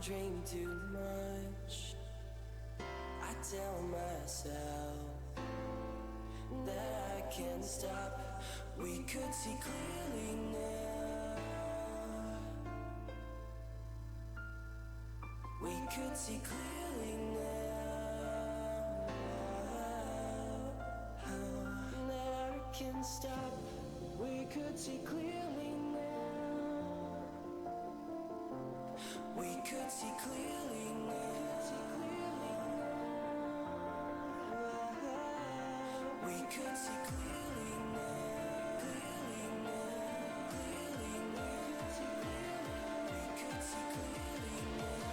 dream too much. I tell myself that I can't stop. We could see clearly now. We could see clearly now. That I can't stop. We could see clearly now. We could see clearly now. We could see clearly now. Clearly now. Clearly now. We could see clearly now.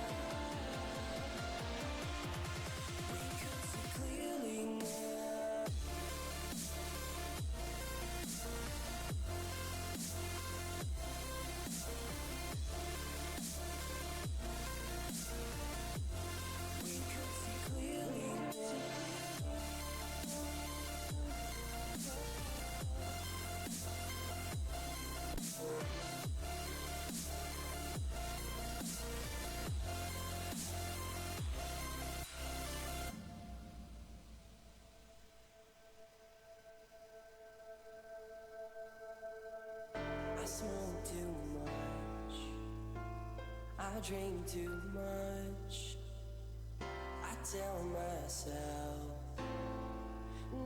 We could see clearly now. We could see clearly now. I smoke too much. I drink too much. I tell myself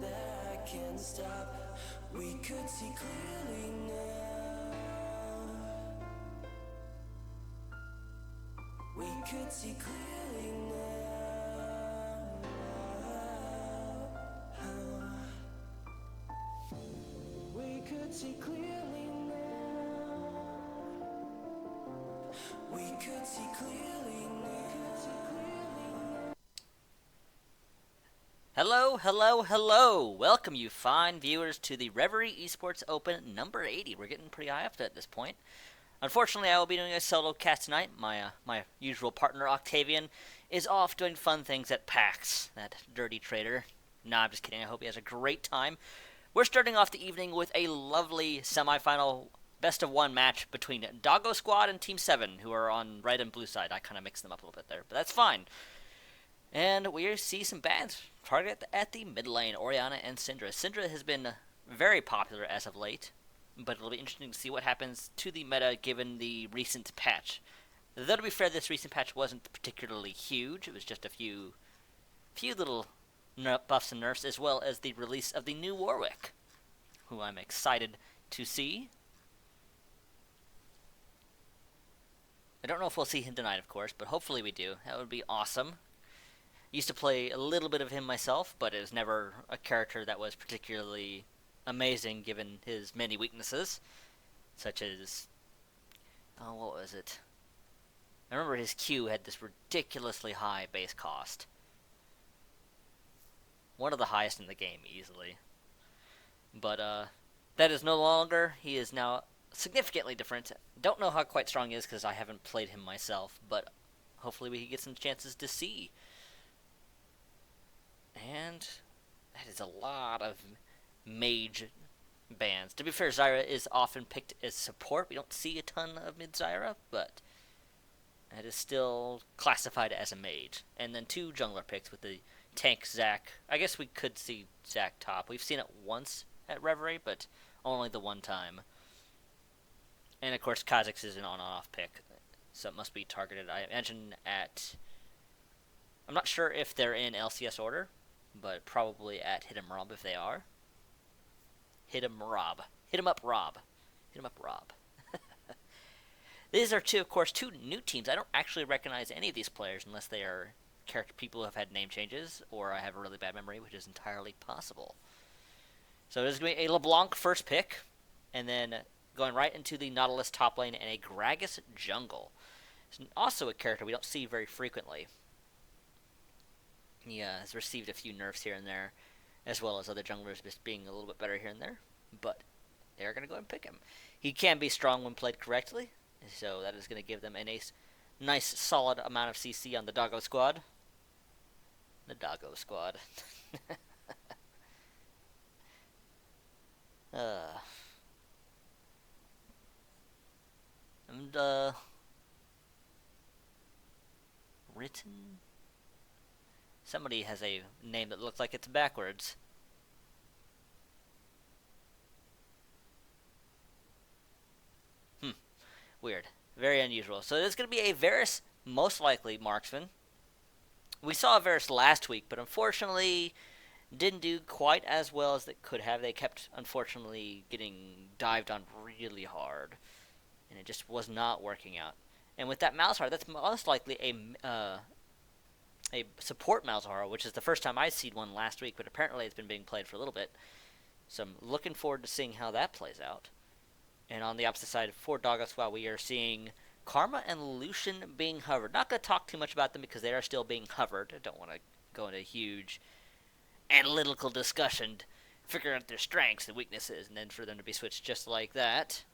that I can't stop. We could see clearly now. We could see clearly now. We could see clearly now. We could see clearly now. Hello, hello, hello! Welcome, you fine viewers, to the Reverie Esports Open number 80. We're getting pretty high up at this point. Unfortunately, I will be doing a solo cast tonight. My usual partner, Octavian, is off doing fun things at PAX, that dirty traitor. Nah, I'm just kidding. I hope he has a great time. We're starting off the evening with a lovely semifinal best-of-1 match between Doggo Squad and Team 7, who are on red and blue side. I kind of mixed them up a little bit there, but that's fine. And we see some bans target at the mid lane, Orianna and Syndra. Syndra has been very popular as of late, but it'll be interesting to see what happens to the meta given the recent patch. Though to be fair, this recent patch wasn't particularly huge. It was just a few little buffs and nerfs, as well as the release of the new Warwick, who I'm excited to see. I don't know if we'll see him tonight, of course, but hopefully we do. That would be awesome. Used to play a little bit of him myself, but it was never a character that was particularly amazing given his many weaknesses, such as, oh, what was it? I remember his Q had this ridiculously high base cost. One of the highest in the game, easily. But, that is no longer. He is now significantly different. Don't know how quite strong he is because I haven't played him myself, but hopefully we can get some chances to see. And that is a lot of mage bans. To be fair, Zyra is often picked as support. We don't see a ton of mid Zyra, but it is still classified as a mage. And then 2 jungler picks with the tank Zac. I guess we could see Zac top. We've seen it once at Reverie, but only the one time. And of course, Kha'Zix is an on-off pick, so it must be targeted. I imagine at, I'm not sure if they're in LCS order, but probably at Hit 'em Rob if they are. Hit 'em Rob. Hit 'em up Rob. Hit 'em up Rob. These are two new teams. I don't actually recognize any of these players unless they are character people who have had name changes, or I have a really bad memory, which is entirely possible. So there's going to be a LeBlanc first pick, and then going right into the Nautilus top lane and a Gragas jungle. It's also a character we don't see very frequently. He has received a few nerfs here and there, as well as other junglers just being a little bit better here and there, but they're going to go ahead and pick him. He can be strong when played correctly, so that is going to give them a nice solid amount of CC on the Doggo Squad. The Doggo Squad. And, Witten? Somebody has a name that looks like it's backwards. Weird. Very unusual. So there's going to be a Varus, most likely, marksman. We saw a Varus last week, but unfortunately didn't do quite as well as they could have. They kept, unfortunately, getting dived on really hard, and it just was not working out. And with that Malzahar, that's most likely a support Malzahar, which is the first time I've seen one last week, but apparently it's been being played for a little bit. So I'm looking forward to seeing how that plays out. And on the opposite side, for Doggo Squad, we are seeing Karma and Lucian being hovered. Not going to talk too much about them because they are still being hovered. I don't want to go into a huge analytical discussion, figure out their strengths and weaknesses, and then for them to be switched just like that.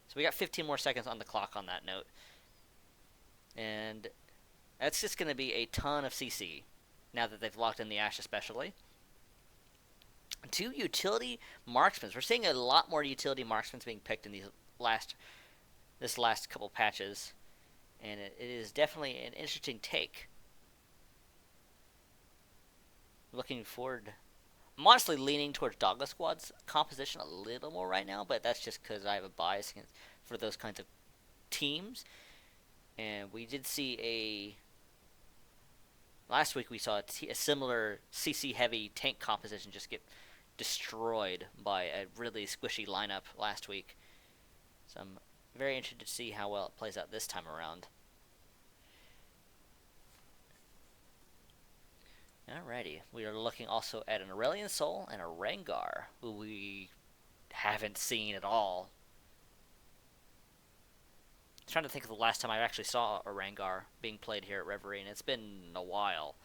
So we got 15 more seconds on the clock on that note. And that's just going to be a ton of CC, now that they've locked in the Ashe especially. 2 utility marksmen. We're seeing a lot more utility marksmen being picked in this last couple patches, and it is definitely an interesting take. Looking forward. I'm honestly leaning towards Doggo Squad's composition a little more right now, but that's just because I have a bias for those kinds of teams. And we did see last week we saw a similar CC-heavy tank composition just get destroyed by a really squishy lineup last week. So I'm very interested to see how well it plays out this time around. Alrighty, we are looking also at an Aurelion Sol and a Rengar, who we haven't seen at all. I'm trying to think of the last time I actually saw a Rengar being played here at Reverie, and it's been a while.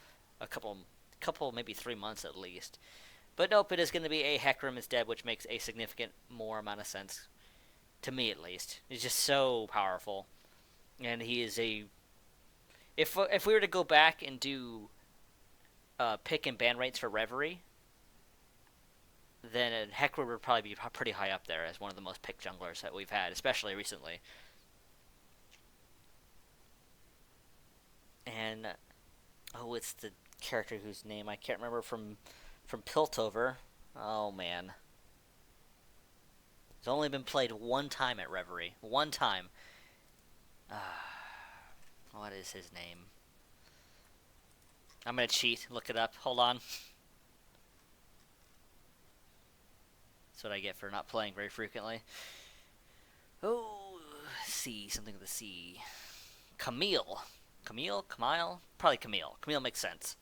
A couple, maybe 3 months at least. But nope, it is going to be a Hecarim instead, which makes a significant more amount of sense. To me, at least. He's just so powerful. And he is a... If we were to go back and do pick and ban rates for Reverie, then Hecarim would probably be pretty high up there as one of the most picked junglers that we've had, especially recently. And... oh, it's the character whose name I can't remember from Piltover. Oh, man. It's only been played one time at Reverie. One time. What is his name? I'm going to cheat. Look it up. Hold on. That's what I get for not playing very frequently. Oh, C. Something with a C. Camille. Camille? Probably Camille. Camille makes sense.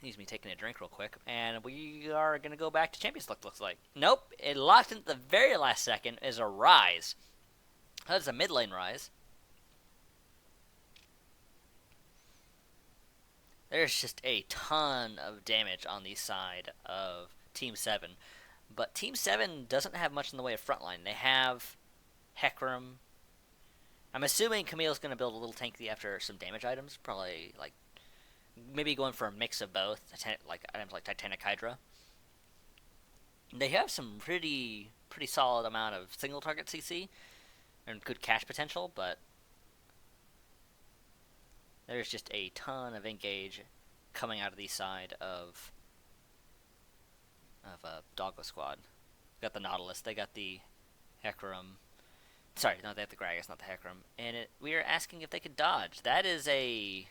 Needs me taking a drink real quick, and we are going to go back to Champions looks like. Nope, it locked in at the very last second is a Rise. That's a mid lane Rise. There's just a ton of damage on the side of Team 7, but Team 7 doesn't have much in the way of frontline. They have Hecarim. I'm assuming Camille's going to build a little tanky after some damage items, probably like maybe going for a mix of both, like items like Titanic Hydra. They have some pretty solid amount of single target CC and good cash potential, but there's just a ton of engage coming out of the side of Doggo Squad. They got the Nautilus, they got the Hecarim. Sorry, no, they have the Gragas, not the Hecarim. And we are asking if they could dodge. That is a...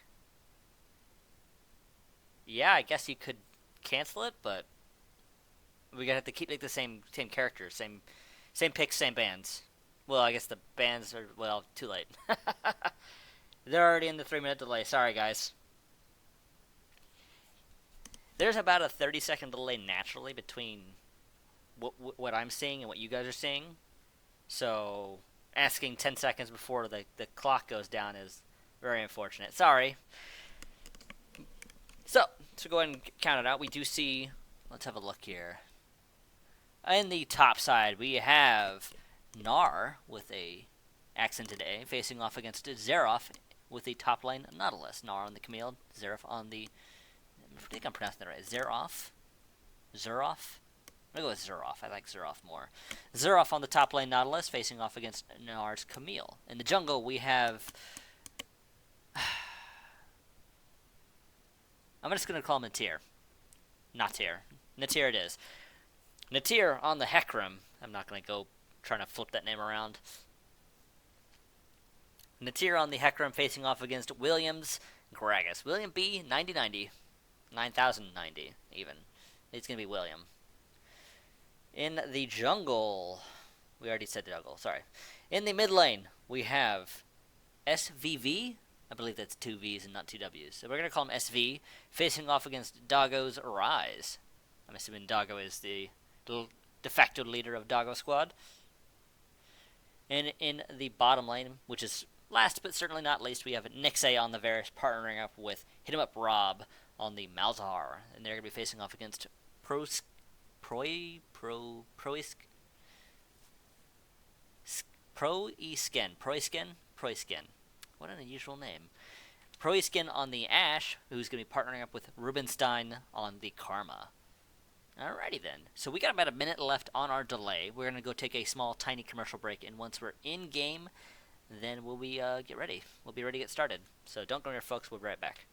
yeah, I guess you could cancel it, but we're gonna have to keep like the same characters, same picks, same bands. Well, I guess the bands are too late. They're already in the 3-minute delay. Sorry, guys. There's about a 30-second delay naturally between what I'm seeing and what you guys are seeing. So asking 10 seconds before the clock goes down is very unfortunate. Sorry. So, to go ahead and count it out, we do see... let's have a look here. In the top side, we have Gnar with a accented A facing off against Xerath with the top lane Nautilus. Gnar on the Camille, Xerath on the... I think I'm pronouncing that right. Xerath? I'm going to go with Xeroth. I like Xeroth more. Xeroth on the top lane, Nautilus, facing off against Nars Camille. In the jungle, we have... I'm just going to call him Natir. Natir. Natir it is. Natir on the Hecarim. I'm not going to go trying to flip that name around. Natir on the Hecarim facing off against Williams Gragas. William B, 9090. 9090, even. It's going to be William. In the jungle, we already said the jungle, sorry. In the mid lane, we have SVV. I believe that's 2 V's and not 2 W's. So we're going to call him SV, facing off against Doggo's Rise. I'm assuming Doggo is the de facto leader of Doggo Squad. And in the bottom lane, which is last but certainly not least, we have Nixay on the Varus partnering up with Hit 'em Up Rob on the Malzahar. And they're going to be facing off against Proiskin. What an unusual name. Proiskin on the Ashe, who's going to be partnering up with Rubenstein on the Karma. Alrighty then. So we got about a minute left on our delay. We're going to go take a small, tiny commercial break, and once we're in game, then we'll be get ready. We'll be ready to get started. So don't go anywhere, folks. We'll be right back.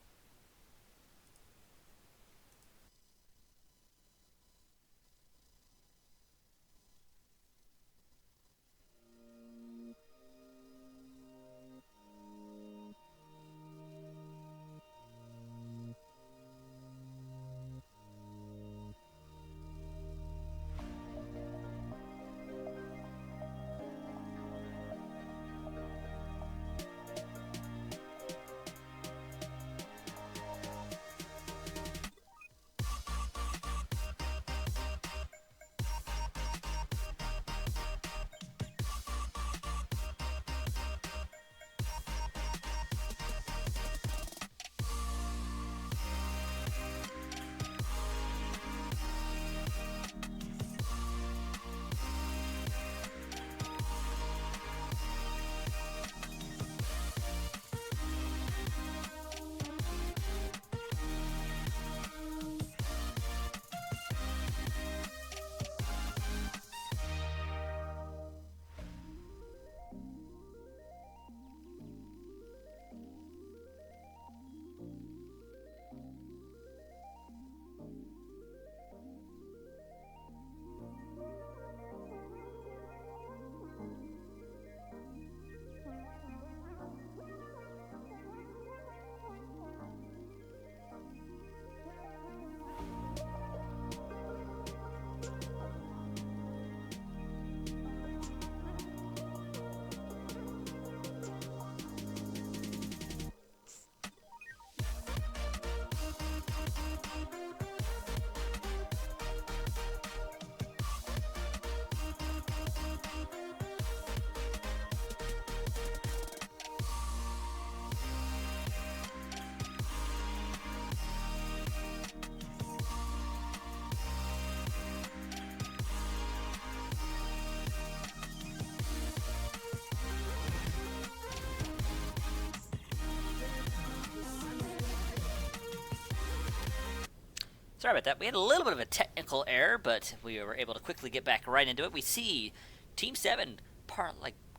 Sorry about that. We had a little bit of a technical error, but we were able to quickly get back right into it. We see Team 7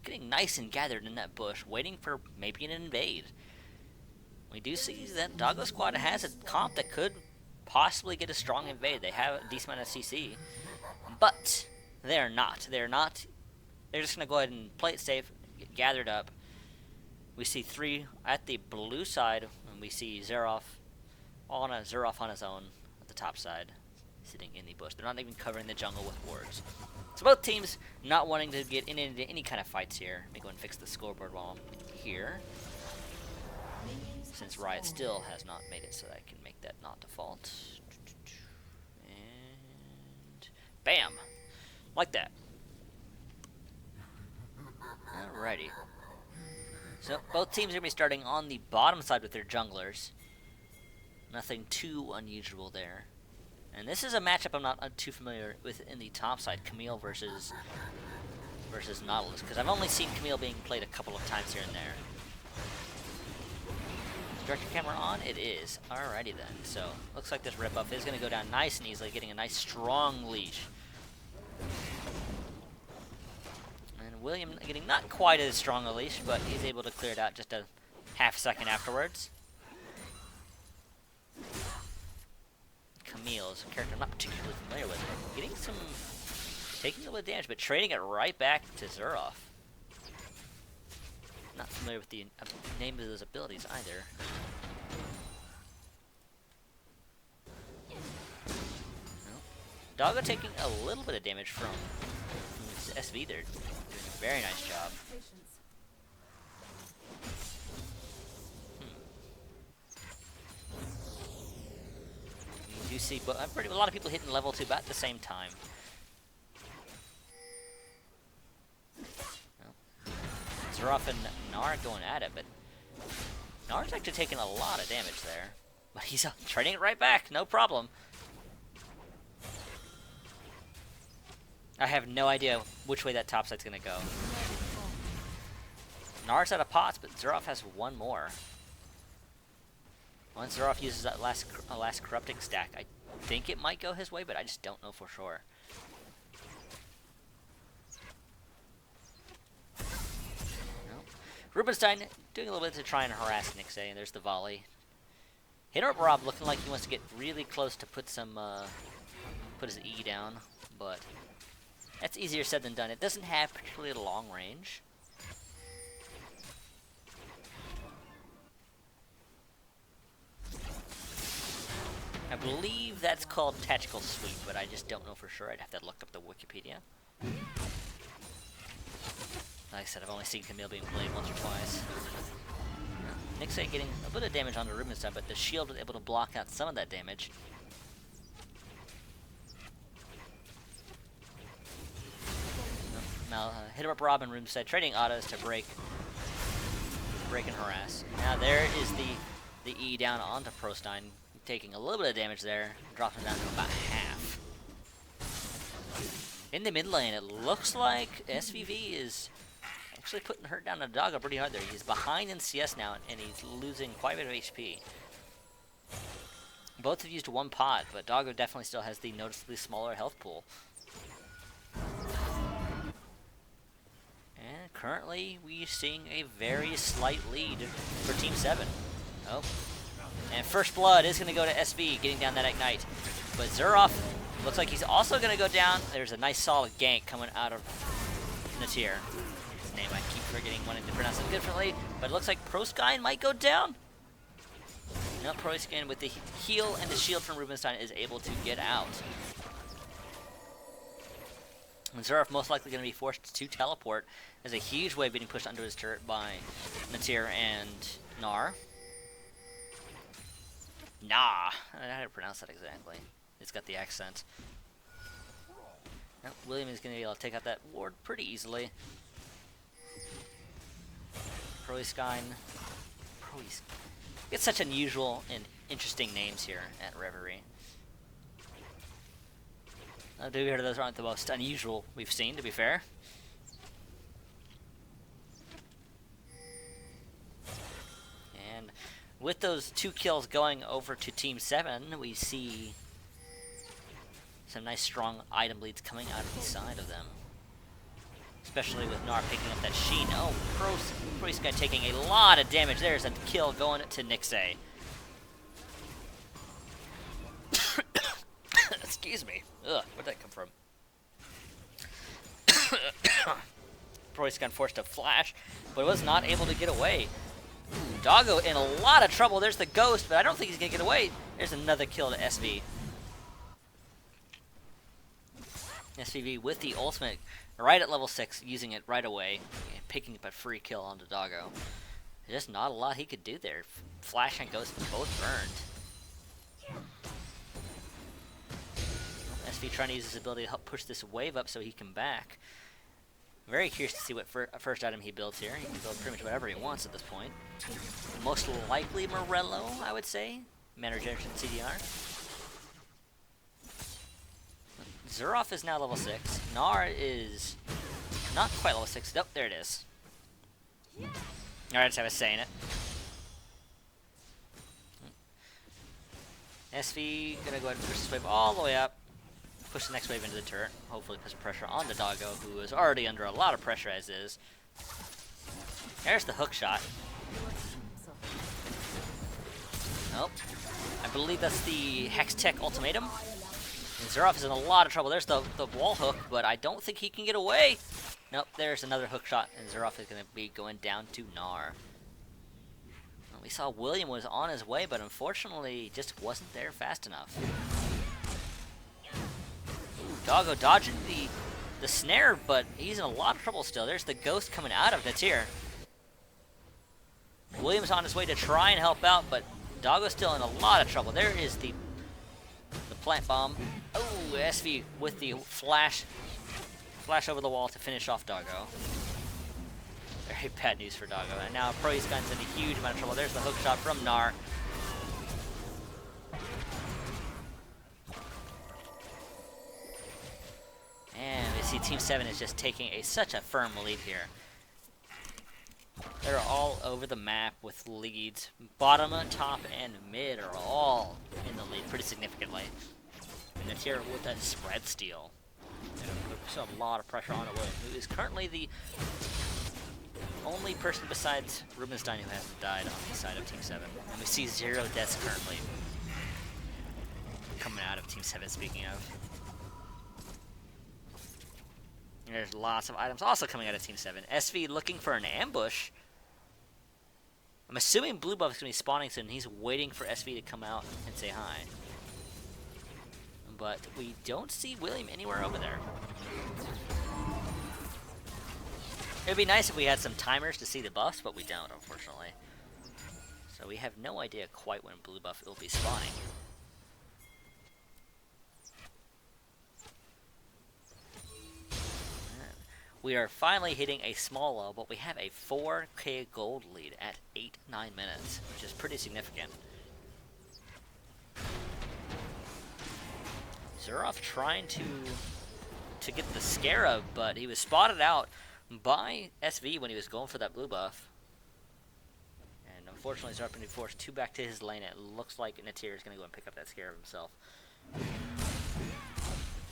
getting nice and gathered in that bush, waiting for maybe an invade. We do see that Doggo Squad has a comp that could possibly get a strong invade. They have a decent amount of CC, but they're not. They're just going to go ahead and play it safe, get gathered up. We see 3 at the blue side, and we see Xeroth on his own. The top side, sitting in the bush. They're not even covering the jungle with wards. So both teams not wanting to get into any kind of fights here. Let me go and fix the scoreboard while I'm here, since Riot still has not made it so that I can make that not default. And bam! Like that. Alrighty. So both teams are going to be starting on the bottom side with their junglers. Nothing too unusual there. And this is a matchup I'm not too familiar with in the top side, Camille versus Nautilus, because I've only seen Camille being played a couple of times here and there. Is director camera on? It is. Alrighty then. So, looks like this red buff is going to go down nice and easily, getting a nice strong leash William getting not quite as strong a leash, but he's able to clear it out just a half second afterwards. Camille is a character I'm not particularly familiar with. Getting some... taking a little damage, but trading it right back to Zerov. Not familiar with the name of those abilities either. Doggo taking a little bit of damage from SV there. Doing a very nice job. You do see a lot of people hitting level 2 about at the same time. Zerov and Gnar going at it, but Gnar's actually taking a lot of damage there. But he's trading it right back, no problem. I have no idea which way that top side's gonna go. Gnar's out of pots, but Zerov has one more. Once Zerov uses that last corrupting stack, I think it might go his way, but I just don't know for sure. Rubenstein doing a little bit to try and harass Nixay, and there's the volley. Hitter Rob looking like he wants to get really close to put his E down, but that's easier said than done. It doesn't have particularly a long range. I believe that's called tactical sweep, but I just don't know for sure. I'd have to look up the Wikipedia. Like I said, I've only seen Camille being played once or twice. Nixay getting a bit of damage on the Rubenstein, but the shield was able to block out some of that damage. Now, hit up Rob and Rubenstein, trading autos to break and harass. Now there is the E down onto Prostein, taking a little bit of damage there, dropping down to about half. In the mid lane, it looks like SVV is actually putting hurt down to Doggo pretty hard there. He's behind in CS now, and he's losing quite a bit of HP. Both have used one pot, but Doggo definitely still has the noticeably smaller health pool. And currently, we're seeing a very slight lead for Team 7. Oh. And first blood is going to go to SV, getting down that Ignite. But Zerov looks like he's also going to go down. There's a nice solid gank coming out of Natir. His name I keep forgetting, wanting to pronounce it differently. But it looks like Proskine might go down. No, Proskine with the heal and the shield from Rubenstein is able to get out. And Zerov most likely going to be forced to teleport. There's a huge wave being pushed under his turret by Natir and Gnar. Nah, I don't know how to pronounce that exactly. It's got the accent. Nope, William is going to be able to take out that ward pretty easily. Proskine. Get such unusual and interesting names here at Reverie. To be fair, those aren't the most unusual we've seen, to be fair. And with those 2 kills going over to Team 7, we see some nice strong item leads coming out of the side of them. Especially with Gnar picking up that Sheen. Oh, Proskine taking a lot of damage. There's a kill going to Nixay. Excuse me. Ugh, where'd that come from? Proskine forced a flash, but was not able to get away. Ooh, Doggo in a lot of trouble. There's the ghost, but I don't think he's going to get away. There's another kill to SV. SVV with the ultimate right at level 6, using it right away, and picking up a free kill onto Doggo. There's just not a lot he could do there. Flash and Ghost both burned. SV trying to use his ability to help push this wave up so he can back. Very curious to see what first item he builds here. He can build pretty much whatever he wants at this point. Most likely Morello, I would say. Mana Regeneration CDR. Zerov is now level 6. Gnar is not quite level 6. Nope, there it is. Alright, just I was saying it. SV gonna go ahead and push this wave all the way up. push the next wave into the turret. Hopefully put some pressure on the doggo, who is already under a lot of pressure as is. There's the hook shot. Nope. I believe that's the Hex Tech ultimatum. And Xerath is in a lot of trouble. There's the wall hook, but I don't think he can get away. Nope, there's another hook shot, and Xerath is going to be going down to Gnar. Well, we saw William was on his way, but unfortunately just wasn't there fast enough. Ooh, Doggo dodging the snare, but he's in a lot of trouble still. There's the ghost coming out of Natir. William's on his way to try and help out, but Doggo's still in a lot of trouble. There is the plant bomb. Oh, SV with the flash over the wall to finish off Doggo. Very bad news for Doggo. And now Proiskun's in a huge amount of trouble. There's the hook shot from Gnar. And we see Team 7 is just taking such a firm lead here. They're all over the map with leads. Bottom, top, and mid are all in the lead pretty significantly. And it's here with that spread steal. And puts a lot of pressure on William, who is currently the only person besides Rubenstein who hasn't died on the side of Team 7. And we see 0 deaths currently coming out of Team 7, speaking of. And there's lots of items also coming out of Team 7. SV looking for an ambush. I'm assuming Blue Buff is going to be spawning soon. He's waiting for SV to come out and say hi. But we don't see William anywhere over there. It would be nice if we had some timers to see the buffs, but we don't, unfortunately. So we have no idea quite when Blue Buff will be spawning. We are finally hitting a small low, but we have a 4k gold lead at 8-9 minutes, which is pretty significant. Xerath trying to get the Scarab, but he was spotted out by SV when he was going for that blue buff. And unfortunately, Xerath being forced back to his lane. It looks like Natir is going to go and pick up that Scarab himself.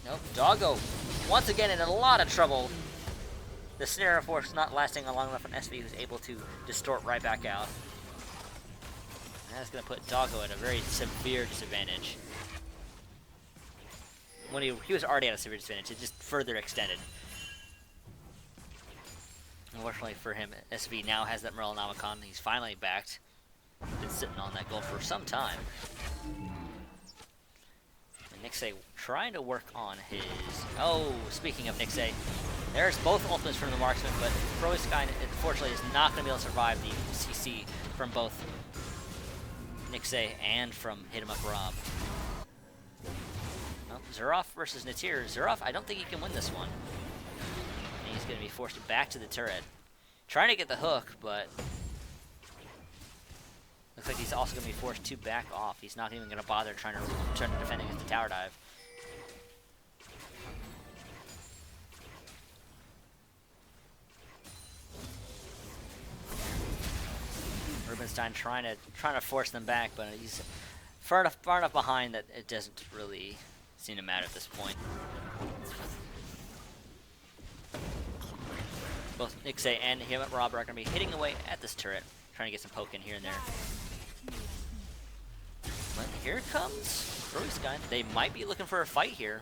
Nope, Doggo once again in a lot of trouble. The snare force not lasting long enough on SV, who's able to distort right back out. And that's going to put Doggo at a very severe disadvantage. When he was already at a severe disadvantage, it just further extended. Unfortunately for him, SV now has that Morellonomicon. He's finally backed. Been sitting on that gold for some time. Nixay trying to work on his... Oh, speaking of Nixay, there's both ultimates from the marksman, but Proiskunn, unfortunately, is not going to be able to survive the CC from both Nixay and from Hit 'em Up Rob. Well, Xerath versus Natir. Xerath, I don't think he can win this one. And he's going to be forced back to the turret. Trying to get the hook, but... looks like he's also going to be forced to back off. He's not even going to bother trying to defend against the tower dive. Rubenstein trying to force them back, but he's far enough behind that it doesn't really seem to matter at this point. Both Nixay and him at Rob are going to be hitting away at this turret, trying to get some poke in here and there. But here comes Proiskunn. They might be looking for a fight here.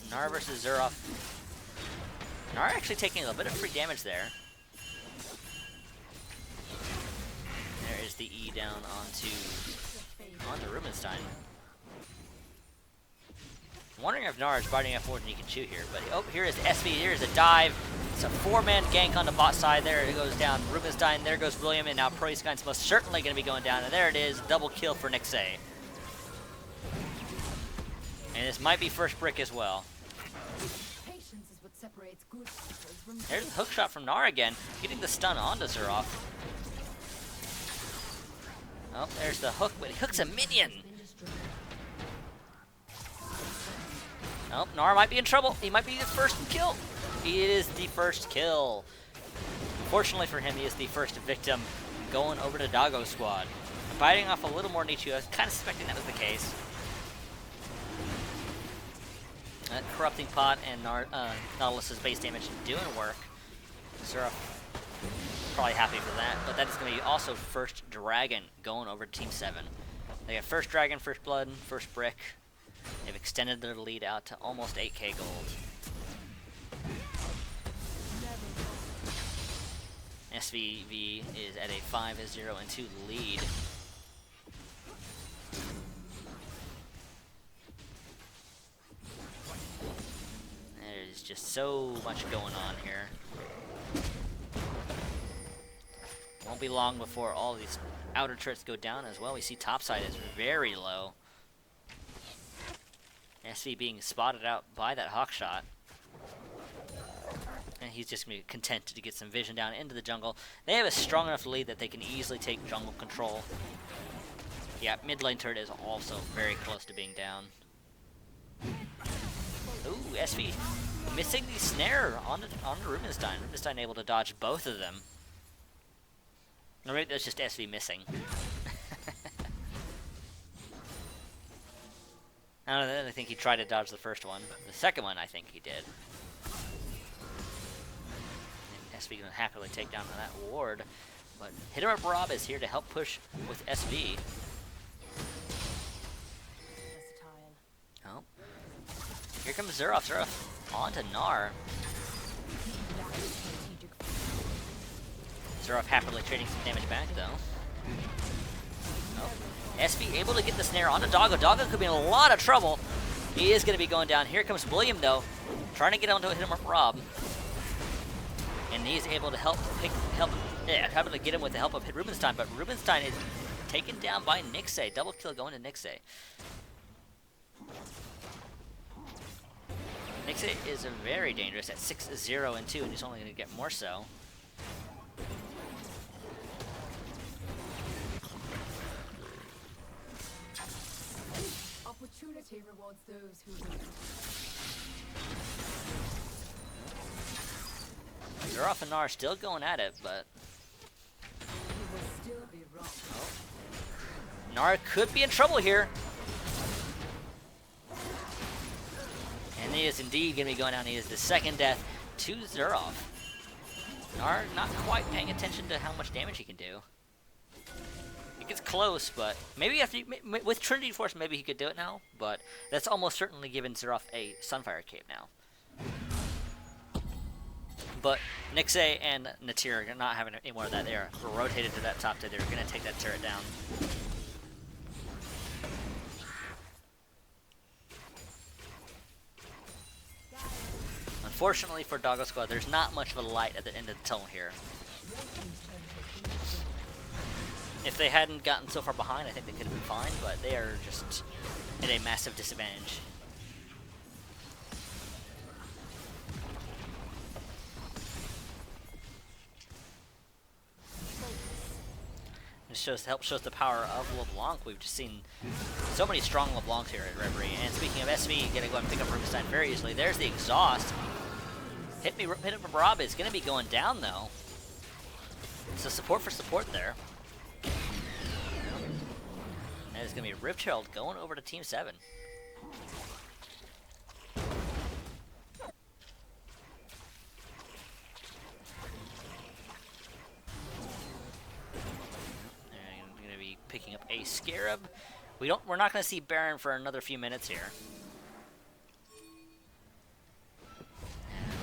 Gnar versus Xerath. Gnar actually taking a bit of free damage there. There is the E down onto Rubenstein. I'm wondering if Gnar is biting up more than he can chew here, but oh, here is SV, here is a dive. It's a 4-man gank on the bot side. There it goes down. Rubenstein, there goes William, and now Proiskunn's most certainly going to be going down, and there it is, double kill for Nixay. And this might be first brick as well. There's the hook shot from Gnar again, getting the stun onto Xerath. Oh, there's the hook, but he hooks a minion. Oh, Gnar might be in trouble. He might be the first kill. He is the first kill. Fortunately for him, he is the first victim going over to Doggo squad. Biting off a little more Nichu. I was kind of suspecting that was the case. That Corrupting Pot and Nautilus's base damage doing work. Zeraf probably happy for that, but that is going to be also first Dragon going over to Team 7. They got first Dragon, first Blood, first Brick. They've extended their lead out to almost 8k gold. SVV is at a 5-0-2 lead. There's just so much going on here. Won't be long before all these outer turrets go down as well. We see topside is very low. SV being spotted out by that hawk shot. And he's just going to be content to get some vision down into the jungle. They have a strong enough lead that they can easily take jungle control. Yeah, mid lane turret is also very close to being down. Ooh, SV missing the snare on Rubenstein. Rubenstein able to dodge both of them. Or maybe that's just SV missing. I don't know, I think he tried to dodge the first one. The second one, I think he did. And SV gonna happily take down that ward. But Hitter Up Rob is here to help push with SV. Oh. Here comes Zeraf. Zeraf on to Gnar. Zeraf happily trading some damage back, though. Oh. SV able to get the snare onto Doggo. Doggo could be in a lot of trouble. He is going to be going down. Here comes William, though, trying to get onto him up Rob. And he's able to able to get him with the help of Rubenstein, but Rubenstein is taken down by Nixay. Double kill going to Nixay. Nixay is very dangerous at 6-0-2, and he's only going to get more so. Opportunity rewards those who wait. Zeraf and Gnar still going at it, but He will still be wrong. Gnar could be in trouble here. And he is indeed going to be going down. He is the second death to Zeraf. Gnar not quite paying attention to how much damage he can do. It gets close, but maybe after with Trinity Force, maybe he could do it now. But that's almost certainly given Zeraf a Sunfire Cape now. But Nixay and Natir are not having any more of that. They are rotated to that top tier. They're going to take that turret down. Unfortunately for Doggo Squad, there's not much of a light at the end of the tunnel here. If they hadn't gotten so far behind, I think they could have been fine, but they are just at a massive disadvantage. This shows the power of LeBlanc. We've just seen so many strong LeBlancs here at Reverie. And speaking of SV, gonna go and pick up Rubenstein very easily. There's the exhaust. Hit up Rob is gonna be going down though. So support for support there. And it's gonna be Rift Herald going over to Team 7. Picking up a Scarab. We're not going to see Baron for another few minutes here.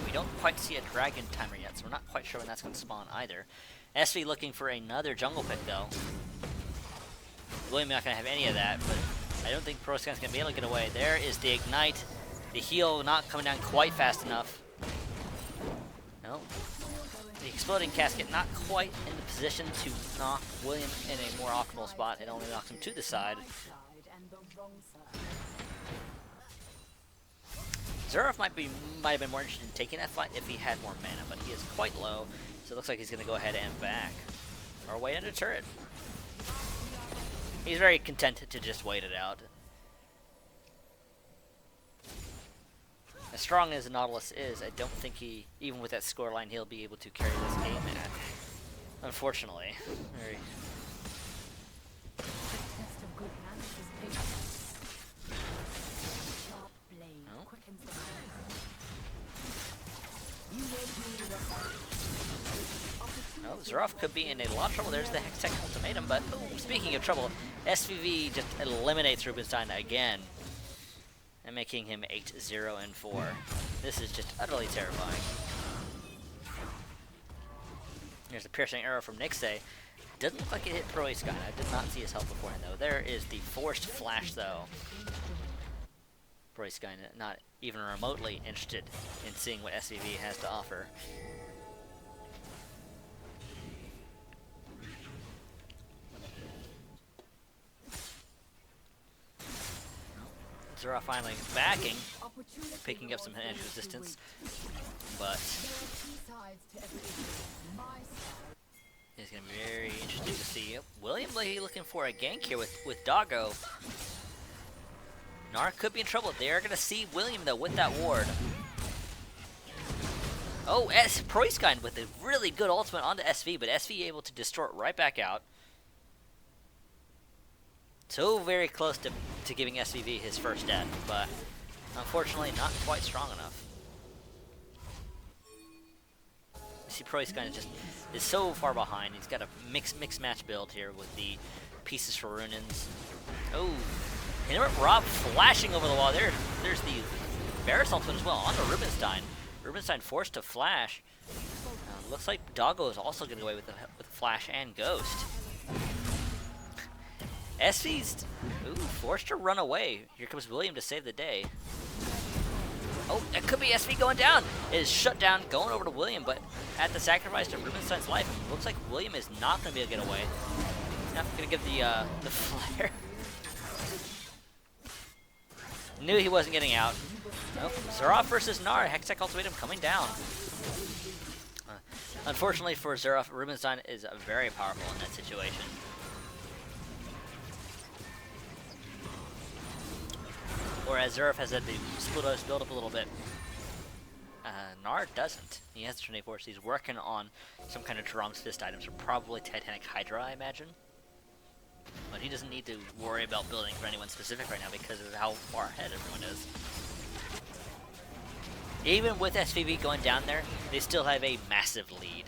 We don't quite see a Dragon timer yet, so we're not quite sure when that's going to spawn either. SV looking for another jungle pick though. William not going to have any of that, but I don't think Proscan's going to be able to get away. There is the Ignite. The heal not coming down quite fast enough. No. The Exploding Casket not quite in the position to knock William in a more optimal spot. It only knocks him to the side. Zeraf might have been more interested in taking that fight if he had more mana, but he is quite low, so it looks like he's going to go ahead and back. Or wait under turret. He's very content to just wait it out. As strong as Nautilus is, I don't think he, even with that scoreline, he'll be able to carry this game at. Unfortunately. Very. Oh. Xerath could be in a lot of trouble. There's the Hextech Ultimatum, but speaking of trouble, SVV just eliminates Rubenstein again, and making him 8-0-4. This is just utterly terrifying. There's a piercing arrow from Nixay. Doesn't look like it hit Pro Sky. I did not see his health beforehand though. There is the forced flash though. Pro Sky not even remotely interested in seeing what SVV has to offer. Xerath finally backing, picking up some edge resistance, but it's going to be very interesting to see. William looking for a gank here with Doggo. Gnar could be in trouble. They are going to see William though with that ward. Oh, Proiskind with a really good ultimate onto SV, but SV able to distort right back out. So very close to giving SVV his first death, but unfortunately not quite strong enough. You see Proiskind is so far behind. He's got a mix match build here with the pieces for Runins. Oh, and Rob flashing over the wall. There's the Varus ultimate as well on the Rubenstein. Rubenstein forced to flash. Looks like Doggo is also getting away with flash and ghost. SV's forced to run away. Here comes William to save the day. Oh, that could be SV going down. It is shut down, going over to William, but at the sacrifice of Rubenstein's life, it looks like William is not going to be able to get away. He's not going to give the flare. Knew he wasn't getting out. Oh, Xerath versus Gnar. Hextech Ultimatum coming down. Unfortunately for Xerath, Rubenstein is very powerful in that situation. Whereas Xerath has had to split us build up a little bit. Gnar doesn't. He has Trinity Force. He's working on some kind of Tarang's Fist items, or probably Titanic Hydra, I imagine. But he doesn't need to worry about building for anyone specific right now because of how far ahead everyone is. Even with SVB going down there, they still have a massive lead.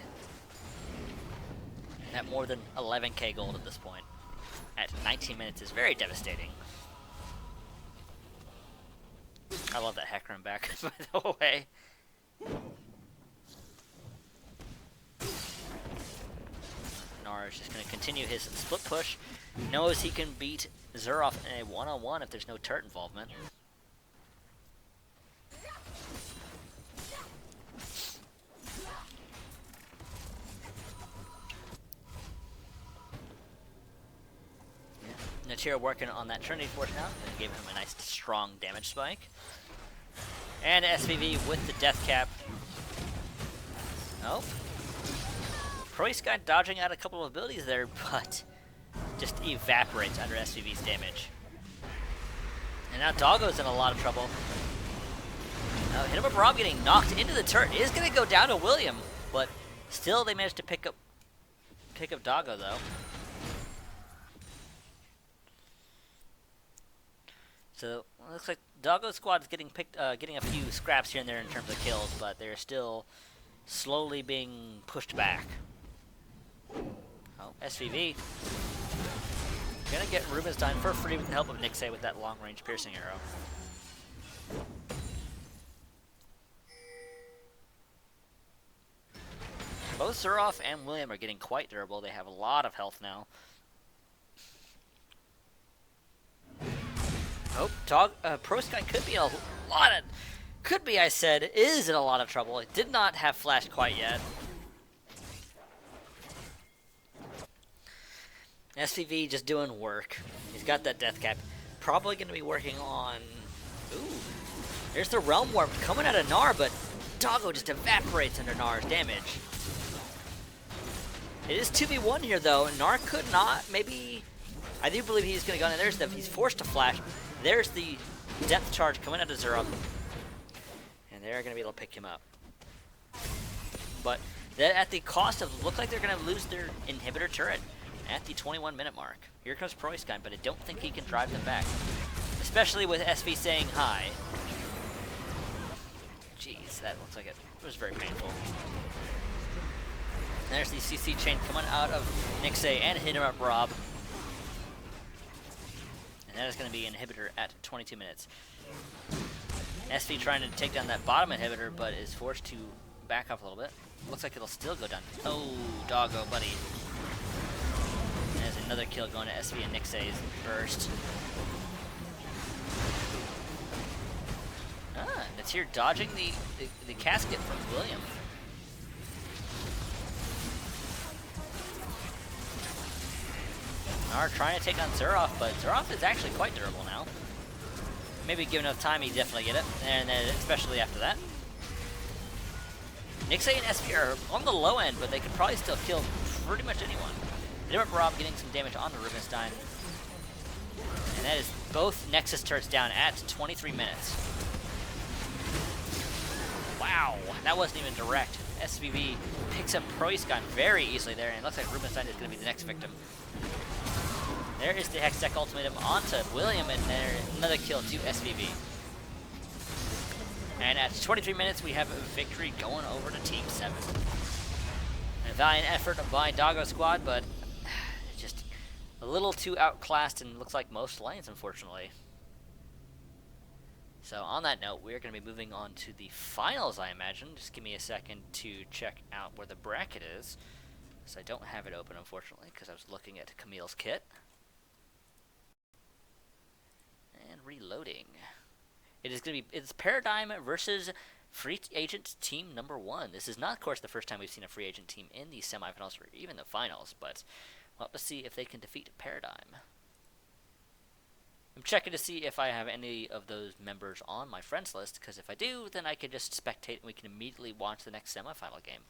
At more than 11k gold at this point. At 19 minutes is very devastating. I love that Hecarim back, by the way. Gnar is just going to continue his split push. Knows he can beat Xerath in a one-on-one if there's no turret involvement. Natira working on that Trinity Force now. Gonna give him a nice strong damage spike. And SVV with the death cap. Oh. Proisky dodging out a couple of abilities there, but just evaporates under SVV's damage. And now Doggo's in a lot of trouble. Hit him up Rob getting knocked into the turret. It is gonna go down to William, but still they managed to pick up Doggo though. So it looks like Doggo's squad is getting getting a few scraps here and there in terms of kills, but they're still slowly being pushed back. Oh, SVV gonna get Rubenstein for free with the help of Nixay with that long-range piercing arrow. Both Xerath and William are getting quite durable. They have a lot of health now. Oh, Proisky could be a lot of, I said, is in a lot of trouble. It did not have flash quite yet. SVV just doing work. He's got that death cap. Probably going to be working on, there's the Realm Warp coming out of Gnar, but Doggo just evaporates under Gnar's damage. It is 2v1 here though. Gnar could not, maybe, I do believe he's going to go in. There's he's forced to flash. There's the depth charge coming out of Xerath. And they're going to be able to pick him up. But that at the cost of, look like they're going to lose their inhibitor turret at the 21-minute mark. Here comes Proisky, but I don't think he can drive them back. Especially with SV saying hi. Jeez, that looks like it was very painful. There's the CC chain coming out of Nixay and hit him up Rob. And that is going to be an inhibitor at 22 minutes. SV trying to take down that bottom inhibitor, but is forced to back off a little bit. Looks like it'll still go down. Oh, doggo, buddy. There's another kill going to SV and Nixay's burst. It's here dodging the casket from William. Are trying to take on Zerov, but Zerov is actually quite durable now. Maybe given enough time, he'd definitely get it, and then especially after that. Nixay and SV are on the low end, but they could probably still kill pretty much anyone. Different Rob getting some damage on the Rubenstein. And that is both Nexus turrets down at 23 minutes. Wow, that wasn't even direct. SVV picks up Proiscon very easily there, and it looks like Rubenstein is going to be the next victim. There is the Hextech Ultimatum onto William, and there another kill to SVV. And at 23 minutes, we have a victory going over to Team 7. A valiant effort by Doggo Squad, but just a little too outclassed and looks like most lanes, unfortunately. So on that note, we're going to be moving on to the finals, I imagine. Just give me a second to check out where the bracket is, because I don't have it open, unfortunately, because I was looking at Camille's kit. And reloading. It is going to be, it's Paradigm versus Free Agent Team number 1. This is not, of course, the first time we've seen a Free Agent team in the semifinals or even the finals, but we'll have to see if they can defeat Paradigm. I'm checking to see if I have any of those members on my friends list, because if I do, then I can just spectate and we can immediately watch the next semifinal game.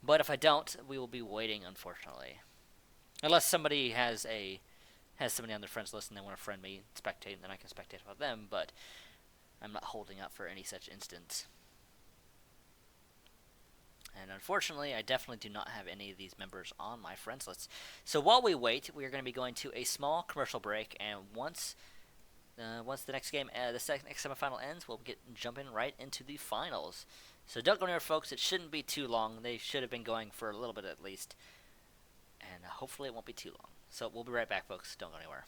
But if I don't, we will be waiting, unfortunately. Unless somebody has somebody on their friends list and they want to friend me, spectate, and then I can spectate about them, but I'm not holding out for any such instance. And unfortunately, I definitely do not have any of these members on my friends list. So while we wait, we are going to be going to a small commercial break, and once the next game, next semifinal ends, we'll get jumping right into the finals. So don't go anywhere, folks. It shouldn't be too long. They should have been going for a little bit at least, and hopefully it won't be too long. So we'll be right back, folks. Don't go anywhere.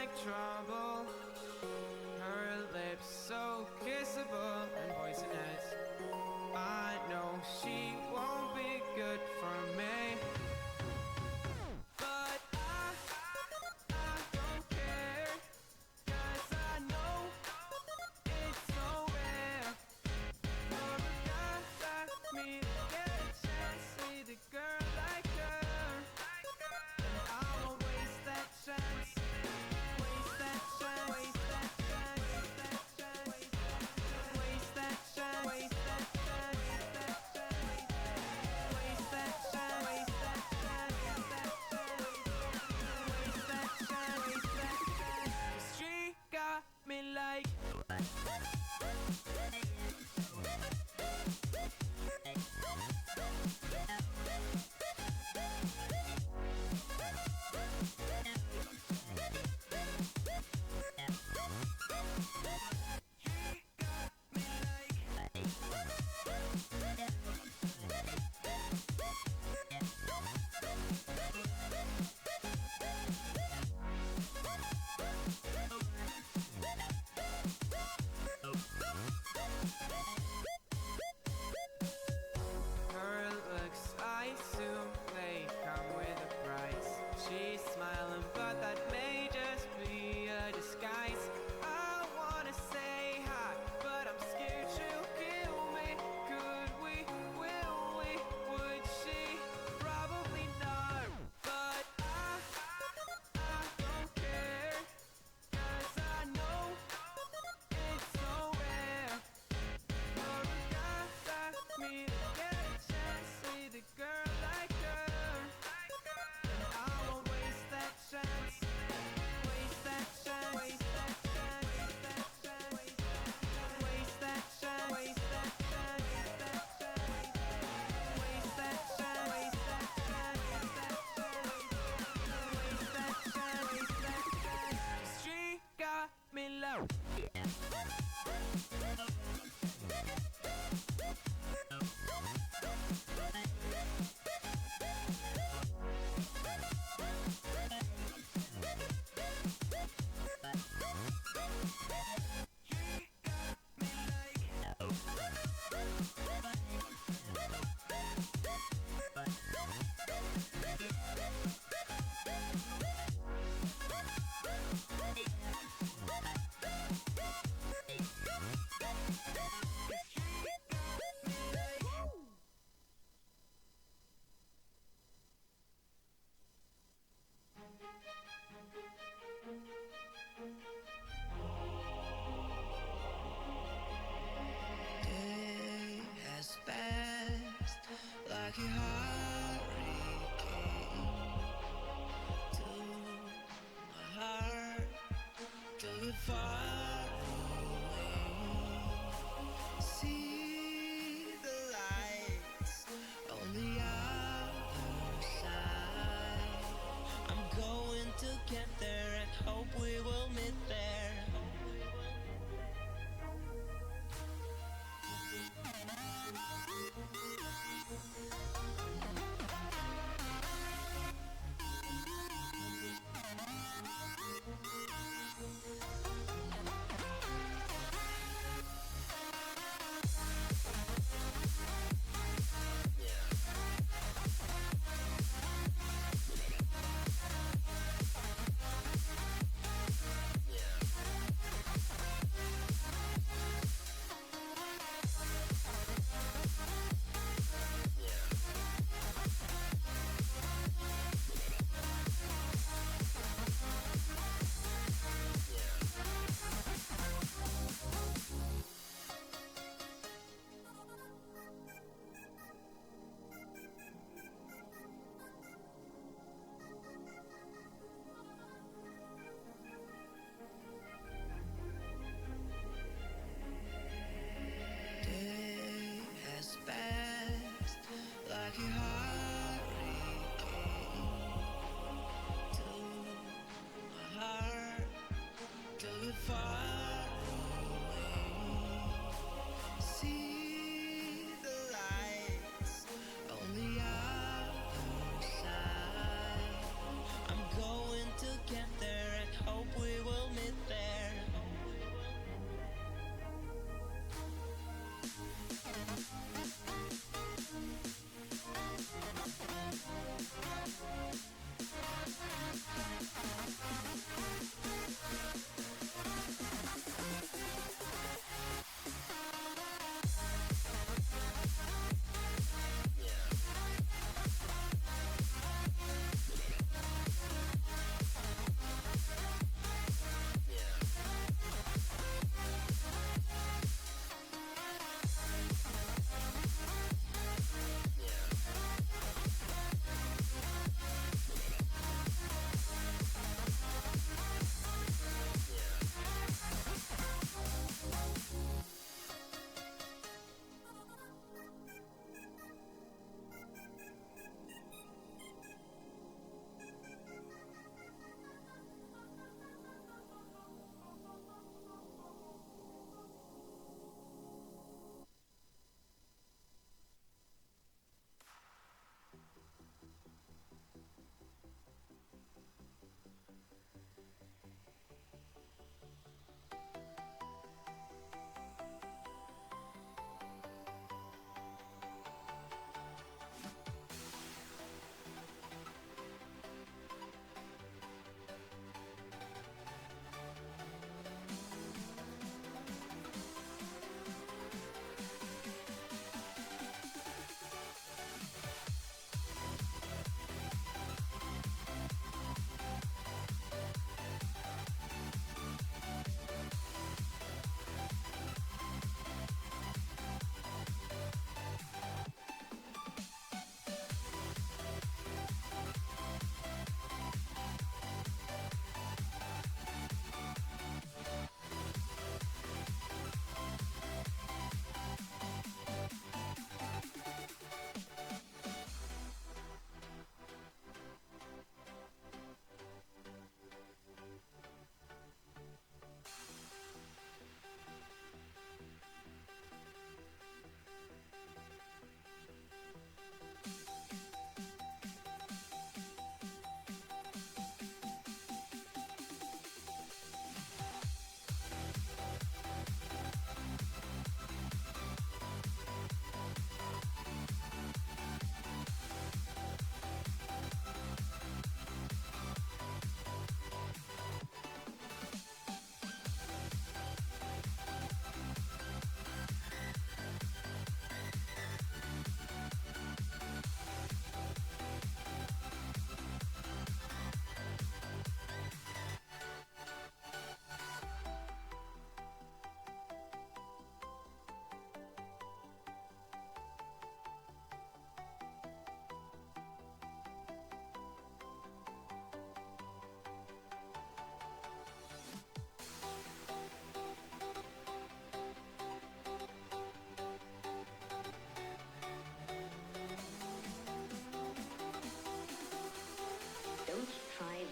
like trouble. Her lips so kissable and poisonous. I know she won't be good for me. But I don't care. 'Cause I know it's so rare for a guy like me to get a chance with a girl like her. And I won't waste that chance. Waste that chance. Waste that chance. Waste that chance. Waste that chance. Waste that chance.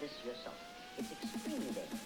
this yourself. It's extremely dangerous.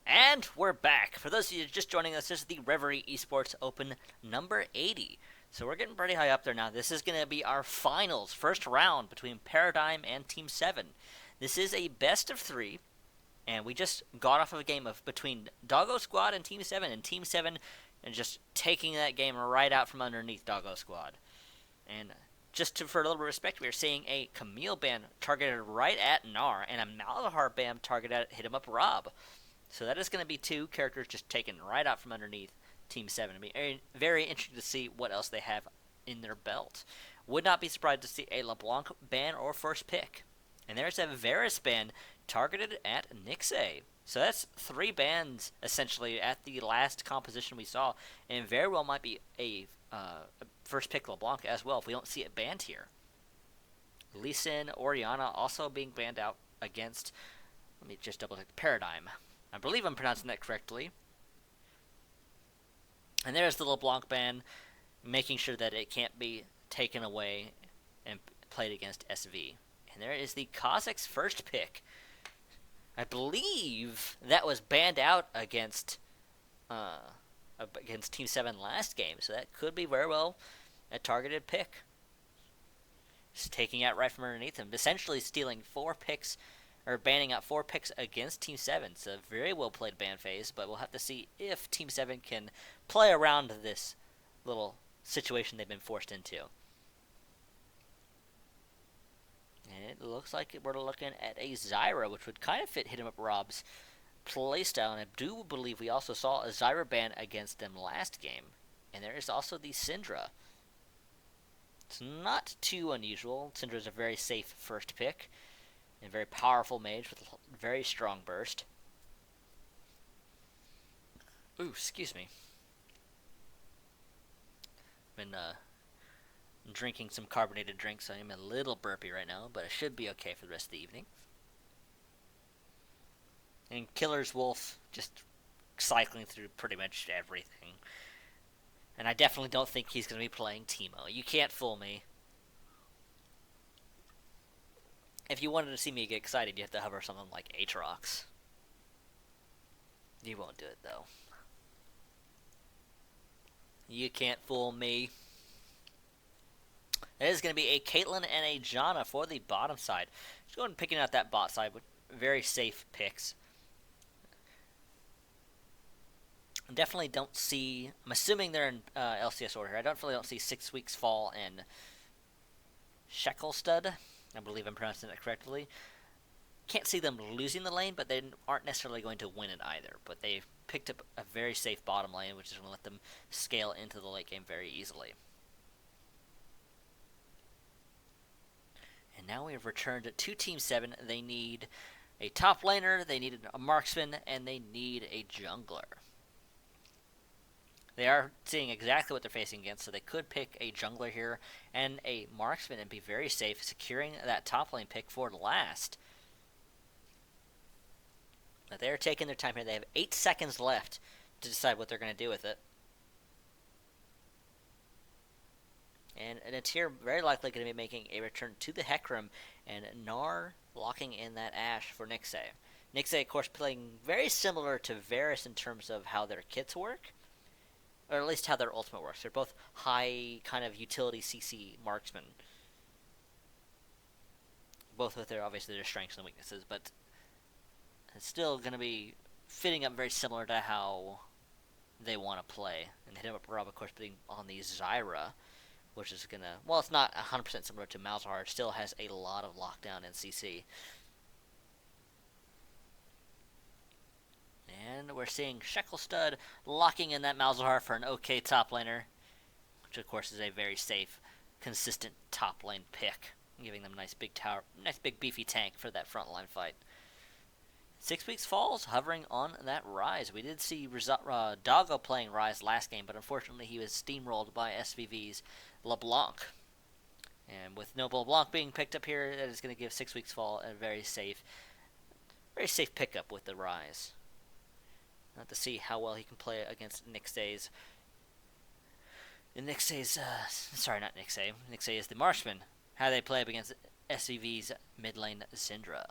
And we're back. For those of you just joining us, this is the Reverie Esports Open number 80. So we're getting pretty high up there now. This is going to be our finals, first round between Paradigm and Team 7. This is a best of 3, and we just got off of a game of between Doggo Squad and Team 7, and Team 7 and just taking that game right out from underneath Doggo Squad. And for a little bit of respect, we are seeing a Camille ban targeted right at Gnar, and a Malzahar ban targeted at Hit 'em Up Rob. So that is going to be 2 characters just taken right out from underneath Team 7. It'll be very, very interesting to see what else they have in their belt. Would not be surprised to see a LeBlanc ban or first pick. And there's a Varus ban targeted at Nixay. So that's 3 bans, essentially, at the last composition we saw. And very well might be a first pick LeBlanc as well if we don't see it banned here. Lee Sin, Orianna also being banned out against, let me just double check, Paradigm. I believe I'm pronouncing that correctly. And there's the LeBlanc ban, making sure that it can't be taken away and played against SV. And there is the Kazakh's first pick. I believe that was banned out against Team 7 last game, so that could be very well a targeted pick. Just taking out right from underneath him, essentially stealing 4 picks, or banning out 4 picks against Team 7. It's a very well played ban phase, but we'll have to see if Team 7 can play around this little situation they've been forced into. And it looks like we're looking at a Zyra, which would kind of fit Hit 'em Up Rob's playstyle, and I do believe we also saw a Zyra ban against them last game. And there is also the Syndra. It's not too unusual. Syndra's a very safe first pick. And very powerful mage with a very strong burst. Ooh, excuse me. Been drinking some carbonated drinks, so I'm a little burpy right now, but I should be okay for the rest of the evening. And Killer's Wolf just cycling through pretty much everything. And I definitely don't think he's going to be playing Teemo. You can't fool me. If you wanted to see me get excited, you have to hover something like Aatrox. You won't do it, though. You can't fool me. It is going to be a Caitlyn and a Janna for the bottom side. Just going and picking out that bot side with very safe picks. I definitely don't see... I'm assuming they're in LCS order here. I don't see 6 Weeks Fall and Shekelstud. I believe I'm pronouncing it correctly. Can't see them losing the lane, but they aren't necessarily going to win it either. But they picked up a very safe bottom lane, which is going to let them scale into the late game very easily. And now we have returned to Team 7. They need a top laner, they need a marksman, and they need a jungler. They are seeing exactly what they're facing against, so they could pick a jungler here and a marksman and be very safe, securing that top lane pick for last. But they're taking their time here. They have 8 seconds left to decide what they're going to do with it. And it's here very likely going to be making a return to the Hecarim, and Gnar locking in that Ashe for Nixay. Nixay, of course, playing very similar to Varus in terms of how their kits work. Or at least how their ultimate works. They're both high kind of utility CC marksmen. both with obviously their strengths and weaknesses, but it's still going to be fitting up very similar to how they want to play. And hit him up Rob, of course, being on the Zyra, which is going to, well, it's not 100% similar to Malzahar. It still has a lot of lockdown in CC. And we're seeing Shekelstud locking in that Malzahar for an okay top laner, which of course is a very safe, consistent top lane pick, giving them a nice big tower, nice big beefy tank for that frontline fight. 6 weeks falls, hovering on that Rise. We did see Doggo playing Rise last game, but unfortunately he was steamrolled by SVV's LeBlanc. And with no LeBlanc being picked up here, that is going to give 6 weeks fall a very safe pickup with the Rise. Not to see how well he can play against Nixay's. Sorry, not Nixay. Nixay is the Marshman. How they play up against SVV's mid lane Syndra.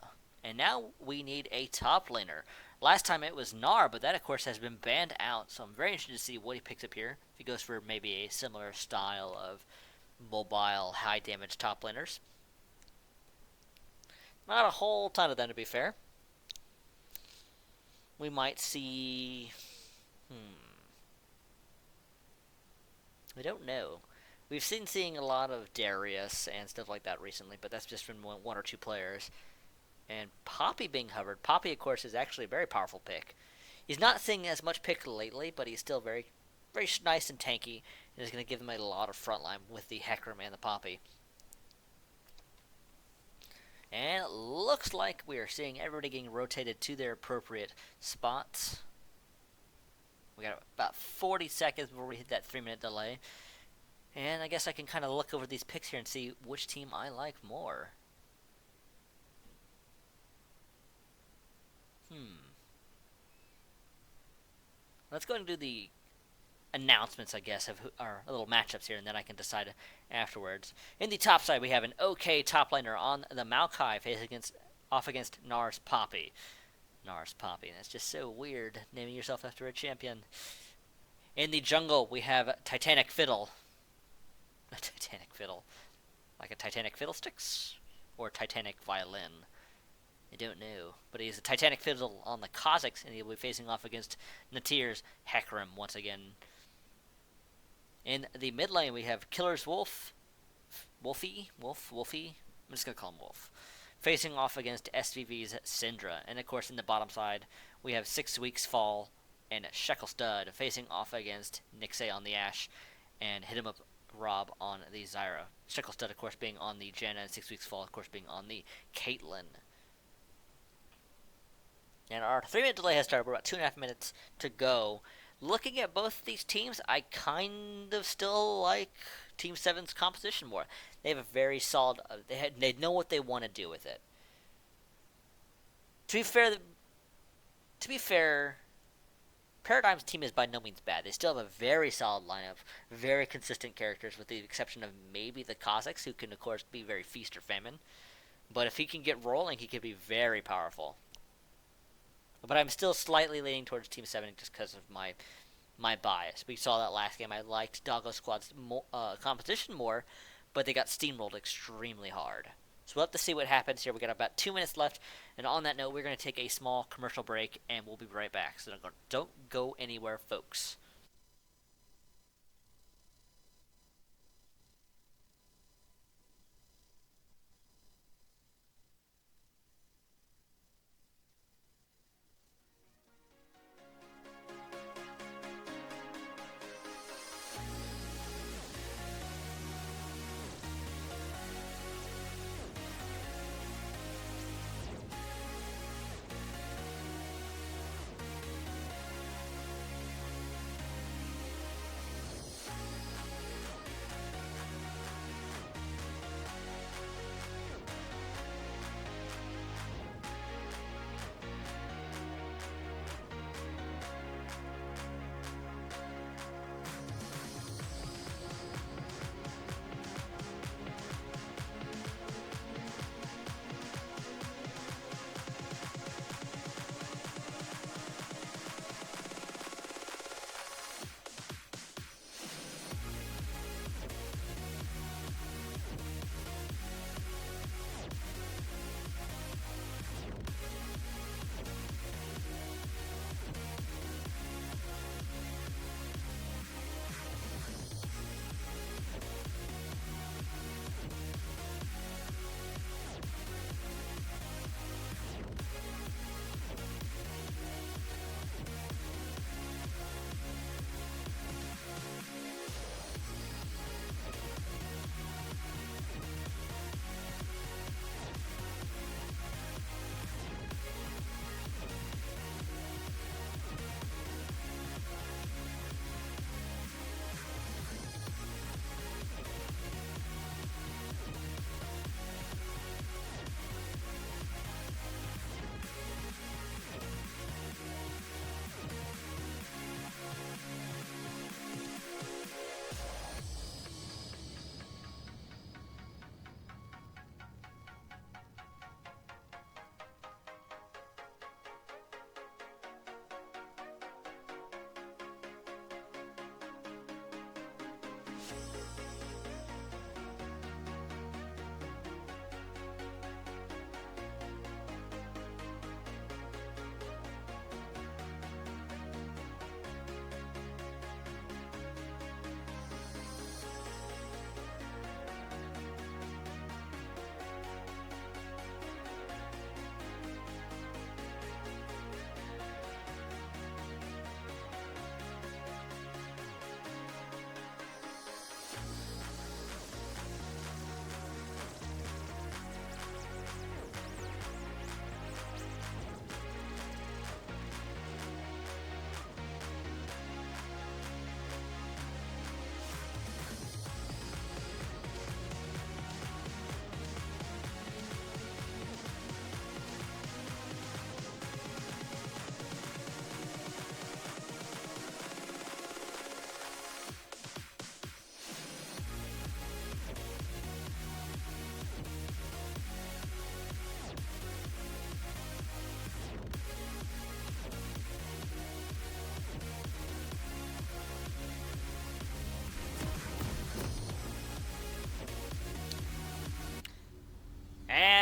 And now we need a top laner. Last time it was Gnar, but that of course has been banned out. So I'm very interested to see what he picks up here. If he goes for maybe a similar style of mobile, high damage top laners. Not a whole ton of them, to be fair. We might see... I don't know. We've seeing a lot of Darius and stuff like that recently, but that's just from one or two players. And Poppy being hovered. Poppy, of course, is actually a very powerful pick. He's not seeing as much pick lately, but he's still very, very nice and tanky, and is going to give them a lot of frontline with the Hecarim and the Poppy. And it looks like we are seeing everybody getting rotated to their appropriate spots. We got about 40 seconds before we hit that 3-minute delay. And I guess I can kind of look over these picks here and see which team I like more. Let's go and do the announcements, I guess, of our little matchups here, and then I can decide afterwards. In the top side, we have an okay top laner on the Maokai off against Gnar's Poppy. Gnar's Poppy, and it's just so weird naming yourself after a champion. In the jungle, we have Titanic Fiddle. A Titanic Fiddle. Like a Titanic Fiddlesticks? Or Titanic Violin? I don't know. But he's a Titanic Fiddle on the Kazakhs, and he'll be facing off against Natir's Hecarim once again. In the mid lane, we have Killer's Wolfie? I'm just going to call him Wolf. Facing off against SVV's Syndra. And of course, in the bottom side, we have 6 weeks fall and Shekelstud facing off against Nixay on the Ashe and Hit 'em Up Rob on the Zyra. Shekelstud, of course, being on the Janna, and 6 weeks fall, of course, being on the Caitlyn. And our 3-minute delay has started. We're about 2.5 minutes to go. Looking at both these teams, I kind of still like Team 7's composition more. They have a very solid... They know what they want to do with it. To be fair, Paradigm's team is by no means bad. They still have a very solid lineup, very consistent characters, with the exception of maybe the Kazakhs, who can, of course, be very feast or famine. But if he can get rolling, he can be very powerful. But I'm still slightly leaning towards Team 7 just because of my bias. We saw that last game. I liked Doggo Squad's competition more, but they got steamrolled extremely hard. So we'll have to see what happens here. We got about 2 minutes left, and on that note, we're going to take a small commercial break, and we'll be right back. So don't go anywhere, folks.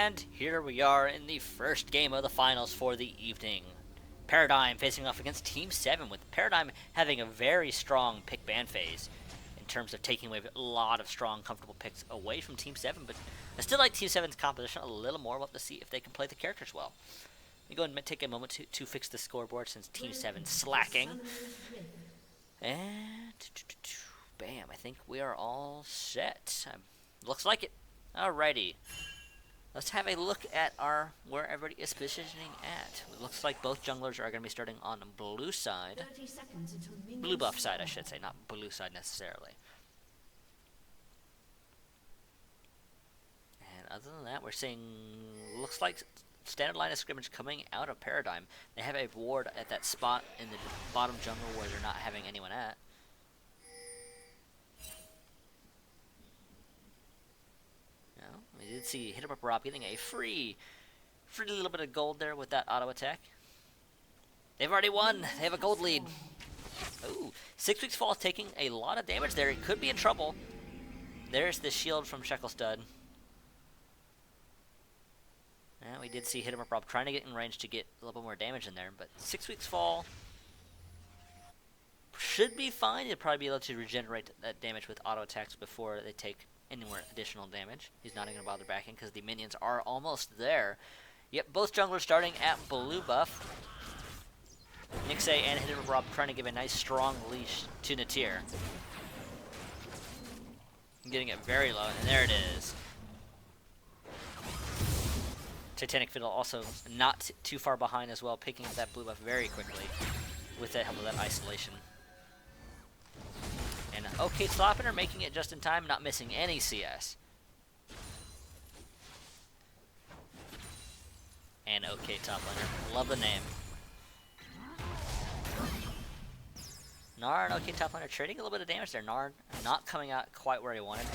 And here we are in the first game of the finals for the evening. Paradigm facing off against Team 7, with Paradigm having a very strong pick ban phase in terms of taking away a lot of strong, comfortable picks away from Team 7, but I still like Team 7's composition a little more. We'll have to see if they can play the characters well. Let me go ahead and take a moment to fix the scoreboard since Team 7's slacking. And bam, I think we are all set. Looks like it. Alrighty. Let's have a look at where everybody is positioning at. It looks like both junglers are going to be starting on the blue side. 30 seconds until minions Blue buff side, I spawn. should say, not blue side necessarily. And other than that, we're seeing, looks like standard line of scrimmage coming out of Paradigm. They have a ward at that spot in the bottom jungle where they're not having anyone at. We did see Hit Him Up Rob getting a free little bit of gold there with that auto attack. They've already won. They have a gold lead. Ooh, 6 Weeks Fall taking a lot of damage there. He could be in trouble. There's the shield from Shekelstud. And we did see Hit Him Up Rob trying to get in range to get a little bit more damage in there, but 6 Weeks Fall should be fine. He'll probably be able to regenerate that damage with auto attacks before they take any more additional damage. He's not even going to bother backing because the minions are almost there. Yep, both junglers starting at blue buff. Nixay and Hit Him Up Rob trying to give a nice strong leash to Natir. Getting it very low, and there it is. Titanic Fiddle also not too far behind as well, picking up that blue buff very quickly with the help of that isolation. And OK Slopiner making it just in time, not missing any CS. And OK top laner, love the name. Gnar and OK top laner trading a little bit of damage there. Gnar not coming out quite where he wanted.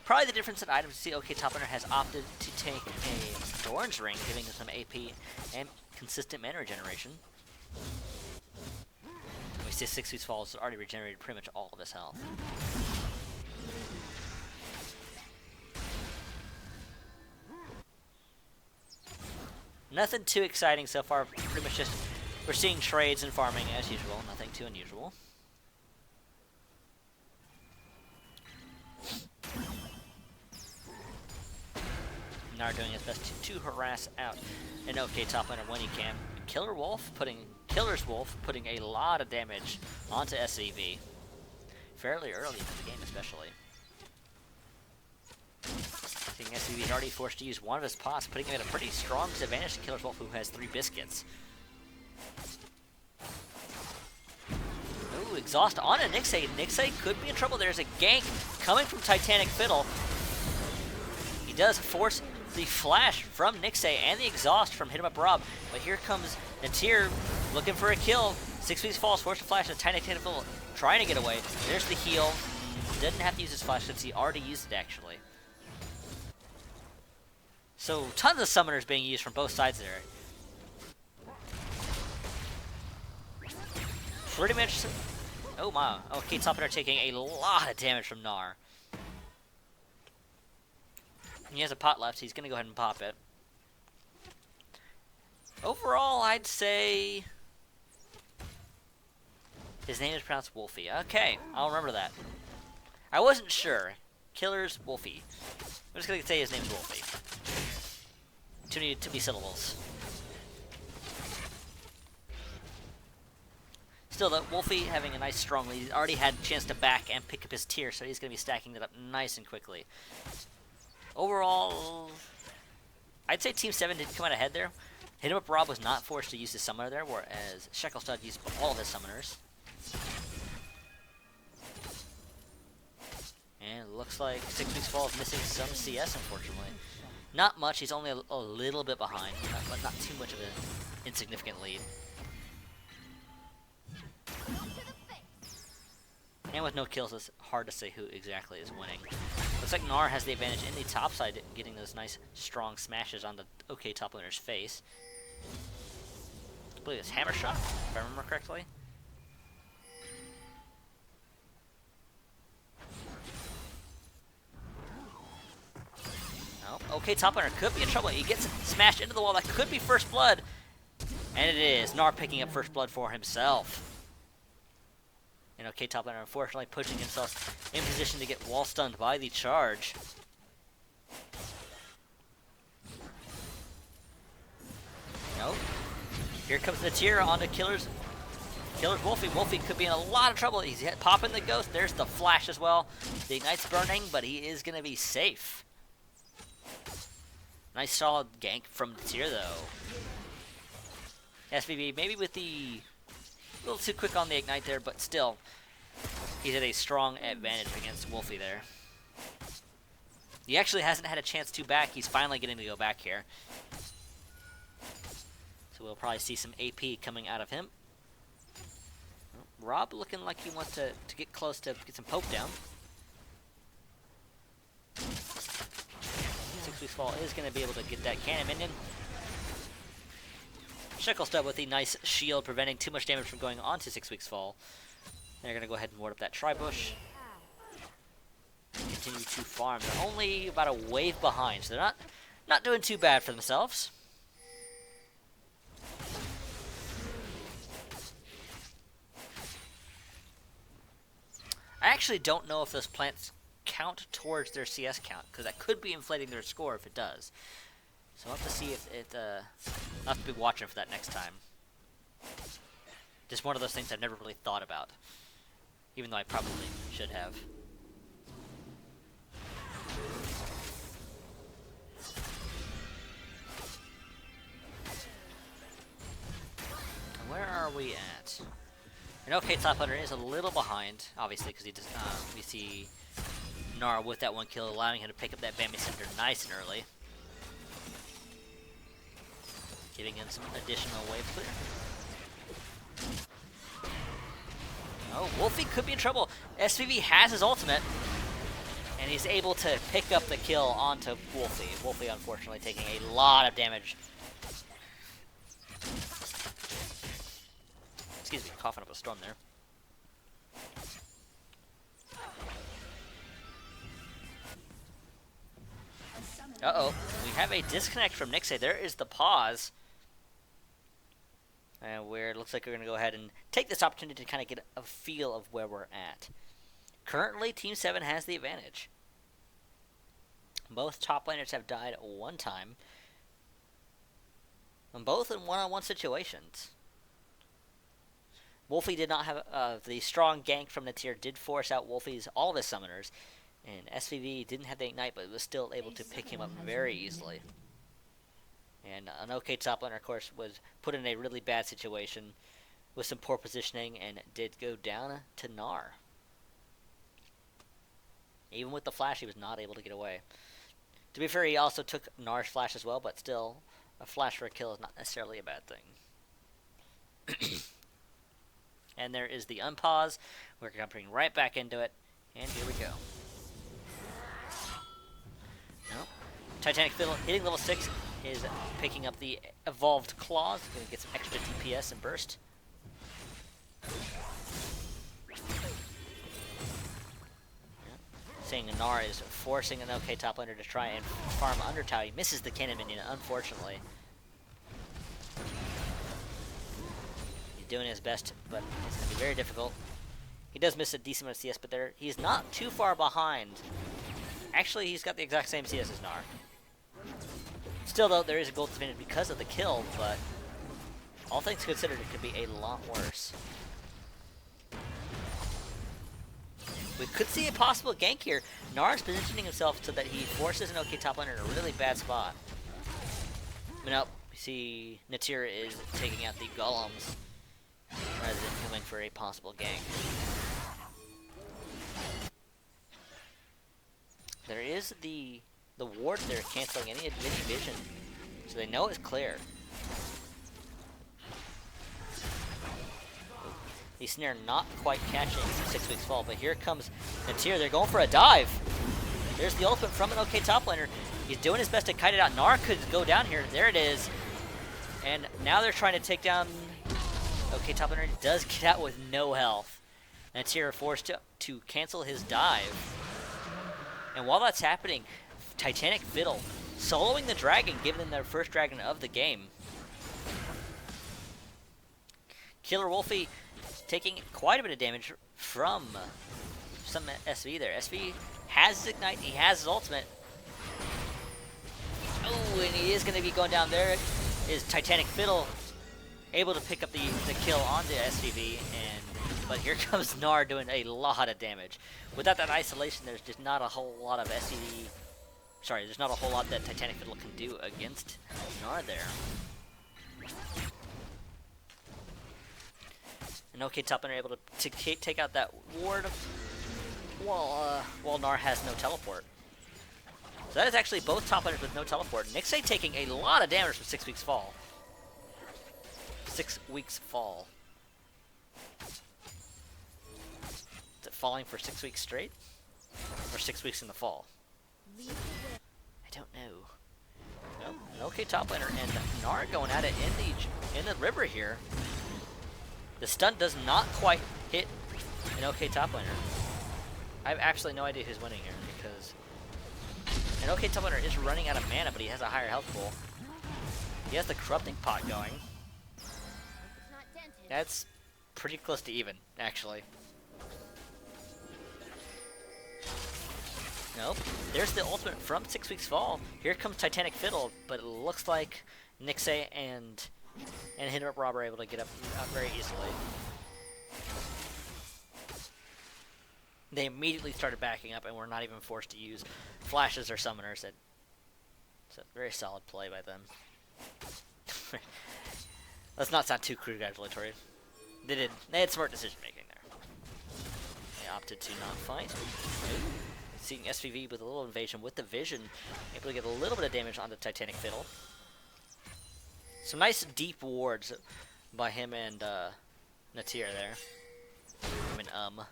Probably the difference in items, see OK top laner has opted to take a Thorn's Ring, giving him some AP and consistent mana regeneration. We see 6 Weeks Fall has already regenerated pretty much all of his health. Nothing too exciting so far, pretty much just we're seeing trades and farming as usual, nothing too unusual. Gnar doing his best to harass out an OK top laner when he can. Killer's Wolf putting a lot of damage onto SCV. Fairly early in the game especially. Seeing SCV is already forced to use one of his pots, putting him at a pretty strong disadvantage to Killer's Wolf, who has 3 biscuits. Ooh, exhaust on a Nixay. Nixay could be in trouble. There's a gank coming from Titanic Fiddle. He does force the flash from Nixay and the exhaust from Hit Him Up Rob. But here comes Natir looking for a kill. 6 Weeks Falls forced to flash, and Titanic Fiddle trying to get away. There's the heal. He doesn't have to use his flash since he already used it actually. So tons of summoners being used from both sides there. Pretty much. Oh my. Okay, Toppiner taking a lot of damage from Gnar. He has a pot left, he's gonna go ahead and pop it. Overall, I'd say his name is pronounced Wolfie. Okay, I'll remember that. I wasn't sure. Killer's Wolfie. I'm just gonna say his name's Wolfie. Too many syllables. Still, though, Wolfie having a nice strong lead. He's already had a chance to back and pick up his tier, so he's going to be stacking that up nice and quickly. Overall, I'd say Team 7 did come out ahead there. Hit Him Up Rob was not forced to use his summoner there, whereas Shekelstud used all of his summoners. And it looks like 6 Weeks Fall is missing some CS, unfortunately. Not much, he's only a little bit behind, but not too much of an insignificant lead. And with no kills, it's hard to say who exactly is winning. Looks like Gnar has the advantage in the top side, getting those nice, strong smashes on the OK top laner's face. I believe it's Hammer Shot, if I remember correctly. Oh, okay, top laner could be in trouble. He gets smashed into the wall. That could be first blood. And it is. Gnar picking up first blood for himself. And okay, top laner unfortunately pushing himself in position to get wall stunned by the charge. Nope. Here comes the tier onto Killer's Wolfie. Wolfie could be in a lot of trouble. He's popping the ghost. There's the flash as well. The Ignite's burning, but he is going to be safe. Nice solid gank from the tier though. SVB maybe with the a little too quick on the Ignite there, but still he's at a strong advantage against Wolfie there. He actually hasn't had a chance to back. He's finally getting to go back here. So we'll probably see some AP coming out of him. Rob looking like he wants to get close to get some poke down. 6 Weeks Fall is going to be able to get that cannon minion. Shekelstud with a nice shield preventing too much damage from going onto 6 Weeks Fall. They're going to go ahead and ward up that tri-bush. Continue to farm. They're only about a wave behind, so they're not doing too bad for themselves. I actually don't know if those plants count towards their CS count, because that could be inflating their score if it does. So I'll have to see if it, I'll have to be watching for that next time. Just one of those things I've never really thought about, even though I probably should have. Where are we at? And okay, top laner is a little behind, obviously, because he does. We see Gnar with that one kill, allowing him to pick up that Bambi Cinder nice and early, giving him some additional wave clear. Oh, Wolfie could be in trouble. SVB has his ultimate, and he's able to pick up the kill onto Wolfie. Wolfie, unfortunately, taking a lot of damage. Excuse me, coughing up a storm there. Uh-oh, we have a disconnect from Nixie. There is the pause. And where it looks like we're going to go ahead and take this opportunity to kind of get a feel of where we're at. Currently, Team 7 has the advantage. Both top laners have died one time. And both in one-on-one situations. Wolfie did not have the strong gank from the tier did force out Wolfie's all of his summoners, and SVB didn't have the Ignite, but was still able to pick him up very easily. And an OK top laner, of course, was put in a really bad situation with some poor positioning and did go down to Gnar. Even with the flash, he was not able to get away. To be fair, he also took Gnar's flash as well, but still, a flash for a kill is not necessarily a bad thing. And there is the unpause. We're jumping right back into it. And here we go. No. Titanic Fiddle hitting level 6 is picking up the evolved claws. Going to get some extra DPS and burst. Yeah. Seeing Gnar is forcing an OK top laner to try and farm Undertow. He misses the cannon minion, unfortunately. Doing his best, but it's going to be very difficult. He does miss a decent amount of CS, but he's not too far behind. Actually, he's got the exact same CS as Gnar. Still, though, there is a gold advantage because of the kill, but all things considered, it could be a lot worse. We could see a possible gank here. Gnar's positioning himself so that he forces an OK top laner in a really bad spot. But nope, we see Natira is taking out the golems rather than coming for a possible gank. There is the ward there canceling any vision, so they know it's clear. The snare not quite catching 6 Weeks Fall, but here comes Natir. They're going for a dive. There's the ultimate from an OK top laner. He's doing his best to kite it out. Gnar could go down here. There it is. And now they're trying to take down OK top laner. He does get out with no health. Natir forced to cancel his dive. And while that's happening, Titanic Fiddle soloing the dragon, giving them their first dragon of the game. Killer Wolfie taking quite a bit of damage from some SV there. SV has his Ignite, he has his ultimate. Oh, and he is going to be going down there. Is Titanic Fiddle able to pick up the kill onto SVV, but here comes Gnar doing a lot of damage. Without that isolation, there's just not a whole lot of SVV. Sorry, there's not a whole lot that Titanic Fiddle can do against Gnar there. And OK top laner able to take out that ward while Gnar has no teleport. So that is actually both top laners with no teleport. Nixay taking a lot of damage from 6 weeks fall. 6 weeks fall. Is it falling for 6 weeks straight? Or 6 weeks in the fall? I don't know. Well, an OK top laner and Gnar going at it in the river here. The stun does not quite hit an OK top laner. I have absolutely no idea who's winning here because an OK top laner is running out of mana, but he has a higher health pool. He has the corrupting pot going. That's pretty close to even, actually. Nope. There's the ultimate from 6 weeks fall. Here comes Titanic Fiddle, but it looks like Nixay and Hinder Rob are able to get up very easily. They immediately started backing up and were not even forced to use flashes or summoners. It's a very solid play by them. Let's not sound too congratulatory. They had smart decision making there. They opted to not fight. Seeing SVV with a little invasion with the vision, able to get a little bit of damage on the Titanic Fiddle. Some nice deep wards by him and Natir there. Him and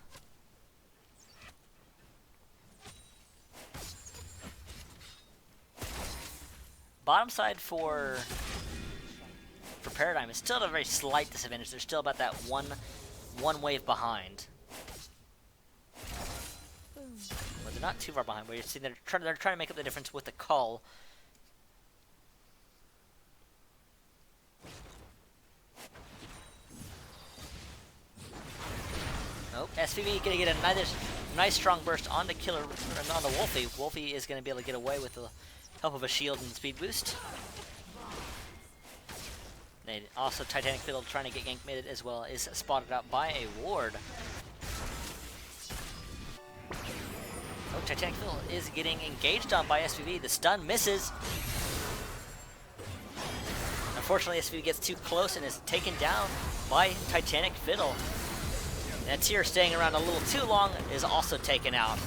Bottom side for Paradigm is still at a very slight disadvantage. They're still about that one wave behind. Well, they're not too far behind, but you see they're trying to make up the difference with the call. Oh, SVV gonna get a nice strong burst on the killer, on the Wolfie. Wolfie is gonna be able to get away with the help of a shield and speed boost. They also Titanic Fiddle trying to get gank mid as well is spotted out by a ward. Oh, Titanic Fiddle is getting engaged on by SVV. The stun misses. Unfortunately, SVV gets too close and is taken down by Titanic Fiddle. And Tyr staying around a little too long is also taken out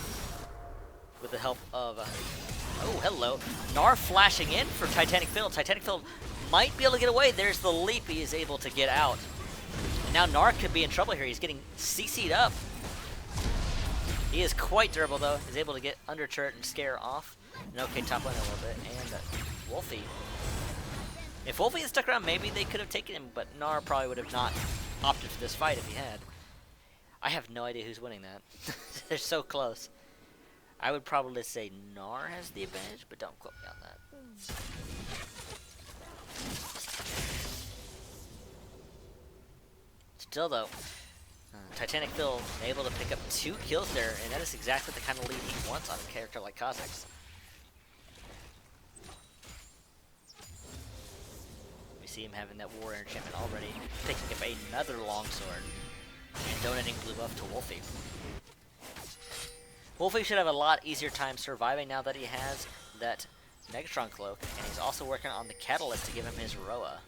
with the help of oh, hello. Gnar flashing in for Titanic Fiddle. Titanic Fiddle might be able to get away. There's the leap. He is able to get out. And now Gnar could be in trouble here. He's getting CC'd up. He is quite durable, though. He's able to get under turret and scare off. And OK top lane a little bit. And Wolfie. If Wolfie had stuck around, maybe they could have taken him, but Gnar probably would have not opted for this fight if he had. I have no idea who's winning that. They're so close. I would probably say Gnar has the advantage, but don't quote me on that. Still though, Titanic Fiddle able to pick up 2 kills there, and that is exactly the kind of lead he wants on a character like Kha'Zix. We see him having that Warrior enchantment already, picking up another longsword, and donating blue buff to Wolfie. Wolfie should have a lot easier time surviving now that he has that Megatron cloak, and he's also working on the catalyst to give him his Roa.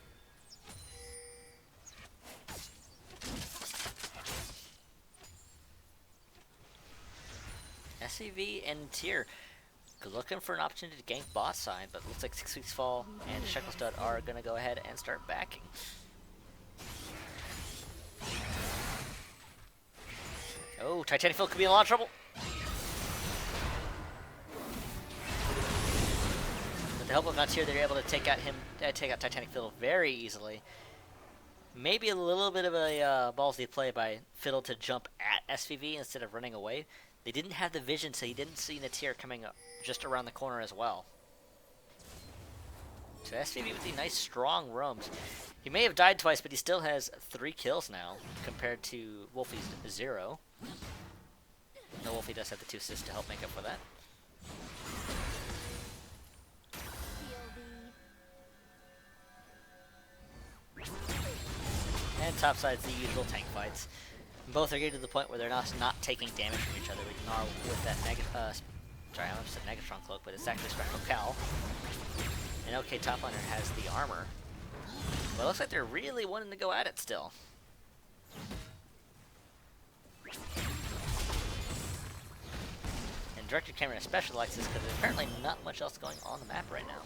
SCV and Tyr looking for an opportunity to gank bot side, but looks like 6 weeks fall and Shekelstud are going to go ahead and start backing. Oh, Titanic Fiddle could be in a lot of trouble. With the help of Natir, they're able to take out Titanic Fiddle very easily. Maybe a little bit of a ballsy play by Fiddle to jump at SVV instead of running away. They didn't have the vision, so he didn't see Natir coming up just around the corner as well. So SVV with the nice strong roams. He may have died twice, but he still has 3 kills now, compared to Wolfie's 0. No, Wolfie does have the 2 assists to help make up for that. And topside's the usual tank fights. Both are getting to the point where they're not taking damage from each other. We Gnar with that sorry, I almost said Negatron cloak, but it's actually Spectral Cowl. And OK top laner has the armor. But it looks like they're really wanting to go at it still. And Director Cameron especially likes this because there's apparently not much else going on the map right now.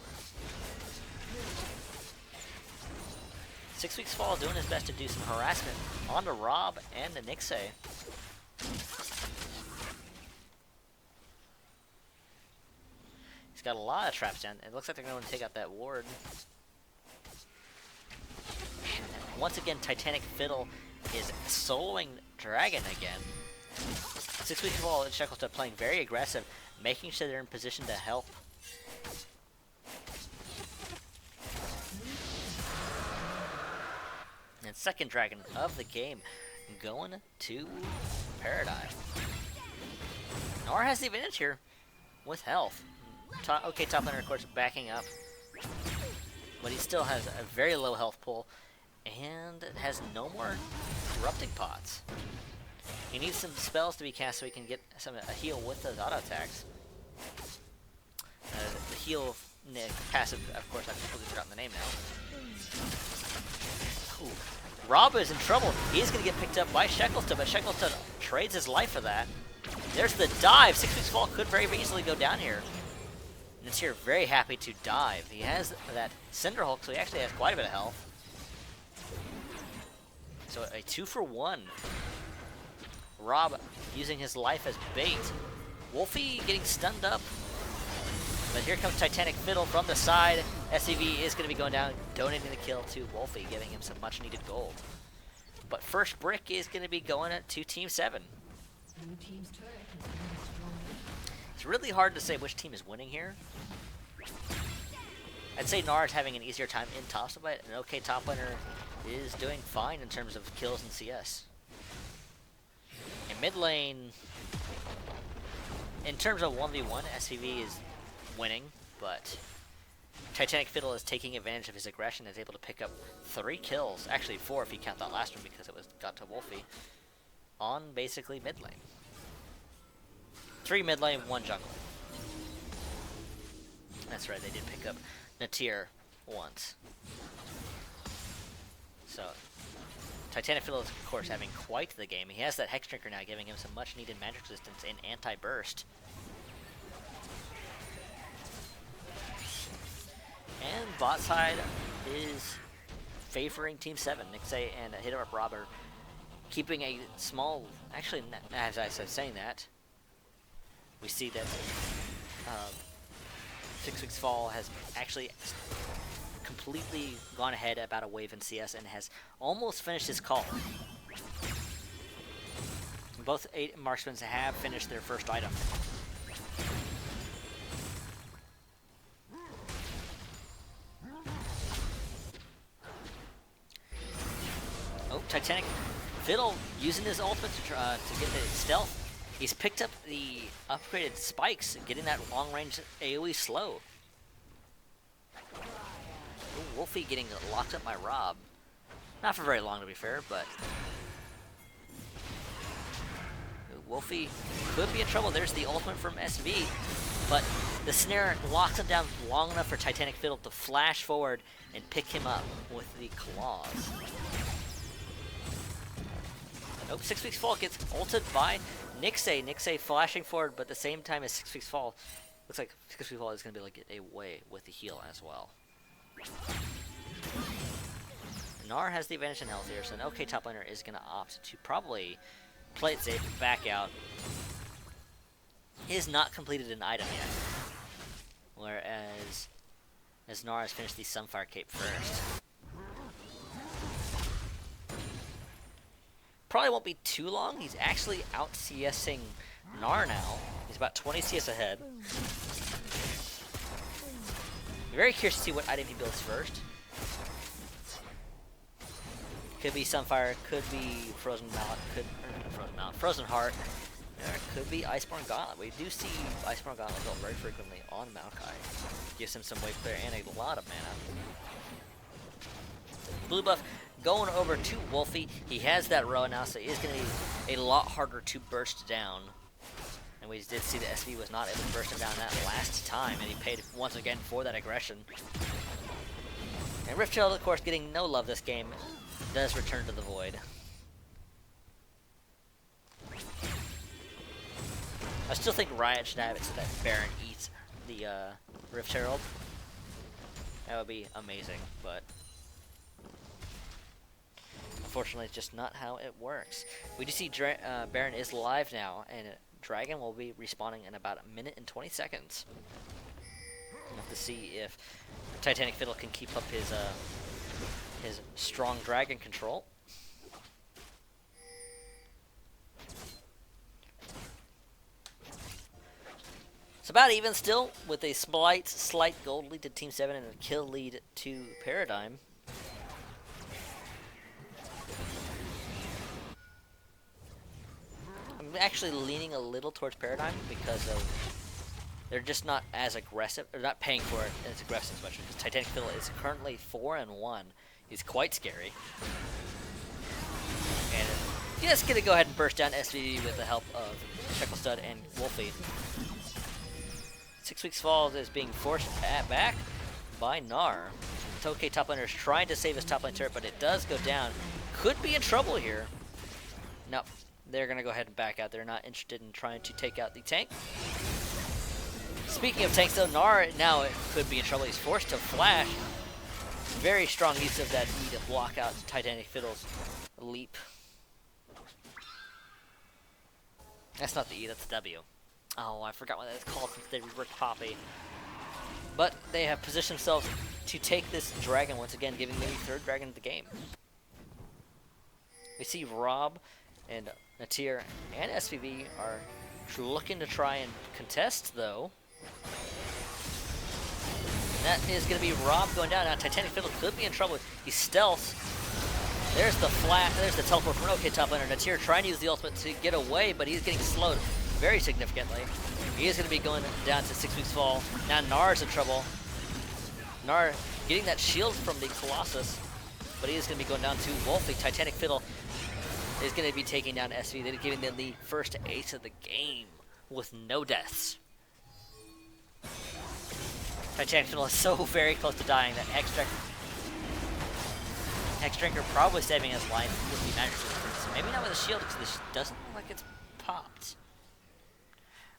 6 Weeks Fall doing his best to do some harassment onto Rob and the Nixie. He's got a lot of traps down. It looks like they're going to take out that ward. And once again, Titanic Fiddle is soloing Dragon again. 6 Weeks Fall and Shackleton playing very aggressive, making sure they're in position to help. And second dragon of the game going to Paradigm. Gnar has the advantage here with health. OK, top laner, of course, backing up. But he still has a very low health pool and has no more corrupting pots. He needs some spells to be cast so he can get a heal with those auto attacks. The heal passive, of course, I've completely forgotten the name now. Ooh. Rob is in trouble. He's going to get picked up by Shackleton, but Shackleton trades his life for that. There's the dive. 6 Weeks Fall could very easily go down here. And it's here very happy to dive. He has that Cinder Hulk, so he actually has quite a bit of health. So a 2-for-1. Rob using his life as bait. Wolfie getting stunned up. But here comes Titanic Fiddle from the side. SCV is going to be going down, donating the kill to Wolfie, giving him some much-needed gold. But first brick is going to be going to Team 7. It's really hard to say which team is winning here. I'd say Gnar is having an easier time in top side, but an OK top laner is doing fine in terms of kills and CS. In mid lane, in terms of 1v1, SCV is winning, but Titanic Fiddle is taking advantage of his aggression and is able to pick up 3 kills, actually 4 if you count that last one because it got to Wolfie, on basically mid lane. 3 mid lane, 1 jungle. That's right, they did pick up Natir once. So Titanic Fiddle is, of course, having quite the game. He has that Hex Drinker now, giving him some much-needed magic resistance and anti-burst. And bot side is favoring Team 7. Nixie and Hit Up Robber keeping a small... Actually, as I said, saying that, we see that 6 Weeks Fall has actually completely gone ahead about a wave in CS and has almost finished his call. Both 8 marksmen have finished their first item. Oh, Titanic Fiddle using his ultimate to get the stealth. He's picked up the upgraded spikes, getting that long-range AoE slow. Ooh, Wolfie getting locked up by Rob. Not for very long, to be fair, but... Ooh, Wolfie could be in trouble. There's the ultimate from SV, but the snare locks him down long enough for Titanic Fiddle to flash forward and pick him up with the claws. Nope, 6 Weeks Fall gets ulted by Nixie. Nixie flashing forward, but at the same time as 6 Weeks Fall, looks like 6 Weeks Fall is going to be able to get away with the heal as well. Gnar has the advantage in health here, so an OK top laner is going to opt to probably play it safe, back out. He has not completed an item yet, whereas Gnar has finished the Sunfire Cape first. Probably won't be too long. He's actually out CSing Gnar now. He's about 20 CS ahead. Very curious to see what item he builds first. Could be Sunfire, could be Frozen Mallet, Frozen Heart, or it could be Iceborne Gauntlet. We do see Iceborne Gauntlet built very frequently on Maokai. Gives him some wave clear and a lot of mana. Blue buff going over to Wolfie. He has that row now, so he is going to be a lot harder to burst down. And we did see the SV was not able to burst him down that last time, and he paid once again for that aggression. And Rift Herald, of course, getting no love this game, does return to the void. I still think Riot should have it so that Baron eats the Rift Herald. That would be amazing, but unfortunately, it's just not how it works. We do see Baron is live now, and Dragon will be respawning in about 1 minute and 20 seconds. We'll have to see if Titanic Fiddle can keep up his strong dragon control. It's about even still, with a slight gold lead to Team 7 and a kill lead to Paradigm. I'm actually leaning a little towards Paradigm because of they're just not as aggressive. They're not paying for it as aggressive as much. Because Titanic Fiddle is currently 4-1. He's quite scary. And he's just gonna go ahead and burst down SVD with the help of Shekel Stud and Wolfie. 6 Weeks Falls is being forced back by Gnar. Tokay top laner is trying to save his top lane turret, but it does go down. Could be in trouble here. Nope. They're going to go ahead and back out. They're not interested in trying to take out the tank. Speaking of tanks, though, Gnar now it could be in trouble. He's forced to flash. Very strong use of that E to block out Titanic Fiddle's leap. That's not the E, that's the W. Oh, I forgot what that's called since they reworked Poppy. But they have positioned themselves to take this dragon once again, giving them the 3rd dragon of the game. We see Rob and Natir and SVV are looking to try and contest, though. And that is going to be Rob going down. Now Titanic Fiddle could be in trouble. He stealths. There's the there's the teleport from OK top laner. Natir trying to use the ultimate to get away, but he's getting slowed very significantly. He is going to be going down to 6 Weeks Fall. Now Gnar's in trouble. Gnar getting that shield from the Colossus, but he is going to be going down to Wolfie. Titanic Fiddle is going to be taking down SV. They're giving them the first ace of the game with no deaths. Titanic Fiddle is so very close to dying that Hexdrinker probably saving his life with the magic resistance. Maybe not with a shield because this doesn't look like it's popped.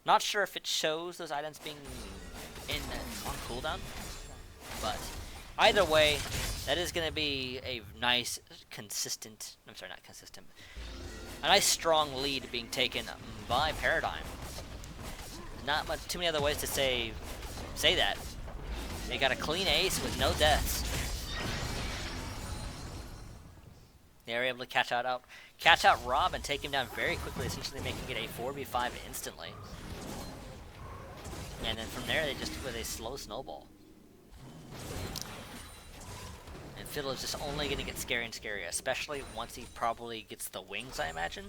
Not sure if it shows those items being on cooldown, but either way, that is going to be a nice, consistent, I'm sorry, not consistent, a nice strong lead being taken by Paradigm. Not much, too many other ways to say that. They got a clean ace with no deaths. They were able to catch out Rob and take him down very quickly, essentially making it a 4v5 instantly. And then from there, they just with a slow snowball. And Fiddle is just only going to get scarier and scarier, especially once he probably gets the wings, I imagine.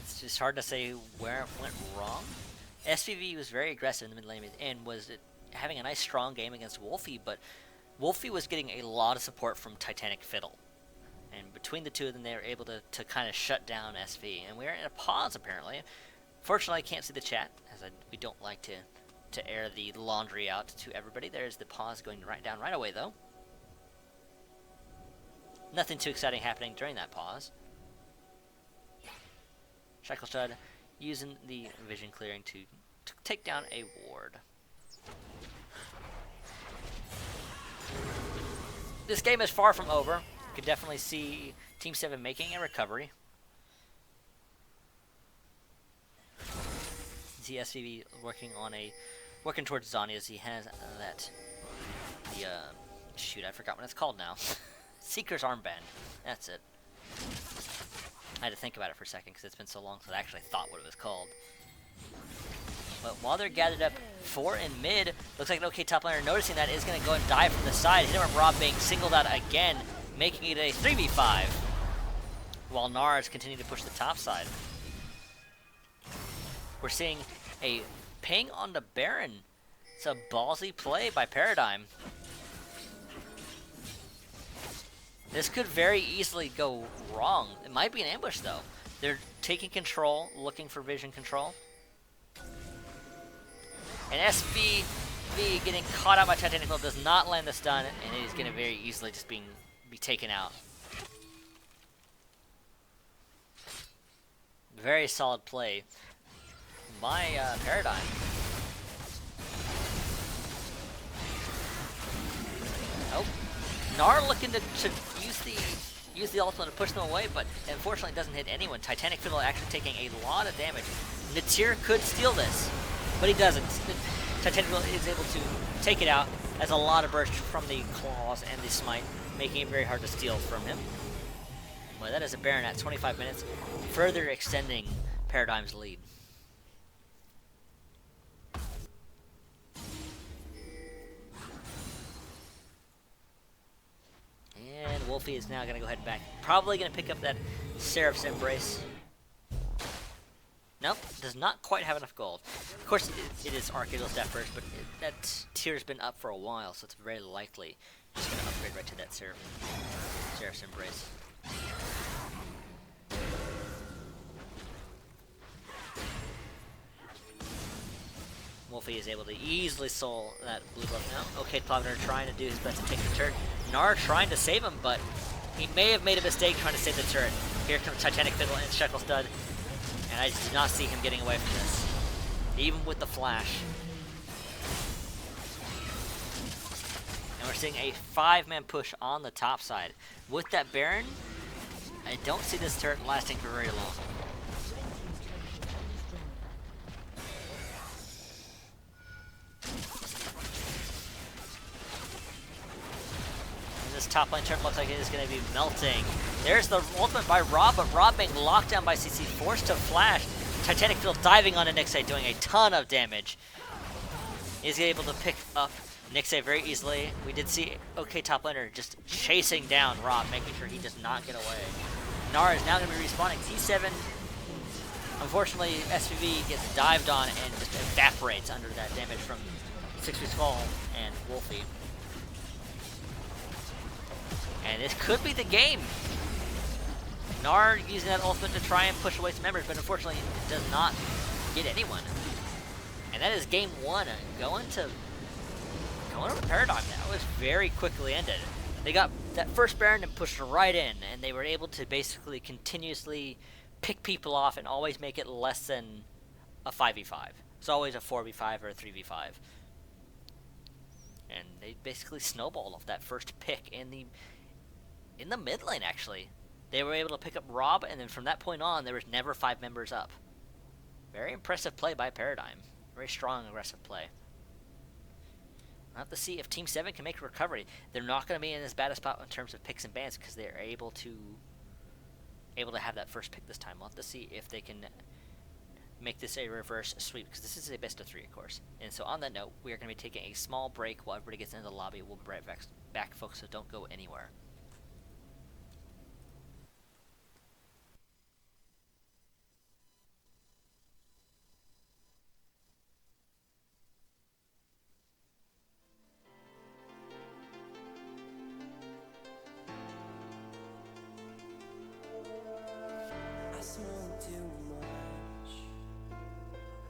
It's just hard to say where it went wrong. SVV was very aggressive in the mid lane and was having a nice strong game against Wolfie, but Wolfie was getting a lot of support from Titanic Fiddle. And between the two of them, they were able to kind of shut down SV. And we are in a pause, apparently. Fortunately, I can't see the chat, as we don't like to air the laundry out to everybody. There's the pause going down right away, though. Nothing too exciting happening during that pause. Shacklestud using the vision clearing to take down a ward. This game is far from over. You can definitely see Team 7 making a recovery. see SVB working towards Zhonya's. He has shoot, I forgot what it's called now. Seeker's armband. That's it. I had to think about it for a second because it's been so long since I actually thought what it was called. But while they're gathered up 4 in mid, looks like an OK top laner noticing that is going to go and dive from the side. Hit him up, Rob being singled out again, making it a 3v5. While Nars continue to push the top side. We're seeing a ping on the Baron. It's a ballsy play by Paradigm. This could very easily go wrong. It might be an ambush though. They're taking control, looking for vision control. And SVB getting caught out by Titanical does not land the stun, and it is going to very easily just be taken out. Very solid play by Paradigm. Oh, Gnar looking to use the ultimate to push them away, but unfortunately it doesn't hit anyone. Titanic Fiddle actually taking a lot of damage. Natir could steal this, but he doesn't. Titanic Fiddle is able to take it out as a lot of burst from the claws and the smite, making it very hard to steal from him. Well, that is a Baron at 25 minutes, further extending Paradigm's lead. And Wolfie is now going to go ahead and back. Probably going to pick up that Seraph's Embrace. Nope, does not quite have enough gold. Of course, it is Archaegel's death first, but that tier's been up for a while, so it's very likely just going to upgrade right to that Seraph's Embrace. Wolfie is able to easily soul that blue buff now. Okay, Plovner trying to do his best to take the turret. Gnar trying to save him, but he may have made a mistake trying to save the turret. Here comes Titanic Fiddle and Shekel Stud, and I just do not see him getting away from this, even with the flash. And we're seeing a 5-man push on the top side. With that Baron, I don't see this turret lasting for very long. This top lane turret looks like it is going to be melting. There's the ultimate by Rob, but Rob being locked down by CC, forced to flash. Titanic Fiddle diving on a Nixay, doing a ton of damage. He's able to pick up Nixay very easily. We did see OK top laner just chasing down Rob, making sure he does not get away. Gnar is now going to be respawning. T7, unfortunately, SVB gets dived on and just evaporates under that damage from 6 Feet Fall and Wolfie. And this could be the game. Gnar using that ultimate to try and push away some members, but unfortunately it does not get anyone. And that is game 1. Going to Paradigm. That was very quickly ended. They got that first Baron and pushed right in, and they were able to basically continuously pick people off and always make it less than a 5v5. It's always a 4v5 or a 3v5. And they basically snowballed off that first pick in the mid lane, actually. They were able to pick up Rob, and then from that point on, there was never 5 members up. Very impressive play by Paradigm. Very strong, aggressive play. I'll have to see if Team 7 can make a recovery. They're not going to be in as bad a spot in terms of picks and bans because they're able to have that first pick this time. We'll have to see if they can make this a reverse sweep, because this is a best of 3, of course. And so on that note, we are going to be taking a small break while everybody gets into the lobby. We'll be right back, folks, so don't go anywhere.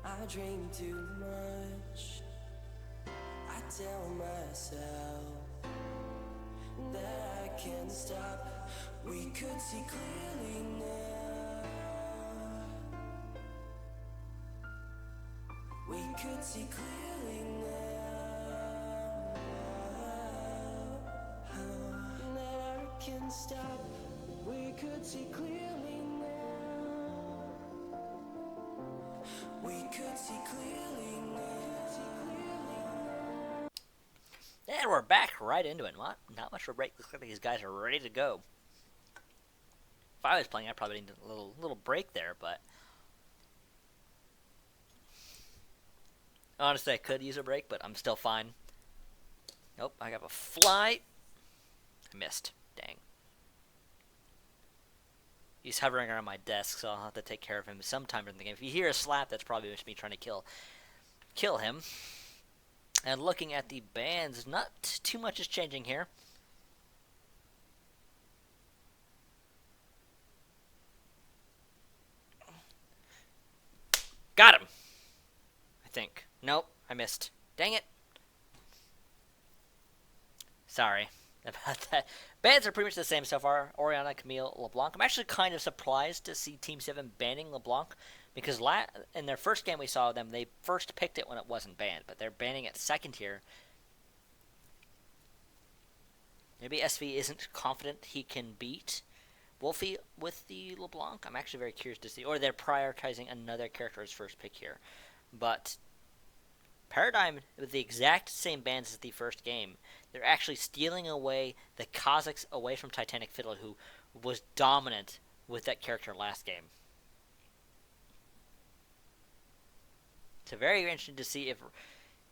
I dream too much. I tell myself that I can't stop. We could see clearly now. We could see clearly now. That I can't stop. We could see clearly now. We could And we're back right into it. Not much of a break. Looks like these guys are ready to go. If I was playing, I'd probably need a little break there, but honestly, I could use a break, but I'm still fine. Nope, I got a fly. I missed. Dang. He's hovering around my desk, so I'll have to take care of him sometime in the game. If you hear a slap, that's probably just me trying to kill him. And looking at the bans, not too much is changing here. Got him! I think. Nope, I missed. Dang it. Sorry about that. Bans are pretty much the same so far. Orianna, Camille, LeBlanc. I'm actually kind of surprised to see Team 7 banning LeBlanc, because in their first game we saw them, they first picked it when it wasn't banned, but they're banning it second here. Maybe SV isn't confident he can beat Wolfie with the LeBlanc. I'm actually very curious to see. Or they're prioritizing another character as first pick here. But Paradigm, with the exact same bans as the first game, they're actually stealing away the Kazakhs away from Titanic Fiddle, who was dominant with that character last game. So very interesting to see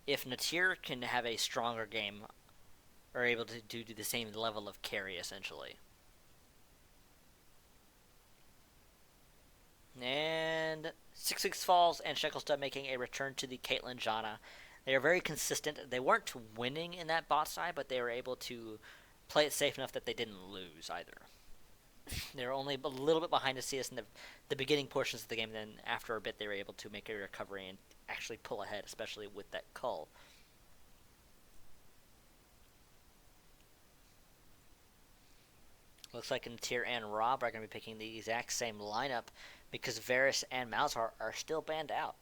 if Natir can have a stronger game, or able to do the same level of carry, essentially. And 6-6 Falls and Shekelstud making a return to the Caitlyn Janna. They are very consistent. They weren't winning in that bot side, but they were able to play it safe enough that they didn't lose either. They were only a little bit behind to see us in the beginning portions of the game, then after a bit they were able to make a recovery and actually pull ahead, especially with that cull. Looks like Natir and Rob are going to be picking the exact same lineup, because Varus and Malzahar are still banned out.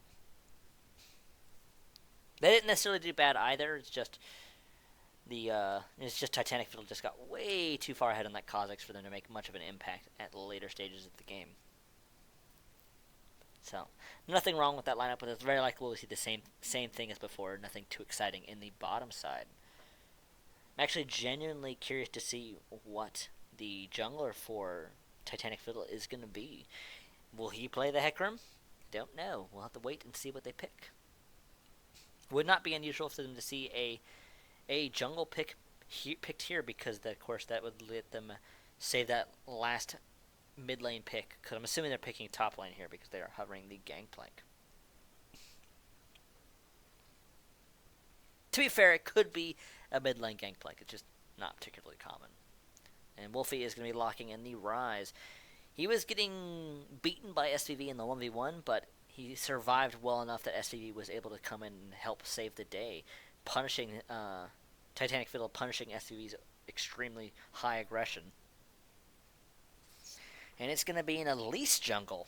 They didn't necessarily do bad either. It's just Titanic Fiddle just got way too far ahead on that Kazakhs for them to make much of an impact at the later stages of the game. So nothing wrong with that lineup, but it's very likely we'll see the same thing as before. Nothing too exciting in the bottom side. I'm actually genuinely curious to see what the jungler for Titanic Fiddle is going to be. Will he play the Hecarim? Don't know. We'll have to wait and see what they pick. Would not be unusual for them to see a jungle picked here, because of course that would let them save that last mid lane pick. Because I'm assuming they're picking top lane here because they are hovering the gangplank. To be fair, it could be a mid lane gangplank. It's just not particularly common. And Wolfie is going to be locking in the Rise. He was getting beaten by SVV in the 1v1, but he survived well enough that SVV was able to come in and help save the day, punishing Titanic Fiddle, punishing SVV's extremely high aggression. And it's going to be an Elise jungle.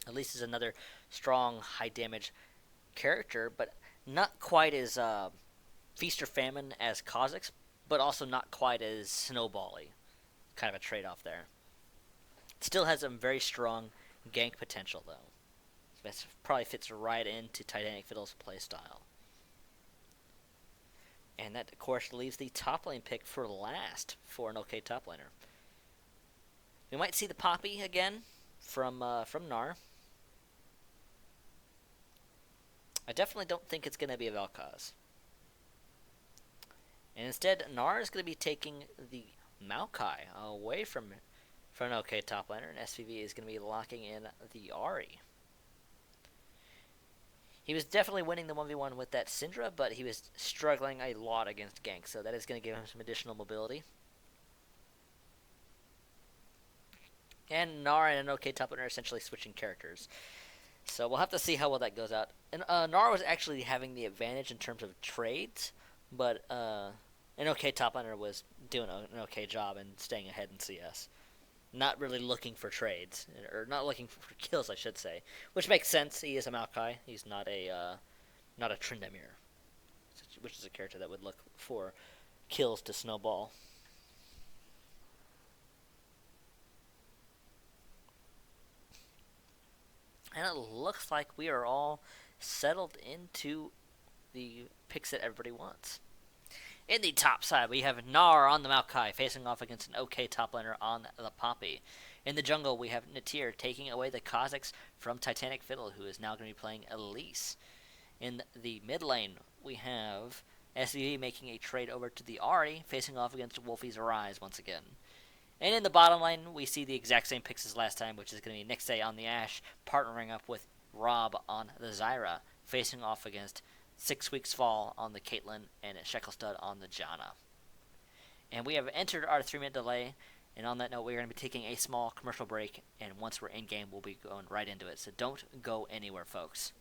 Elise is another strong, high damage character, but not quite as Feast or Famine as Kazakhs, but also not quite as Snowball-y. Kind of a trade-off there. Still has some very strong gank potential, though. That probably fits right into Titanic Fiddle's playstyle. And that, of course, leaves the top lane pick for last for an OK top laner. We might see the Poppy again from Gnar. I definitely don't think it's going to be a Vel'Koz. And instead, Gnar is going to be taking the Maokai away from an OK top laner, and SVV is going to be locking in the Ahri. He was definitely winning the 1v1 with that Syndra, but he was struggling a lot against gank, so that is going to give him some additional mobility. And Gnar and an OK top laner are essentially switching characters. So we'll have to see how well that goes out. And Gnar was actually having the advantage in terms of trades, but an OK top laner was doing an OK job and staying ahead in CS. Not really looking for trades, or not looking for kills, I should say. Which makes sense. He is a Maokai. He's not a Tryndamere, which is a character that would look for kills to snowball. And it looks like we are all settled into the picks that everybody wants. In the top side, we have Gnar on the Maokai facing off against an OK top laner on the Poppy. In the jungle, we have Natir taking away the Kha'Zix from Titanic Fiddle, who is now going to be playing Elise. In the mid lane, we have SCV making a trade over to the Ahri, facing off against Wolfie's Rise once again. And in the bottom lane, we see the exact same picks as last time, which is going to be Nixay on the Ashe, partnering up with Rob on the Zyra, facing off against 6 Weeks Fall on the Caitlyn and Shekelstud on the Janna. And we have entered our 3-minute delay, and on that note, we're going to be taking a small commercial break, and once we're in-game, we'll be going right into it. So don't go anywhere, folks.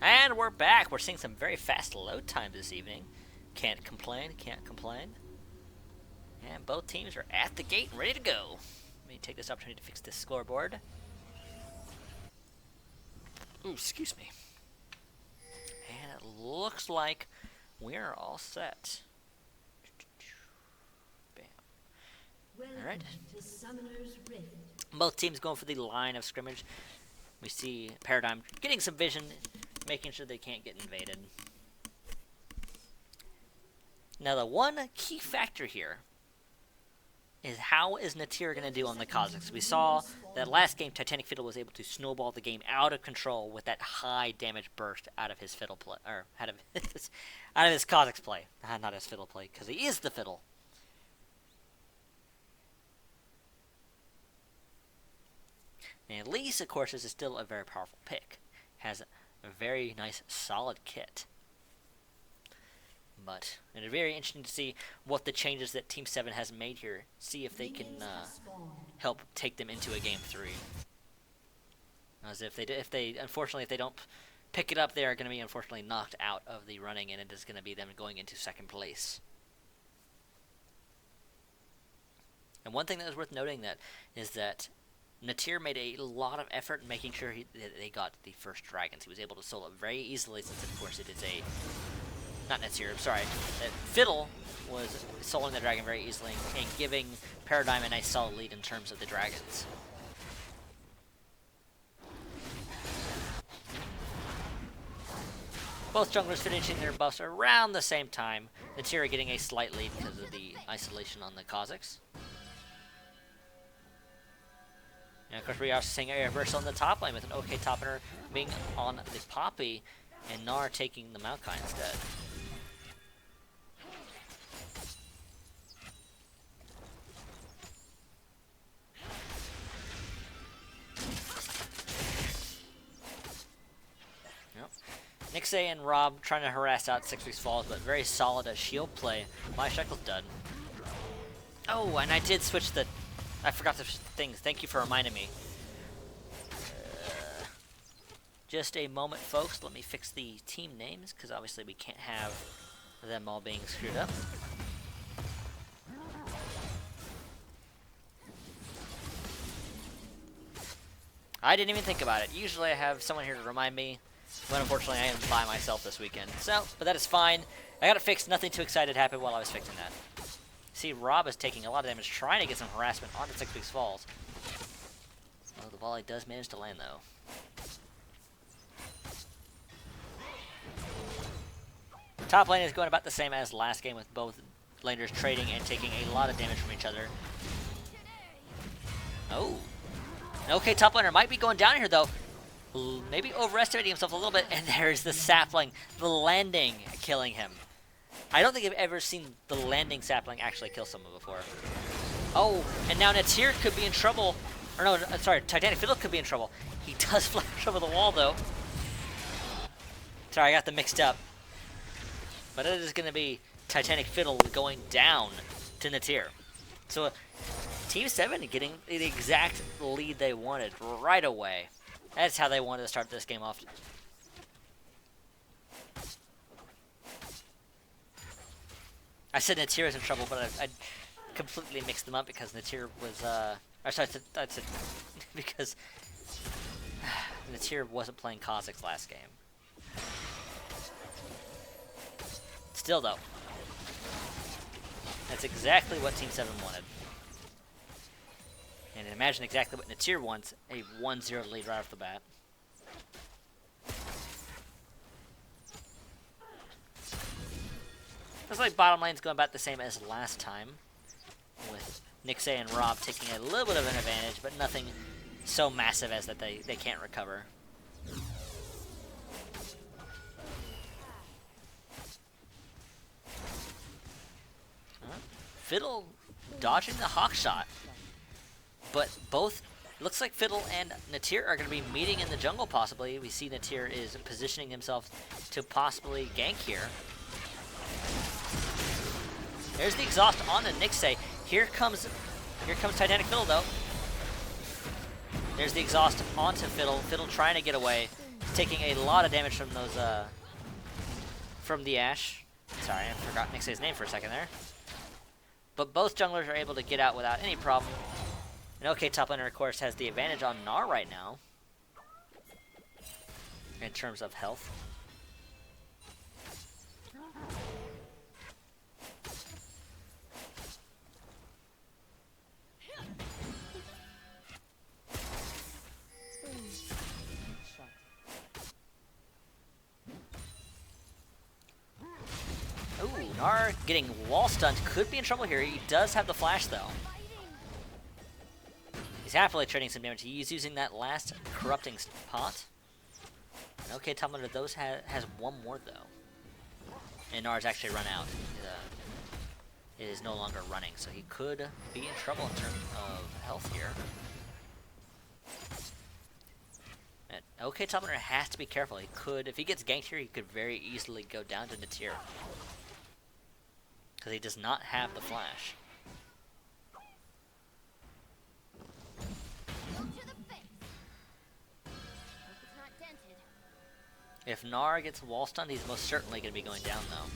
And we're back. We're seeing some very fast load times this evening. Can't complain, can't complain. And both teams are at the gate and ready to go. Let me take this opportunity to fix this scoreboard. Ooh, excuse me. And it looks like we're all set. Bam. Alright. Both teams going for the line of scrimmage. We see Paradigm getting some vision, making sure they can't get invaded. Now the one key factor here is how is Natir going to do on the Kazakhs? We saw that last game Titanic Fiddle was able to snowball the game out of control with that high damage burst out of his fiddle play, or out of his Kazakhs play, not his fiddle play, because he is the fiddle. And Elise, of course, is still a very powerful pick. Has a very nice, solid kit. But it's very interesting to see what the changes that Team 7 has made here. See if they can help take them into a Game 3. As if they unfortunately, if they don't pick it up, they are going to be unfortunately knocked out of the running, and it is going to be them going into second place. And one thing that is worth noting is that Natir made a lot of effort in making sure that they got the first dragons. He was able to solo it very easily, since of course it is a... Not Natir, I'm sorry. That Fiddle was soloing the dragon very easily and giving Paradigm a nice solid lead in terms of the dragons. Both junglers finishing their buffs around the same time. Natir getting a slight lead because of the isolation on the Kazakhs. And of course, we are seeing a reversal in the top lane with an OK Topiner being on the Poppy and Gnar taking the Maokai instead. Yep. Nixay and Rob trying to harass out 6 Weeks Falls, but very solid at shield play. My Shekel's done. Oh, and I did switch the... I forgot the things. Thank you for reminding me. Just a moment, folks. Let me fix the team names, because obviously we can't have them all being screwed up. I didn't even think about it. Usually I have someone here to remind me, but unfortunately I am by myself this weekend. So, but that is fine. I got it fixed. Nothing too excited happened while I was fixing that. See, Rob is taking a lot of damage, trying to get some harassment onto 6 Weeks Falls. Oh, the volley does manage to land, though. Top lane is going about the same as last game, with both laners trading and taking a lot of damage from each other. Oh. Okay, top laner might be going down here, though. Maybe overestimating himself a little bit, and there's the sapling, the landing, killing him. I don't think I've ever seen the landing sapling actually kill someone before. Oh, and now Natir could be in trouble. Or no, sorry, Titanic Fiddle could be in trouble. He does flash over the wall, though. Sorry, I got them mixed up. But it is going to be Titanic Fiddle going down to Natir. So, Team 7 getting the exact lead they wanted right away. That's how they wanted to start this game off. I said Natir was in trouble, but I completely mixed them up because Natir was, I said because Natir wasn't playing Kazakhs last game. Still, though, that's exactly what Team 7 wanted. And imagine exactly what Natir wants, a 1-0 lead right off the bat. Looks like bottom lane's going about the same as last time, with Nixay and Rob taking a little bit of an advantage, but nothing so massive as that they can't recover. Fiddle dodging the hawk shot, but both, looks like Fiddle and Natir are going to be meeting in the jungle possibly. We see Natir is positioning himself to possibly gank here. There's the exhaust on the Nixay. Here comes Titanic Fiddle, though. There's the exhaust onto Fiddle. Fiddle trying to get away, taking a lot of damage from those from the Ashe. Sorry, I forgot Nixay's name for a second there. But both junglers are able to get out without any problem. And OK top laner, of course, has the advantage on Gnar right now in terms of health. Ooh, Gnar getting wall stunned, could be in trouble here. He does have the flash, though. He's happily trading some damage. He's using that last corrupting pot. And okay, top laner those has one more though. And Nar's actually run out. It is no longer running, so he could be in trouble in terms of health here. And okay, top laner has to be careful. He could, if he gets ganked here, he could very easily go down to Natir. Because he does not have the flash. If Gnar gets wall stunned, he's most certainly going to be going down though.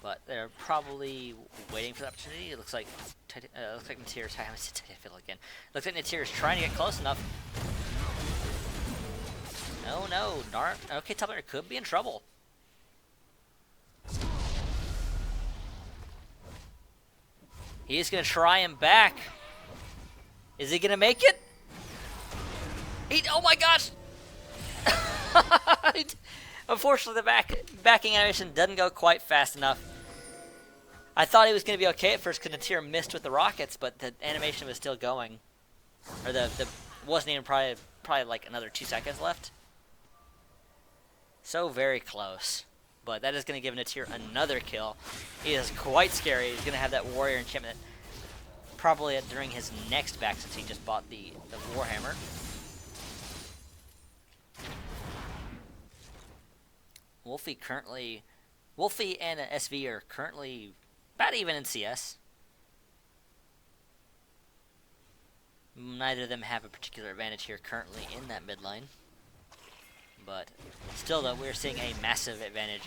But they're probably waiting for the opportunity. It looks like Natir's. I haven't said Titanfall again. Looks like Natir's trying to get close enough. No, Gnar. Okay, top laner could be in trouble. He's going to try him back. Is he going to make it? Oh my gosh! Unfortunately, the backing animation doesn't go quite fast enough. I thought he was going to be okay at first because Natir missed with the rockets, but the animation was still going. Or the wasn't even probably like another 2 seconds left. So very close. But that is going to give Natir another kill. He is quite scary. He's going to have that warrior enchantment probably during his next back since he just bought the Warhammer. Wolfie and SV are currently about even in CS. Neither of them have a particular advantage here currently in that mid lane. But still though, we're seeing a massive advantage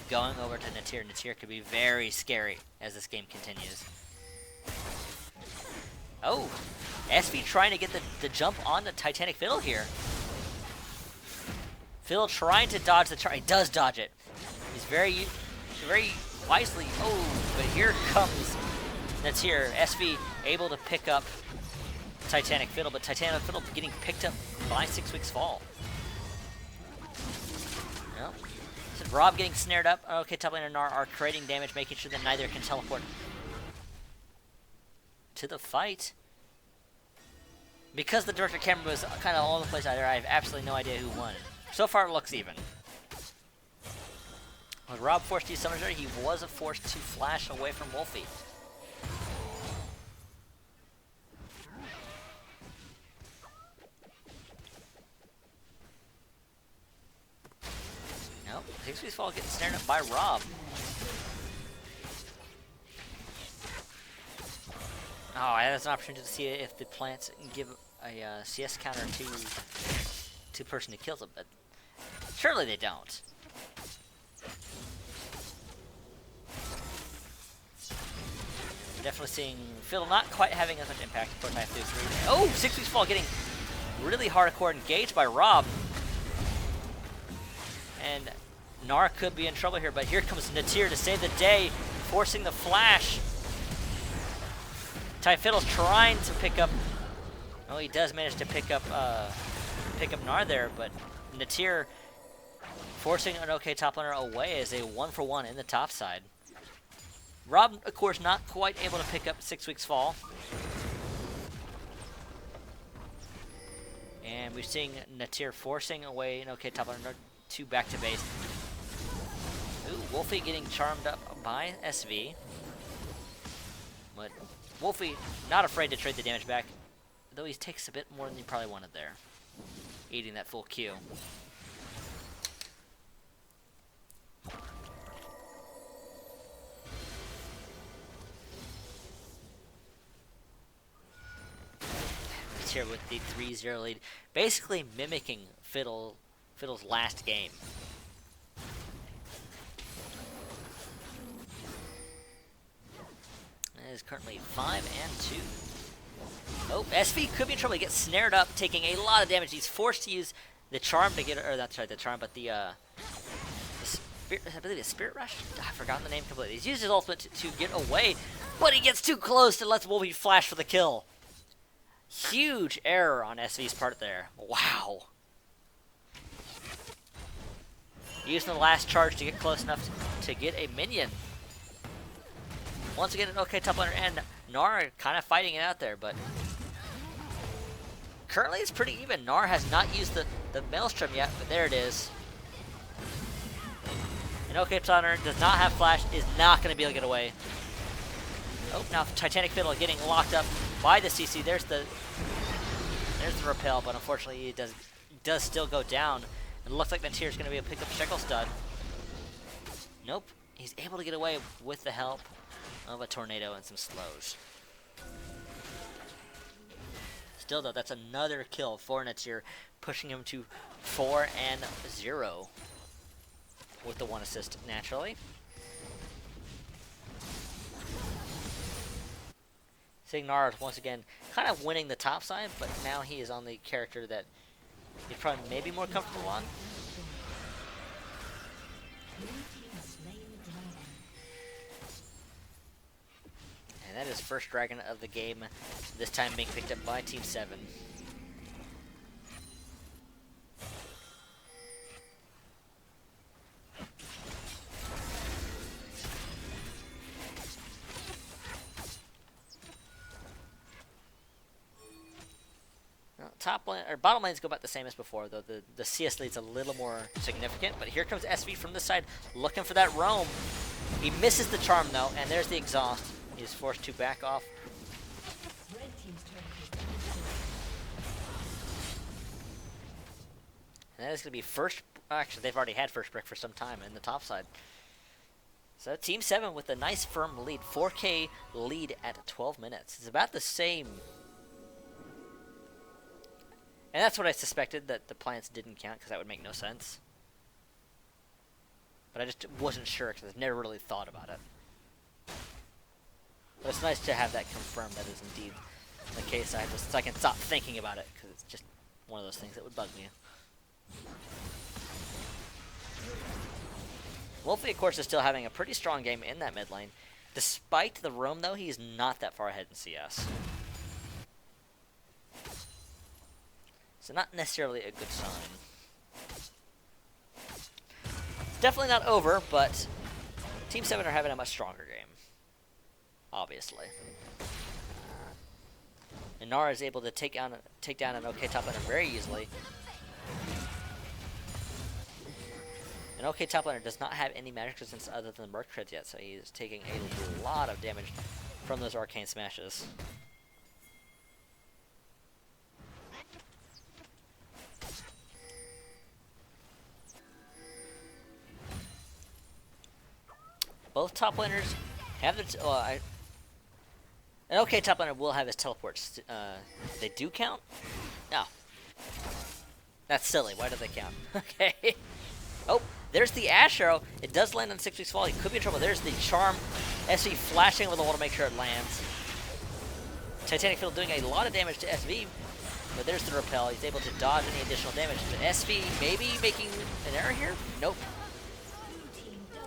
going over to Natir. Natir could be very scary as this game continues. Oh, SV trying to get the jump on the Titanic Fiddle here. Fiddle trying to dodge the charge. He does dodge it. He's very wisely. Oh, but here comes Natir. SV able to pick up Titanic Fiddle, but Titanic Fiddle getting picked up by 6 Weeks Fall. Well, so Rob getting snared up. Okay, top laner and Gnar are creating damage, making sure that neither can teleport to the fight. Because the director camera was kind of all over the place either, I have absolutely no idea who won. So far, it looks even. Was Rob forced to use Summoner's Rider? He was forced to flash away from Wolfie. Nope. 6 Weeks Fall getting snared up by Rob. Oh, that's an opportunity to see if the plants can give a CS counter to person who kills him, but surely they don't. Definitely seeing Fiddle not quite having as much impact. Of course, I have to do 3. Oh, 6 Weeks Fall getting really hardcore engaged by Rob. And Gnar could be in trouble here, but here comes Natir to save the day, forcing the flash. Fiddle's trying to pick up. Oh, he does manage to pick up Gnar there, but Natir forcing an okay top laner away as a 1-for-1 in the top side. Rob, of course, not quite able to pick up 6 Weeks Fall. And we're seeing Natir forcing away an okay top laner to back to base. Ooh, Wolfie getting charmed up by SV. But Wolfie not afraid to trade the damage back, though he takes a bit more than he probably wanted there. Eating that full Q. Here with the 3-0 lead, basically mimicking Fiddle's last game. It is currently 5-2. Oh, SV could be in trouble. He gets snared up, taking a lot of damage. He's forced to use the charm to get, or that's right, the charm, but the spirit, I believe the Spirit Rush. I've forgotten the name completely. He's used his ultimate to get away, but he gets too close and lets Wolfie flash for the kill. Huge error on SV's part there. Wow. Using the last charge to get close enough to get a minion. Once again, an okay top laner and Gnar kind of fighting it out there, but currently it's pretty even. Gnar has not used the Maelstrom yet, but there it is. And OK Planner does not have flash, is not going to be able to get away. Oh, now Titanic Fiddle getting locked up by the CC. There's the repel, but unfortunately it does still go down. It looks like Natir is going to be able to pick up Shekel Stud. Nope. He's able to get away with the help of a tornado and some slows. Still though, that's another kill for Natir, pushing him to 4-0 with the 1 assist naturally. Seeing Gnar once again kind of winning the top side, but now he is on the character that he's probably maybe more comfortable on. And that is first dragon of the game, this time being picked up by Team 7. Top lane or bottom lanes go about the same as before, though the CS lead's a little more significant. But here comes SV from this side, looking for that roam. He misses the charm though, and there's the exhaust. He's forced to back off. And that is going to be first. Actually, they've already had first brick for some time in the top side. So Team 7 with a nice firm lead, 4K lead at 12 minutes. It's about the same. And that's what I suspected, that the plants didn't count, because that would make no sense. But I just wasn't sure, because I've never really thought about it. But it's nice to have that confirmed that is indeed the case. So I can stop thinking about it, because it's just one of those things that would bug me. Wolfie, of course, is still having a pretty strong game in that mid lane. Despite the roam, though, he's not that far ahead in CS. So not necessarily a good sign. It's definitely not over, but Team 7 are having a much stronger game. Obviously. And Gnar is able to take down an OK top laner very easily. An OK top laner does not have any magic resistance other than Merc crits yet, so he is taking a lot of damage from those arcane smashes. Both top laners have their... an OK top laner will have his teleports. They do count? No. That's silly. Why do they count? Okay. Oh, there's the Ash Arrow. It does land on 6 weeks fall. He could be in trouble. There's the Charm. SV flashing with the wall to make sure it lands. Titanic Field doing a lot of damage to SV. But there's the repel. He's able to dodge any additional damage. But SV maybe making an error here? Nope.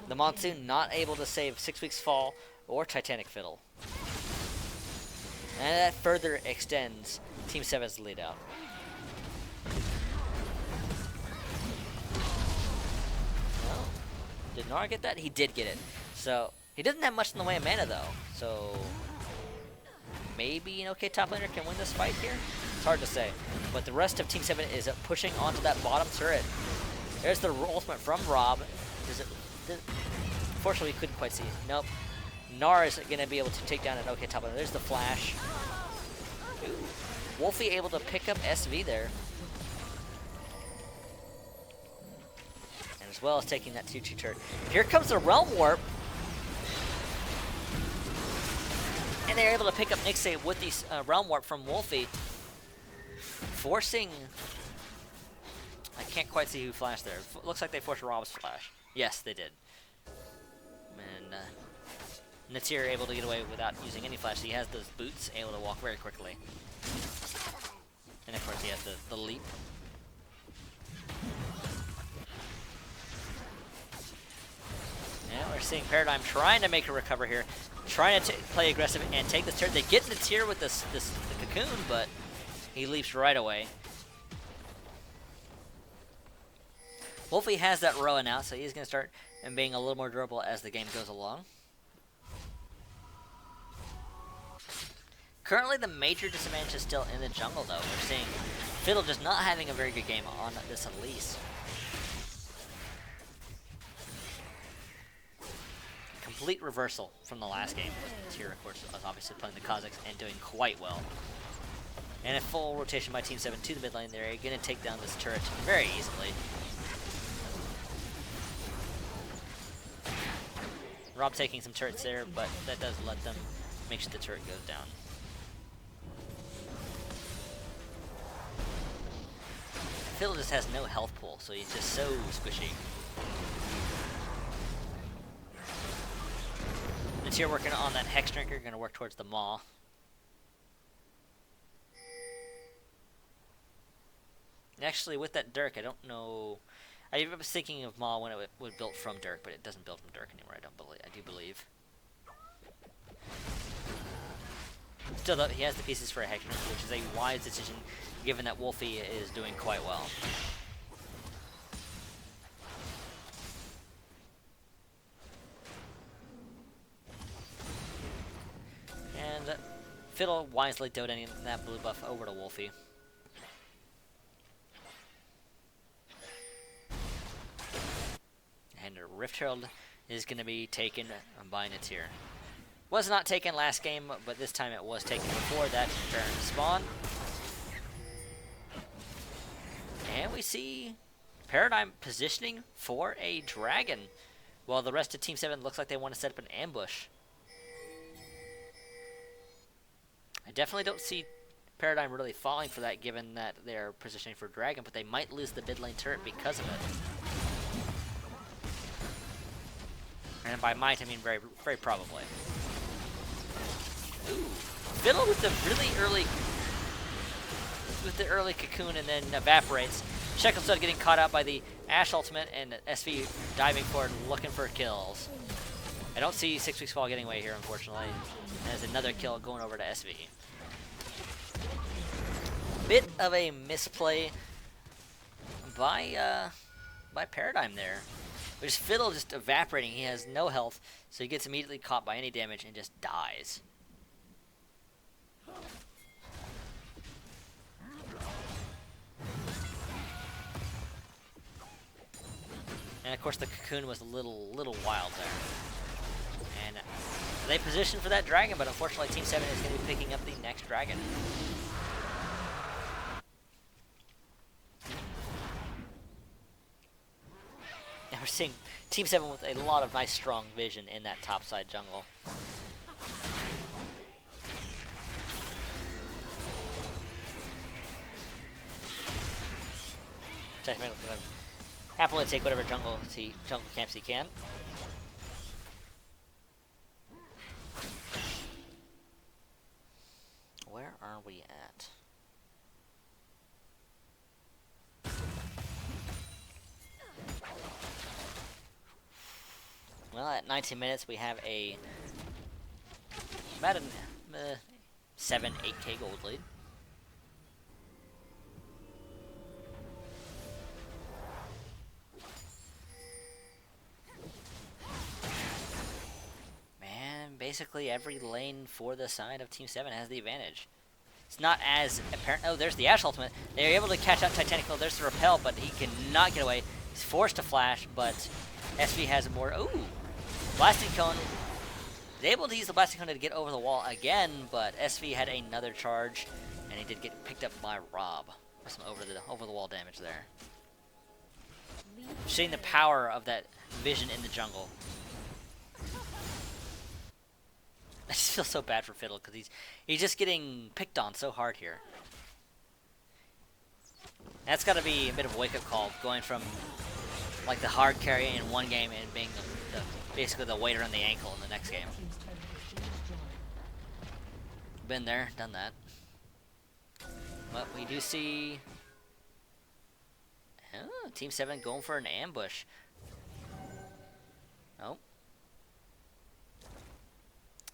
The Monsoon not able to save 6 weeks fall or Titanic Fiddle. And that further extends Team 7's lead out. Well, did Gnar get that? He did get it. So, he doesn't have much in the way of mana though. So, maybe an OK top laner can win this fight here? It's hard to say. But the rest of Team 7 is pushing onto that bottom turret. There's the ultimate from Rob. Unfortunately, we couldn't quite see. Nope. Gnar is going to be able to take down an OK top laner. There's the flash. Ooh. Wolfie able to pick up SV there. And as well as taking that 2-2 turret. Here comes the Realm Warp. And they're able to pick up Nixie with the Realm Warp from Wolfie. Forcing... I can't quite see who flashed there. Looks like they forced Rob's flash. Yes, they did. And Natir able to get away without using any flash. He has those boots, able to walk very quickly. And of course he has the leap. And we're seeing Paradigm trying to make a recover here. Trying to play aggressive and take this turn. They get Natir with the cocoon, but he leaps right away. Wolfie has that Rowan out, so he's going to start and being a little more durable as the game goes along. Currently, the major disadvantage is still in the jungle, though. We're seeing Fiddle just not having a very good game on this Elise. Complete reversal from the last game. Tyr, of course, was obviously playing the Kazakhs and doing quite well. And a full rotation by Team 7 to the mid lane. They're going to take down this turret very easily. Rob taking some turrets there, but that does let them make sure the turret goes down. Fiddle just has no health pool, so he's just so squishy. The Tyr working on that Hex Drinker, going to work towards the Maw. Actually, with that Dirk, I don't know. I was thinking of Maw when it was built from Dirk, but it doesn't build from Dirk anymore. I do believe. Still, though, he has the pieces for a Hex Drinker, which is a wise decision, given that Wolfie is doing quite well. And Fiddle wisely donating that blue buff over to Wolfie. And Rift Herald is going to be taken by Natir. Was not taken last game, but this time it was taken before that turn spawn. And we see Paradigm positioning for a dragon, while the rest of Team 7 looks like they want to set up an ambush. I definitely don't see Paradigm really falling for that, given that they're positioning for dragon, but they might lose the mid lane turret because of it. And by might, I mean very, very probably. Ooh, Fiddle with the really early cocoon and then evaporates. Shekelstad getting caught out by the Ashe ultimate and SV diving forward looking for kills. I don't see 6 Weeks Fall getting away here, unfortunately. And there's another kill going over to SV. Bit of a misplay by Paradigm there. But just Fiddle just evaporating. He has no health, so he gets immediately caught by any damage and just dies. And of course the cocoon was a little wild there. And they positioned for that dragon, but unfortunately Team 7 is going to be picking up the next dragon. And we're seeing Team 7 with a lot of nice strong vision in that topside jungle. Technically going to happily take whatever jungle camps he can. Where are we at? Well, at 19 minutes, we have about a 7-8k gold lead. Man, basically every lane for the side of Team 7 has the advantage. It's not as apparent. Oh, there's the Ashe ultimate. They're able to catch out Titanic. There's the repel, but he cannot get away. He's forced to flash, but SV has more. Ooh! Blasting Cone. He's able to use the Blasting Cone to get over the wall again, but SV had another charge, and he did get picked up by Rob. For some over the wall damage there. Seeing the power of that vision in the jungle. I just feel so bad for Fiddle because he's just getting picked on so hard here. That's got to be a bit of a wake-up call, going from like the hard carry in one game and being basically the weight around the ankle in the next game. Been there, done that. But we do see Team 7 going for an ambush. Oh.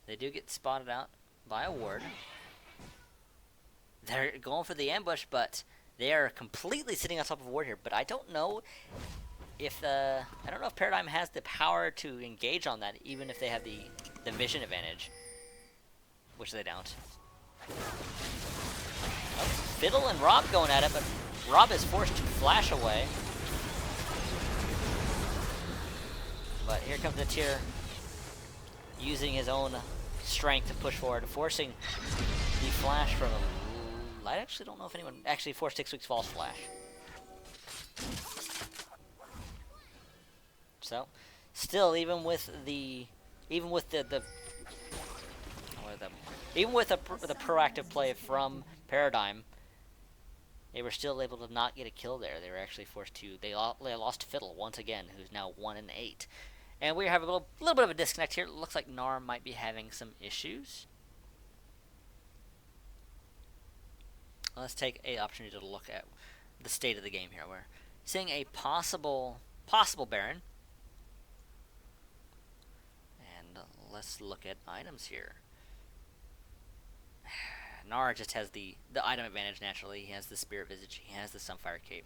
They do get spotted out by a ward. They're going for the ambush, but they are completely sitting on top of a ward here. But I don't know if Paradigm has the power to engage on that, even if they have the vision advantage, which they don't. Oh, Fiddle and Rob going at it, but Rob is forced to flash away. But here comes the tier, using his own strength to push forward, forcing the flash from... I actually don't know if anyone actually forced 6 weeks false flash. So, still, even with the proactive play from Paradigm, they were still able to not get a kill there. They were actually forced to. They lost Fiddle once again, who's now 1-8, and we have a little bit of a disconnect here. It looks like Nar might be having some issues. Let's take an opportunity to look at the state of the game here. We're seeing a possible Baron. And let's look at items here. Nar just has the item advantage naturally. He has the Spirit Visage. He has the Sunfire Cape.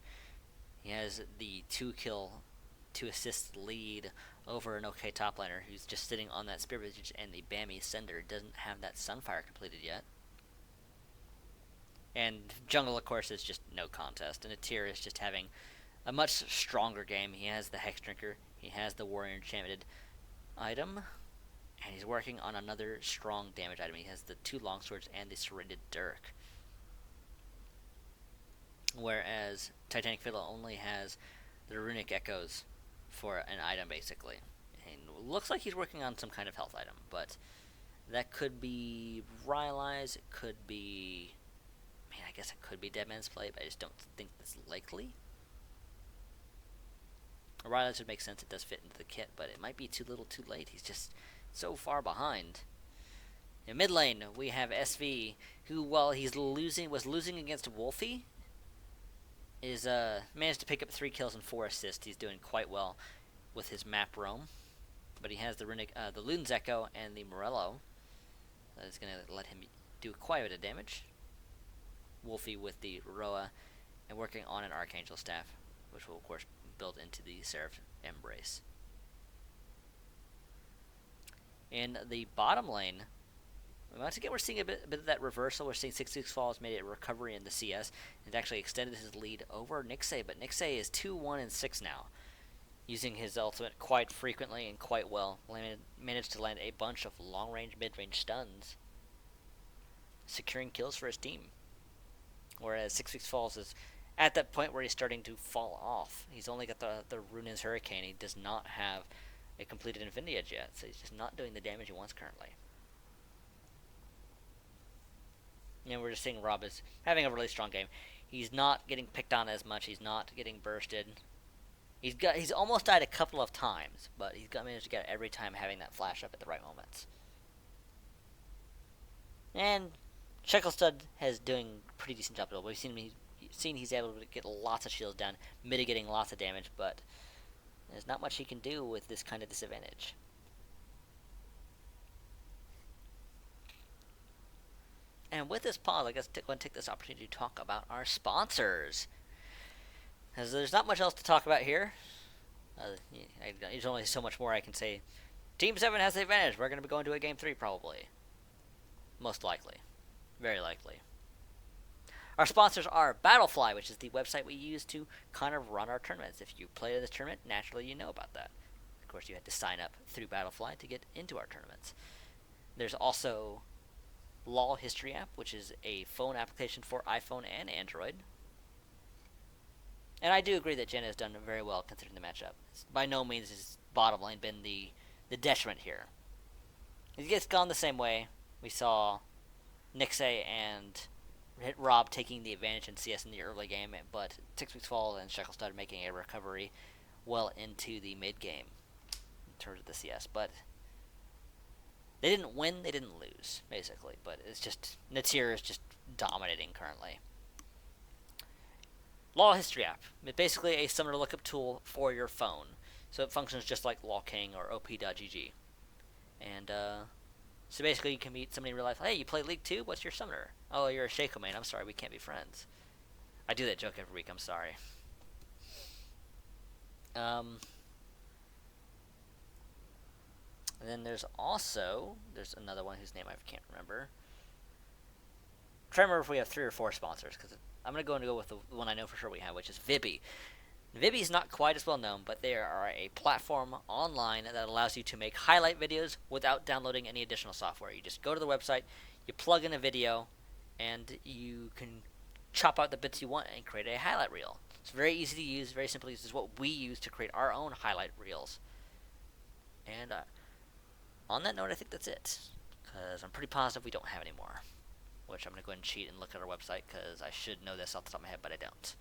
He has the 2-kill, 2-assist lead over an OK top laner who's just sitting on that Spirit Visage and the Bammy Sender. Doesn't have that Sunfire completed yet. And jungle, of course, is just no contest. And Atir is just having a much stronger game. He has the Hex Drinker. He has the Warrior Enchanted item. And he's working on another strong damage item. He has the 2 longswords and the Serrated Dirk. Whereas Titanic Fiddle only has the Runic Echoes for an item, basically. And looks like he's working on some kind of health item. But that could be Rylai's. It could be... I guess it could be Dead Man's Play, but I just don't think that's likely. Rylai's would make sense. It does fit into the kit, but it might be too little too late. He's just so far behind. In mid lane, we have SV, who, while was losing against Wolfie, is managed to pick up 3 kills and 4 assists. He's doing quite well with his map roam. But he has the Luden's Echo and the Morello. That is going to let him do quite a bit of damage. Wolfie with the Roa, and working on an Archangel Staff, which will, of course, build into the Seraph Embrace. In the bottom lane, once again, we're seeing a bit of that reversal. We're seeing 6-6 Falls made a recovery in the CS, and actually extended his lead over Nixay, but Nixay is 2-1-6 now, using his ultimate quite frequently and quite well. Managed to land a bunch of long-range, mid-range stuns, securing kills for his team. Whereas 6-6 Falls is at that point where he's starting to fall off. He's only got the Runaan's Hurricane. He does not have a completed Infinity Edge yet, so he's just not doing the damage he wants currently. And we're just seeing Rob is having a really strong game. He's not getting picked on as much. He's not getting bursted. He's almost died a couple of times, but he's managed to get it every time, having that flash up at the right moments. And Shekelstud has doing pretty decent job. We've seen he's able to get lots of shields down, mitigating lots of damage, but there's not much he can do with this kind of disadvantage. And with this pause, I guess I'm going to take this opportunity to talk about our sponsors, as there's not much else to talk about here. There's only so much more I can say. Team 7 has the advantage. We're going to be going to a Game 3 probably. Most likely. Very likely. Our sponsors are Battlefly, which is the website we use to kind of run our tournaments. If you play this tournament, naturally you know about that. Of course, you had to sign up through Battlefly to get into our tournaments. There's also Law History app, which is a phone application for iPhone and Android. And I do agree that Jen has done very well considering the matchup. By no means has bottom lane been the detriment here. It gets gone the same way. We saw Nixay and Rob taking the advantage in CS in the early game, but 6-6 Fall and Shekelstud making a recovery well into the mid game in terms of the CS. But they didn't win, they didn't lose, basically. But it's just, Natir is just dominating currently. Law History app. It's basically a summoner lookup tool for your phone. So it functions just like Law King or op.gg. And, so basically you can meet somebody in real life. Hey, you play League 2? What's your summoner? Oh, you're a Shaco main. I'm sorry, we can't be friends. I do that joke every week. I'm sorry. And then there's another one whose name I can't remember. trying to remember if we have 3 or 4 sponsors, because I'm going to go with the one I know for sure we have, which is Vibby. Vibby is not quite as well known, but they are a platform online that allows you to make highlight videos without downloading any additional software. You just go to the website, you plug in a video, and you can chop out the bits you want and create a highlight reel. It's very easy to use, very simple to use. This is what we use to create our own highlight reels. And on that note, I think that's it, because I'm pretty positive we don't have any more, which I'm going to go ahead and cheat and look at our website, because I should know this off the top of my head, but I don't.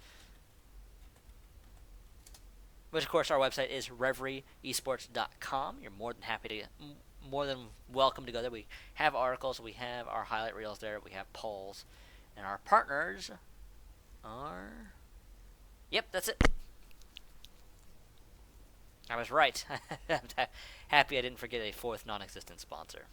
Which, of course, our website is reverieesports.com. You're more than welcome to go there. We have articles, we have our highlight reels there, we have polls, and our partners are... Yep, that's it. I was right. I'm happy I didn't forget a 4th non-existent sponsor.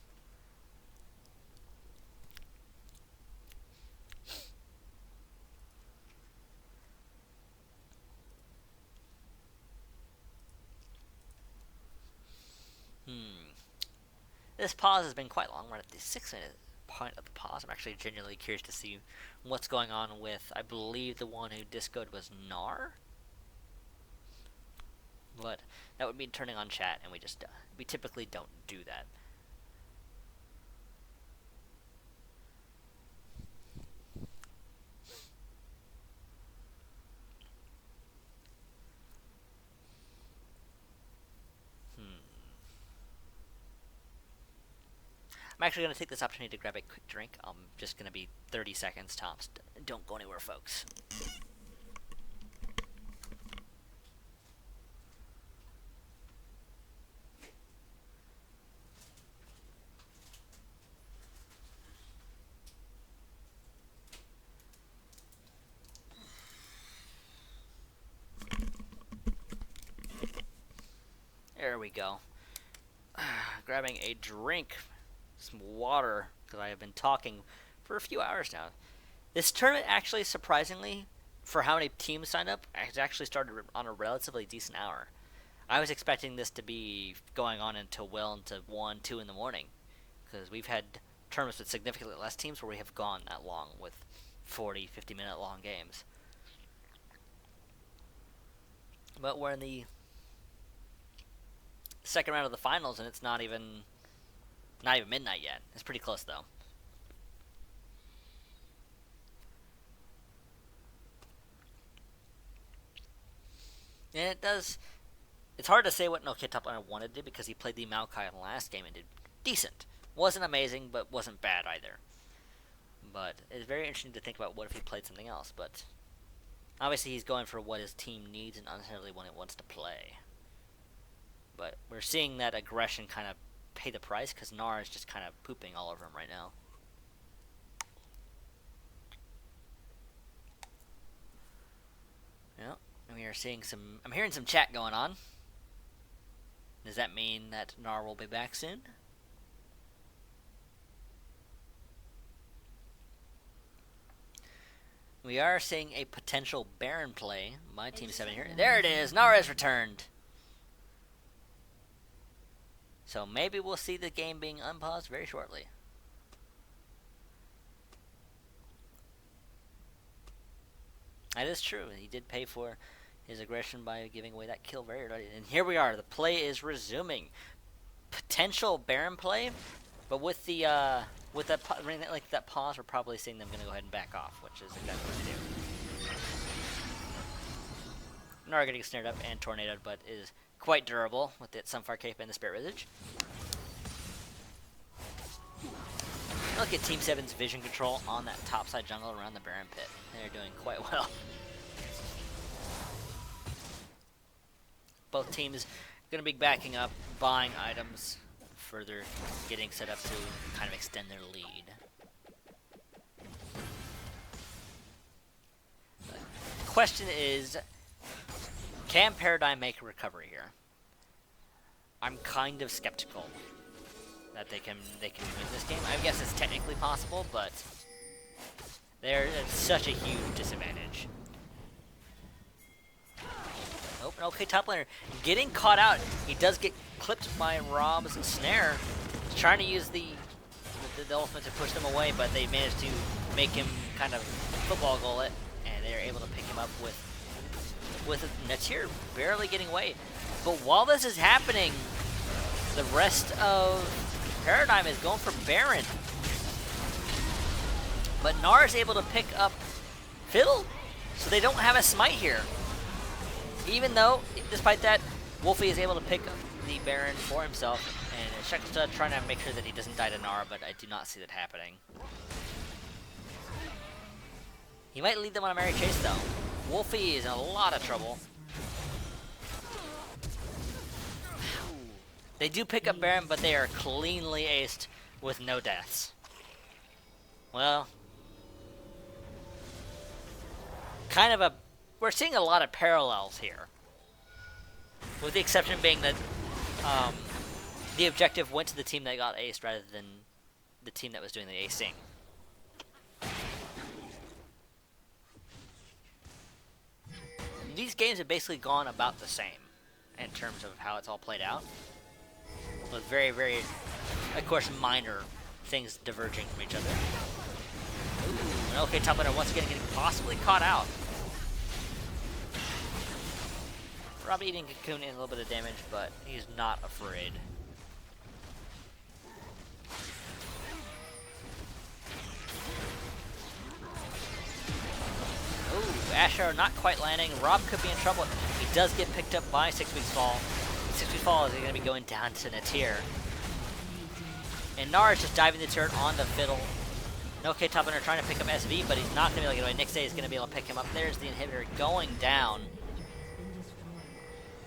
This pause has been quite long. We're at the 6-minute point of the pause. I'm actually genuinely curious to see what's going on with, I believe the one who discoed was Gnar. But that would mean turning on chat, and we typically don't do that. I'm actually going to take this opportunity to grab a quick drink. I'm just going to be 30 seconds tops. Don't go anywhere, folks. There we go. Grabbing a drink. Some water, because I have been talking for a few hours now. This tournament actually, surprisingly, for how many teams signed up, has actually started on a relatively decent hour. I was expecting this to be going on until well into 1, 2 in the morning, because we've had tournaments with significantly less teams where we have gone that long with 40, 50-minute long games. But we're in the second round of the finals, and it's not even midnight yet. It's pretty close, though. And it's hard to say what No Kid Topliner wanted to do, because he played the Maokai in the last game and did decent. Wasn't amazing, but wasn't bad either. But it's very interesting to think about what if he played something else. But obviously he's going for what his team needs and not necessarily what it wants to play. But we're seeing that aggression kind of pay the price, because Gnar is just kind of pooping all over him right now. Yep, and we are seeing I'm hearing some chat going on. Does that mean that Gnar will be back soon? We are seeing a potential Baron play. My Team 7 here. There it is! Gnar has returned! So maybe we'll see the game being unpaused very shortly. That is true. He did pay for his aggression by giving away that kill very early. And here we are. The play is resuming. Potential Baron play, but with that pause, we're probably seeing them going to go ahead and back off, which is exactly what they do. Gnar getting snared up and tornadoed, but is quite durable with the Sunfire Cape and the Spirit Visage. Look at Team 7's vision control on that topside jungle around the Baron pit. They're doing quite well. Both teams going to be backing up, buying items, further getting set up to kind of extend their lead. The question is, can Paradigm make a recovery here? I'm kind of skeptical that they can win this game. I guess it's technically possible, but they're at such a huge disadvantage. Oh, okay, top laner getting caught out. He does get clipped by Rob's snare. He's trying to use the the ultimate to push them away, but they managed to make him kind of football goal it, and they're able to pick him up with Natir barely getting away. But while this is happening, the rest of Paradigm is going for Baron. But Gnar is able to pick up Fiddle, so they don't have a smite here. Even though, despite that, Wolfie is able to pick up the Baron for himself, and Sheksta trying to make sure that he doesn't die to Gnar, but I do not see that happening. He might lead them on a merry chase though. Wolfie is in a lot of trouble. They do pick up Baron, but they are cleanly aced with no deaths. Well, kind of we're seeing a lot of parallels here. With the exception being that the objective went to the team that got aced rather than the team that was doing the acing. These games have basically gone about the same in terms of how it's all played out. With very, very, of course, minor things diverging from each other. Ooh, and okay, top laner once again getting possibly caught out. Rob eating Cocoon in a little bit of damage, but he's not afraid. Ooh, Asher not quite landing. Rob could be in trouble. He does get picked up by 6 Weeks Fall. 6 Weeks Fall is going to be going down to Natir. And Gnar is just diving the turret on the Fiddle. Okay, top laner trying to pick up SV, but he's not going to be able to get away. Nixay is going to be able to pick him up. There's the inhibitor going down.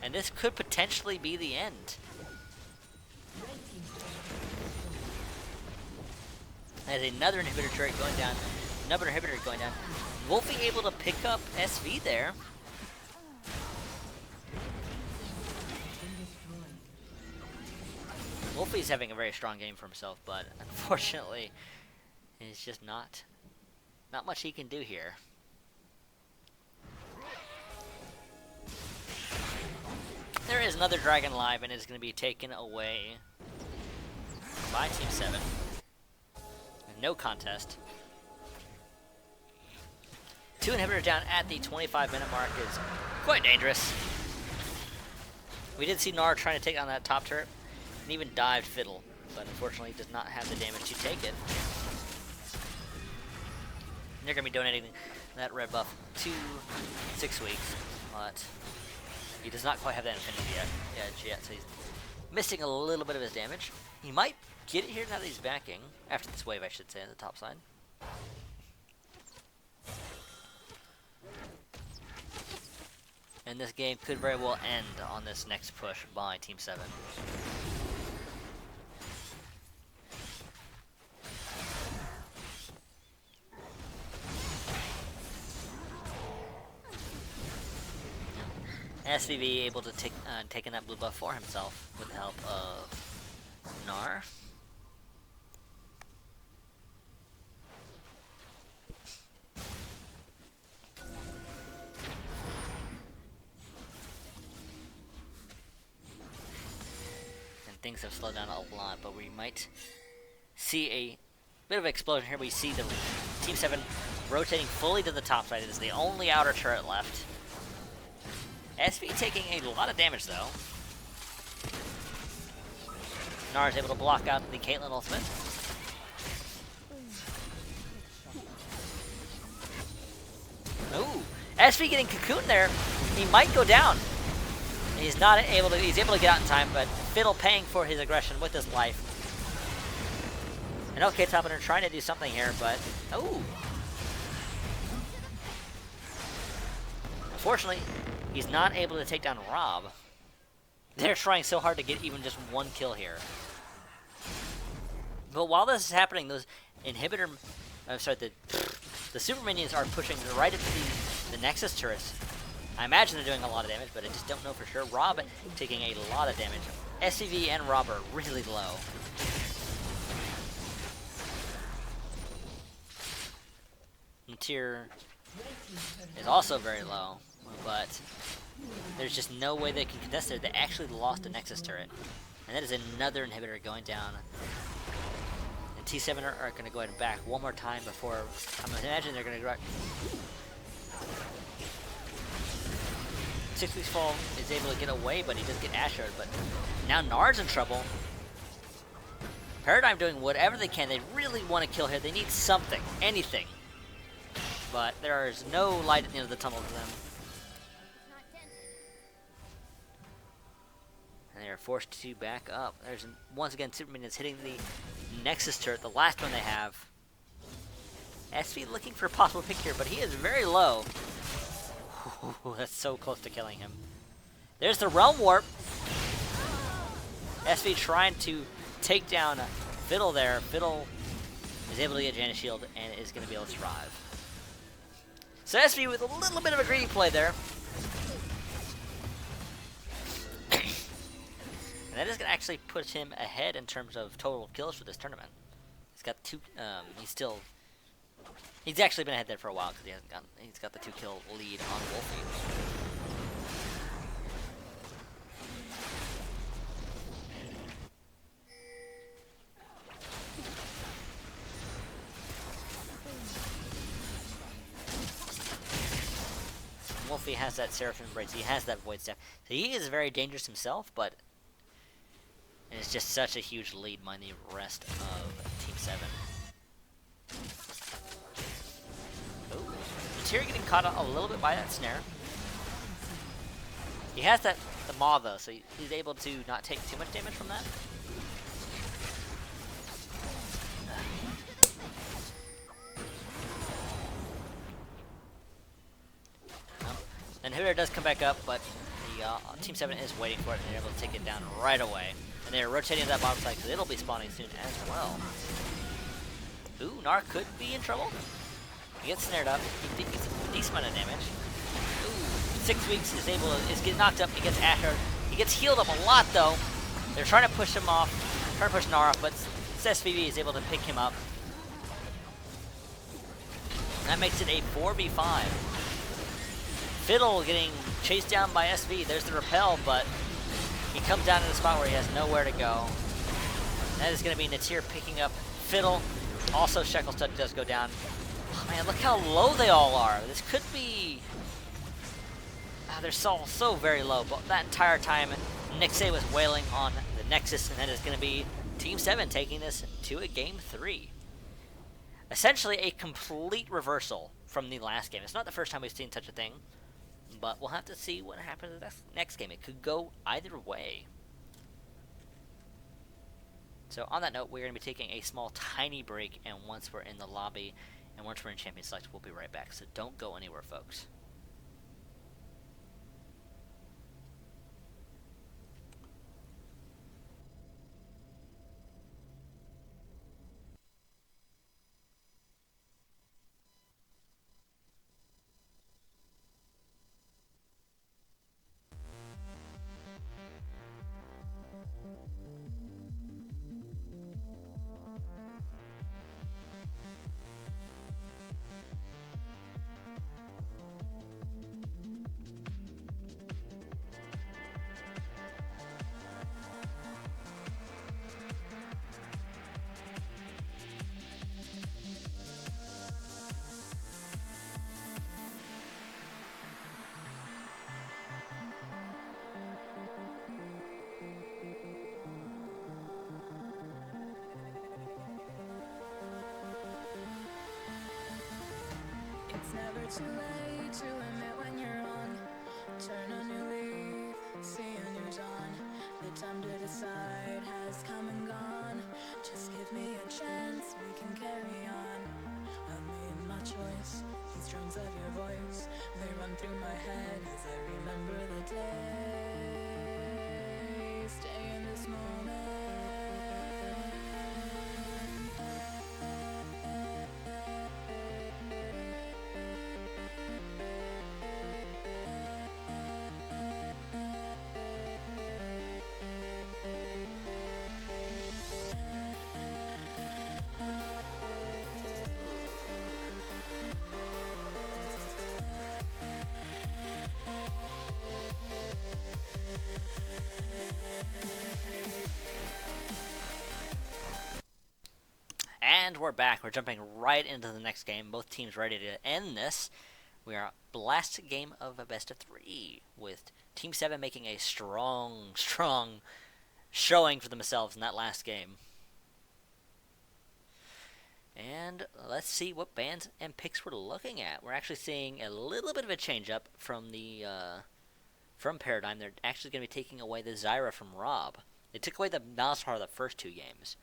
And this could potentially be the end. There's another inhibitor turret going down. Another inhibitor going down. Wolfie able to pick up SV there. Wolfie's having a very strong game for himself, but unfortunately, it's just not much he can do here. There is another Dragon live, and it's going to be taken away by Team 7. No contest. 2 inhibitors down at the 25-minute mark is quite dangerous. We did see Gnar trying to take on that top turret, and even dived Fiddle, but unfortunately does not have the damage to take it. And they're going to be donating that red buff to 6 weeks, but he does not quite have that infinity yet, so he's missing a little bit of his damage. He might get it here now that he's backing, after this wave I should say, on the top side. And this game could very well end on this next push by Team 7. SVV able to take in that blue buff for himself with the help of Gnar. Things have slowed down a lot, but we might see a bit of an explosion here. We see the Team 7 rotating fully to the top side. It is the only outer turret left. SV taking a lot of damage though. Gnar is able to block out the Caitlyn ultimate. Ooh, SV getting cocooned there. He might go down. He's not able to. He's able to get out in time, but Fiddle paying for his aggression with his life. And okay, top laner trying to do something here, but oh, unfortunately, he's not able to take down Rob. They're trying so hard to get even just one kill here. But while this is happening, those inhibitor, the super minions are pushing right into the Nexus turrets. I imagine they're doing a lot of damage, but I just don't know for sure. Rob taking a lot of damage. SCV and Rob are really low. Natir is also very low, but there's just no way they can contest it. They actually lost a Nexus turret. And that is another inhibitor going down. T7 are going to go ahead and back one more time before, I'm imagining they're going to go. 6 weeks fall is able to get away, but he does get Ashered. But now Nard's in trouble. Paradigm doing whatever they can. They really want to kill here. They need something, anything. But there is no light at the end of the tunnel for them. And they are forced to back up. There's once again Superman is hitting the Nexus turret, the last one they have. SV looking for a possible pick here, but he is very low. Ooh, that's so close to killing him. There's the Realm Warp. SV trying to take down Fiddle there. Fiddle is able to get Janus Shield and is going to be able to survive. So SV with a little bit of a greedy play there. And that is going to actually put him ahead in terms of total kills for this tournament. He's got two, he's actually been ahead there for a while because he's got the 2-kill lead on Wolfie. Wolfie has that Seraphim Braids, he has that Void Staff. So he is very dangerous himself, but it's just such a huge lead behind the rest of Team 7. Ooh, Tyr getting caught a little bit by that snare. He has the Maw though, so he's able to not take too much damage from that. And Hooter does come back up, but the Team 7 is waiting for it, and they're able to take it down right away. And they're rotating that bottom side, because it'll be spawning soon as well. Ooh, Nar could be in trouble. He gets snared up. He takes a decent amount of damage. Ooh, 6 weeks is getting knocked up. He gets Asher. He gets healed up a lot, though. They're trying to push him off, trying to push Nar off, but SVB is able to pick him up. And that makes it a 4v5. Fiddle getting chased down by SV. There's the repel, but he comes down in a spot where he has nowhere to go. That is going to be Natir picking up Fiddle. Also, Shecklestud does go down. Oh, man, look how low they all are. This could be... they're so very low. But that entire time, Nixay was wailing on the Nexus, and that is going to be Team 7 taking this to a Game 3. Essentially, a complete reversal from the last game. It's not the first time we've seen such a thing. But we'll have to see what happens in the next game. It could go either way. So on that note, we're going to be taking a small, tiny break. And once we're in the lobby and once we're in Champion Select, we'll be right back. So don't go anywhere, folks. It's never too late to admit when you're wrong. Turn a new leaf, see a new dawn. The time to decide has come and gone. Just give me a chance, we can carry on. I made my choice, these drums of your voice, they run through my head as I remember the day. Stay in this moment. we're back. We're jumping right into the next game. Both teams ready to end this. We are last game of a best of 3, with Team 7 making a strong showing for themselves in that last game. And let's see what bans and picks we're looking at. We're actually seeing a little bit of a change up from the from Paradigm. They're actually going to be taking away the Zyra from Rob. They took away the Malzahar the first 2 games.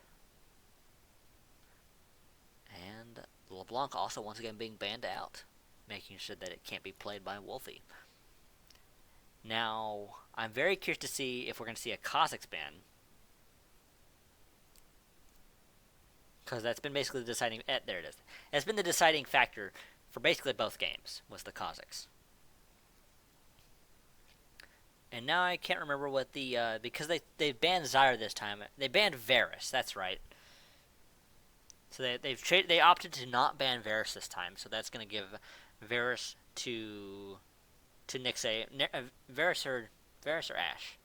And LeBlanc also once again being banned out, making sure that it can't be played by Wolfie. Now, I'm very curious to see if we're going to see a Kha'Zix ban. Because that's been basically the deciding... there it is. It's been the deciding factor for basically both games, was the Kha'Zix. And now I can't remember what the... because they banned Zyra this time. They banned Varus, that's right. So they opted to not ban Varus this time. So that's going to give Varus to Nixay. Varus or Ashe.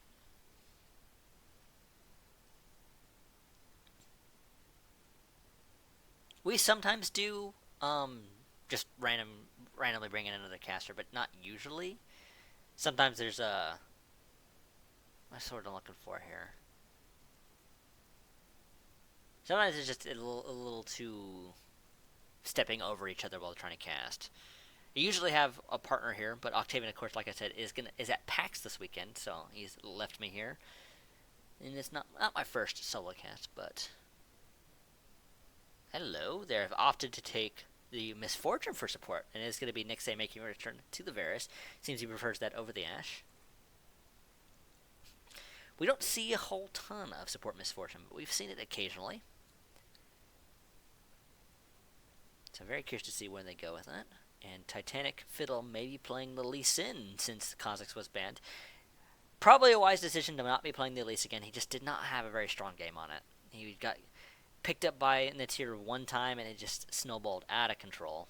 We sometimes do just randomly bring in another caster, but not usually. Sometimes there's what's the word I'm looking for here? Sometimes it's just a little too stepping over each other while trying to cast. I usually have a partner here, but Octavian, of course, like I said, is at PAX this weekend, so he's left me here. And it's not my first solo cast, but hello, they have opted to take the Misfortune for support, and it's going to be Nixay making a return to the Varus. Seems he prefers that over the Ashe. We don't see a whole ton of support Misfortune, but we've seen it occasionally. So I'm very curious to see where they go with that. And Titanic Fiddle may be playing the Lee Sin since Kha'Zix was banned. Probably a wise decision to not be playing the Elise again. He just did not have a very strong game on it. He got picked up by Natir one time, and it just snowballed out of control.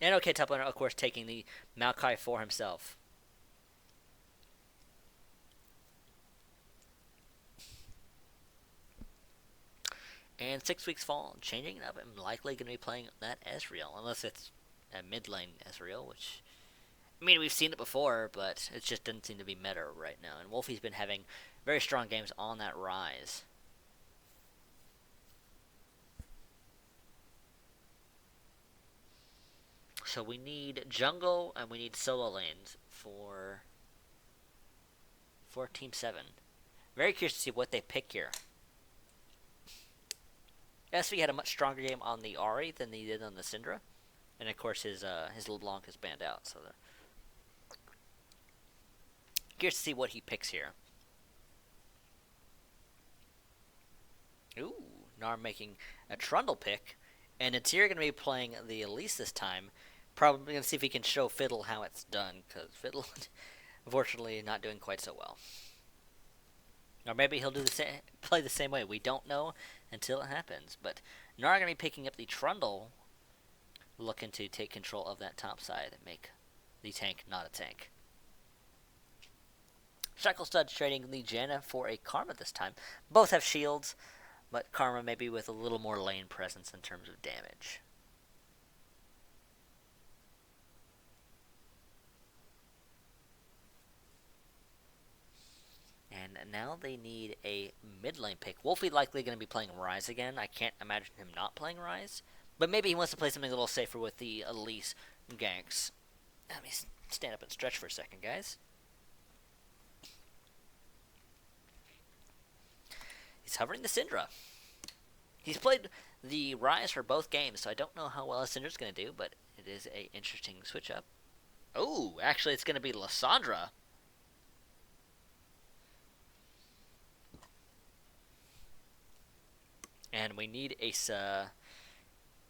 And OK Toplaner, of course, taking the Maokai for himself. And 6 weeks fall, changing it up. I'm likely going to be playing that Ezreal, unless it's a mid lane Ezreal, which, I mean, we've seen it before, but it just doesn't seem to be meta right now. And Wolfie's been having very strong games on that Rise. So we need jungle and we need solo lanes for Team 7. Very curious to see what they pick here. SV had a much stronger game on the Ahri than he did on the Syndra. And of course his LeBlanc is banned out, so curious to see what he picks here. Ooh, Narm making a Trundle pick. And Natir going to be playing the Elise this time. Probably going to see if he can show Fiddle how it's done, because Fiddle, unfortunately, not doing quite so well. Or maybe he'll do play the same way. We don't know until it happens. But Nar going to be picking up the Trundle, looking to take control of that top side and make the tank not a tank. Shacklestud's trading the Janna for a Karma this time. Both have shields, but Karma maybe with a little more lane presence in terms of damage. And now they need a mid lane pick. Wolfie likely going to be playing Rise again. I can't imagine him not playing Rise. But maybe he wants to play something a little safer with the Elise ganks. Let me stand up and stretch for a second, guys. He's hovering the Syndra. He's played the Rise for both games, so I don't know how well Syndra's going to do, but it is an interesting switch up. Oh, actually it's going to be Lysandra. And we need a,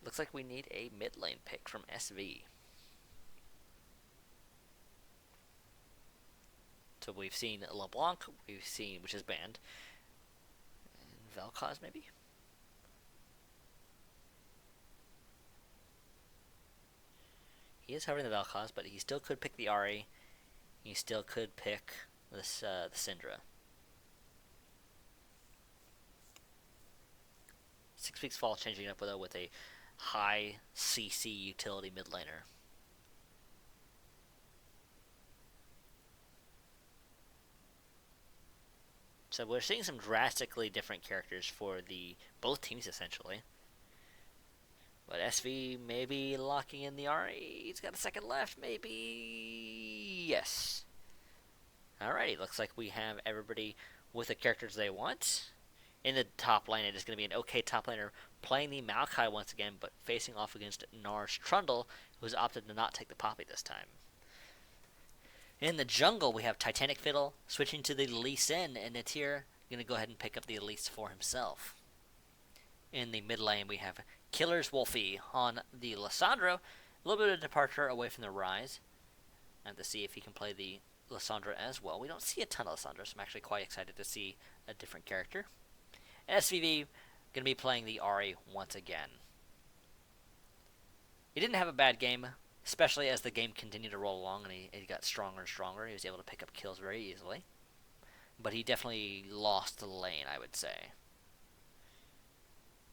looks like we need a mid lane pick from SV. So we've seen LeBlanc, which is banned. And Vel'Koz maybe? He is hovering the Vel'Koz, but he still could pick the Ahri. He still could pick this, the Syndra. 6 weeks fall changing up with a high CC utility mid laner. So we're seeing some drastically different characters for the both teams essentially. But SV maybe locking in the RE. He's got a second left, maybe. Yes. Alrighty, looks like we have everybody with the characters they want. In the top lane, it is going to be an okay top laner playing the Maokai once again, but facing off against Nars Trundle, who's opted to not take the Poppy this time. In the jungle, we have Titanic Fiddle switching to the Lee Sin, and Natir going to go ahead and pick up the Elise for himself. In the mid lane, we have Killer's Wolfie on the Lissandra. A little bit of departure away from the Rise. I have to see if he can play the Lissandra as well. We don't see a ton of Lissandra, so I'm actually quite excited to see a different character. SVV going to be playing the Ahri once again. He didn't have a bad game, especially as the game continued to roll along and he got stronger and stronger. He was able to pick up kills very easily. But he definitely lost the lane, I would say.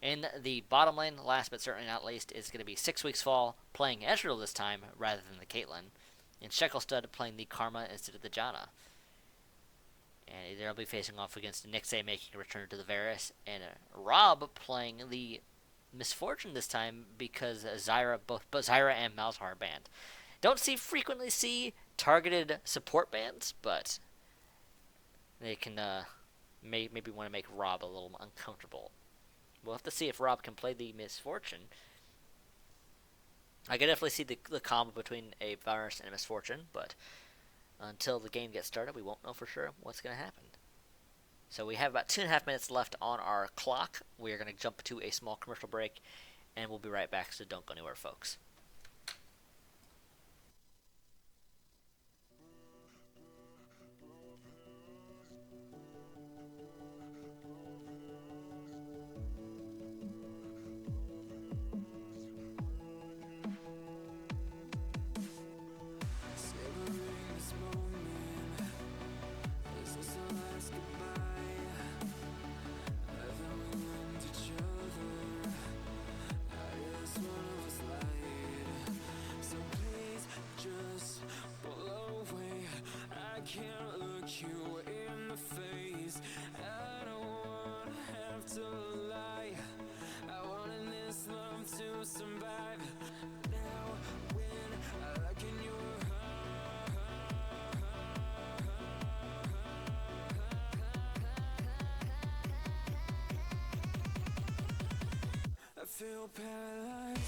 In the bottom lane, last but certainly not least, is going to be 6 Weeks Fall playing Ezreal this time rather than the Caitlyn. And Shekelstud playing the Karma instead of the Janna. And they'll be facing off against Nixay making a return to the Varus, and Rob playing the Misfortune this time because both Zyra and Malzahar are banned. Don't frequently see targeted support bans, but they can maybe want to make Rob a little uncomfortable. We'll have to see if Rob can play the Misfortune. I can definitely see the combo between a Varus and a Misfortune, but until the game gets started, we won't know for sure what's going to happen. So we have about 2.5 minutes left on our clock. We are going to jump to a small commercial break, and we'll be right back, so don't go anywhere, folks. Can't look you in the face. I don't wanna have to lie. I wanted this love to survive. Now when I look in your I feel paralyzed.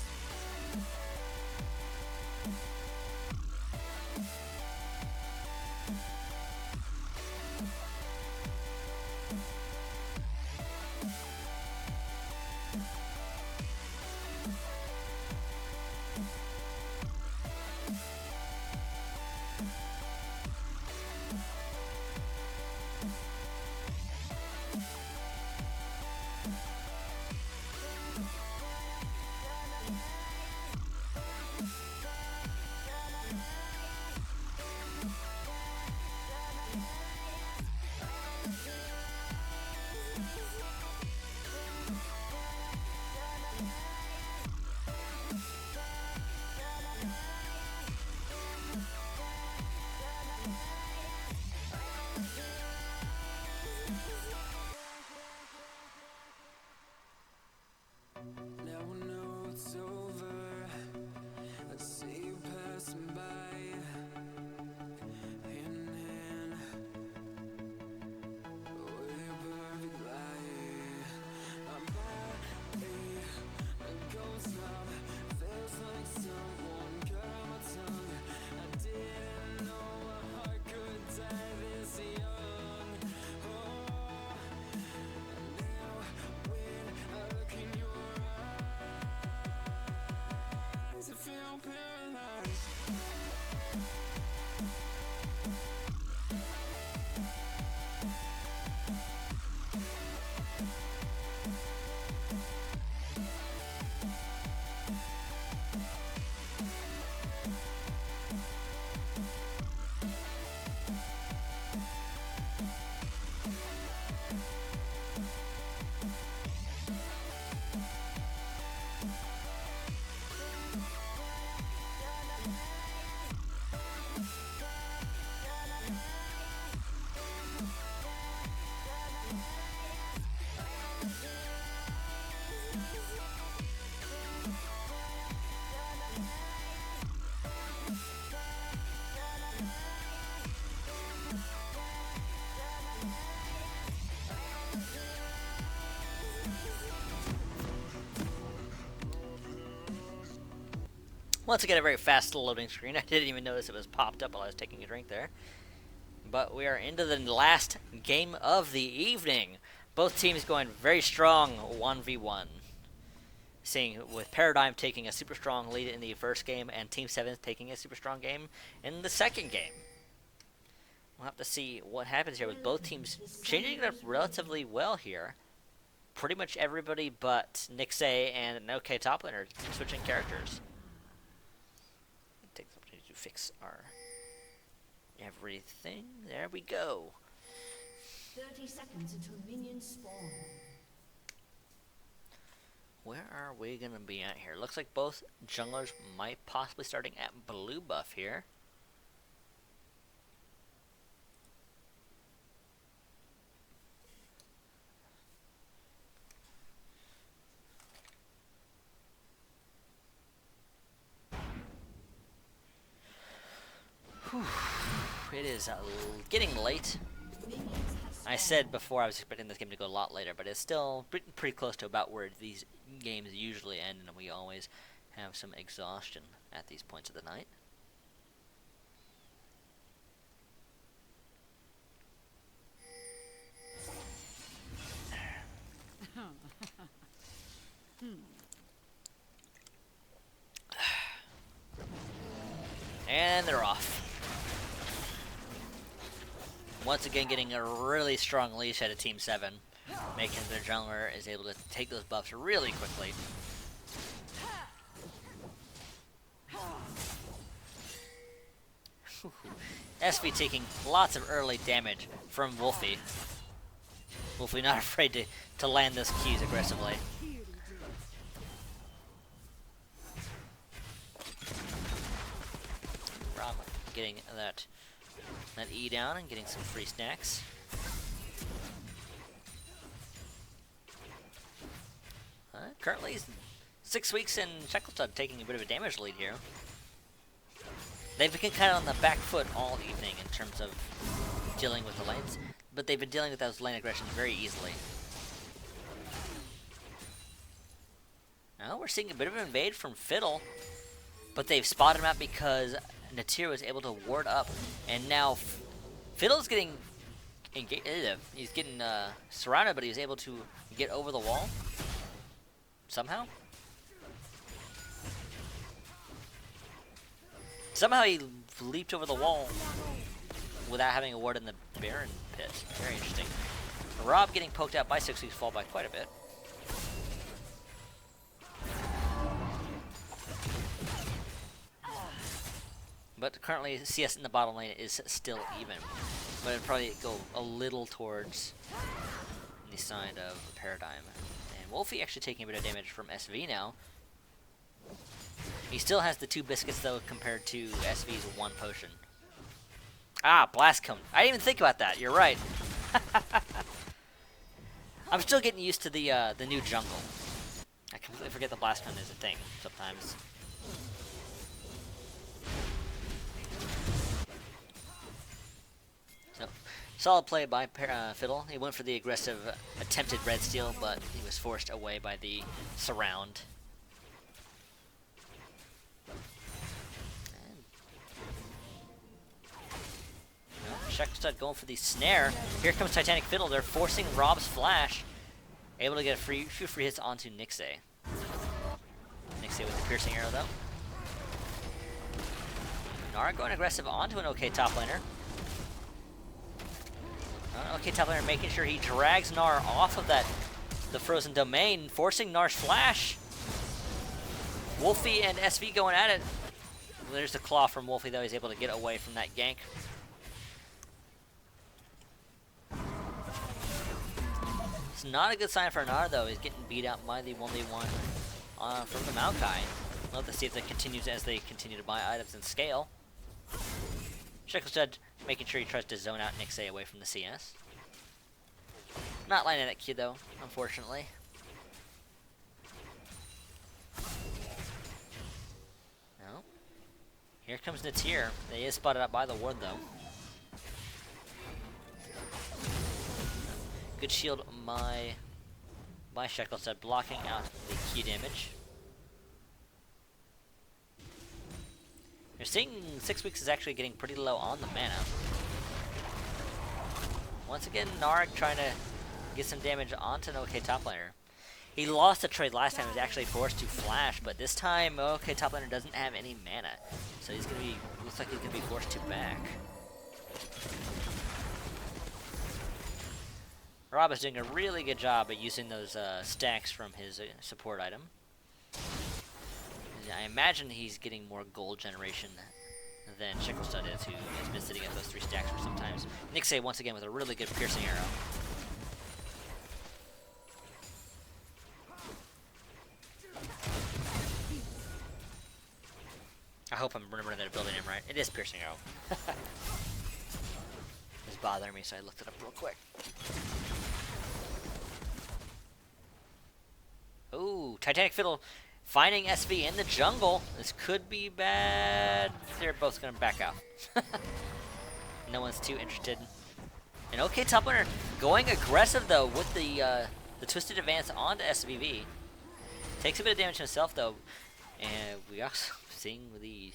Now I know it's over. I see you passing by, hand in hand, with your perfect light. My body goes numb, feels like someone cut my tongue. I didn't know my heart could die this young. Oh, now when I look in your I feel paralyzed. Once again, a very fast loading screen. I didn't even notice it was popped up while I was taking a drink there. But we are into the last game of the evening. Both teams going very strong 1v1. Seeing with Paradigm taking a super strong lead in the first game and Team 7 taking a super strong game in the second game. We'll have to see what happens here with both teams changing it up relatively well here. Pretty much everybody but Nixay and an OK top laner switching characters. Take the opportunity to fix our everything. There we go. 30 seconds until minions spawn. Where are we going to be at here? Looks like both junglers might possibly starting at blue buff here. Whew. It is getting late. I said before I was expecting this game to go a lot later, but it's still pretty close to about where these games usually end, and we always have some exhaustion at these points of the night. And they're off. Once again, getting a really strong leash out of Team 7, making their jungler is able to take those buffs really quickly. SV taking lots of early damage from Wolfie. Wolfie not afraid to land those keys aggressively. Rob getting that E down and getting some free snacks. Currently 6 weeks in Shacklestad taking a bit of a damage lead here. They've been kind of on the back foot all evening in terms of dealing with the lanes, but they've been dealing with those lane aggressions very easily. Now we're seeing a bit of an invade from Fiddle, but they've spotted him out because Natir was able to ward up, and now Fiddle's getting he's getting surrounded, but he was able to get over the wall somehow. Somehow he leaped over the wall without having a ward in the Baron pit. Very interesting. Rob getting poked out by 6 weeks fall by quite a bit. But currently, CS in the bottom lane is still even. But it'll probably go a little towards the side of Paradigm. And Wolfie actually taking a bit of damage from SV now. He still has the 2 biscuits, though, compared to SV's 1 potion. Ah, Blast Cone. I didn't even think about that. You're right. I'm still getting used to the new jungle. I completely forget the Blast Cone is a thing sometimes. So, solid play by Fiddle. He went for the aggressive attempted red steal, but he was forced away by the surround. Shacklestad going for the snare. Here comes Titanic Fiddle. They're forcing Rob's flash. Able to get a few free hits onto Nixay. Nixay with the piercing arrow, though. Nara going aggressive onto an OK top laner. OK top laner making sure he drags Nar off of the frozen domain, forcing Nar's flash. Wolfie and SV going at it. There's the claw from Wolfie, though. He's able to get away from that gank. It's not a good sign for Nar, though. He's getting beat out by the 1v1 from the Maokai. Love to see if that continues as they continue to buy items and scale. Shacklestad making sure he tries to zone out Nixay away from the CS. Not landing that Q, though, unfortunately. No. Here comes Natir. They is spotted out by the ward, though. Good shield by Shacklestad, blocking out the Q damage. You're seeing 6 weeks is actually getting pretty low on the mana. Once again, Narg trying to get some damage onto an OK top laner. He lost the trade last time, he was actually forced to flash, but this time OK top laner doesn't have any mana. So he's gonna be, looks like he's gonna be forced to back. Rob is doing a really good job at using those stacks from his support item. I imagine he's getting more gold generation than Shicklestad is, who has been sitting at those 3 stacks for some times. Nixay once again with a really good piercing arrow. I hope I'm remembering that building name right. It is piercing arrow. It's bothering me, so I looked it up real quick. Ooh, Titanic Fiddle finding SV in the jungle. This could be bad. They're both going to back out. No one's too interested. And OK top laner going aggressive though with the twisted advance onto SVV. Takes a bit of damage himself though. And we also seeing the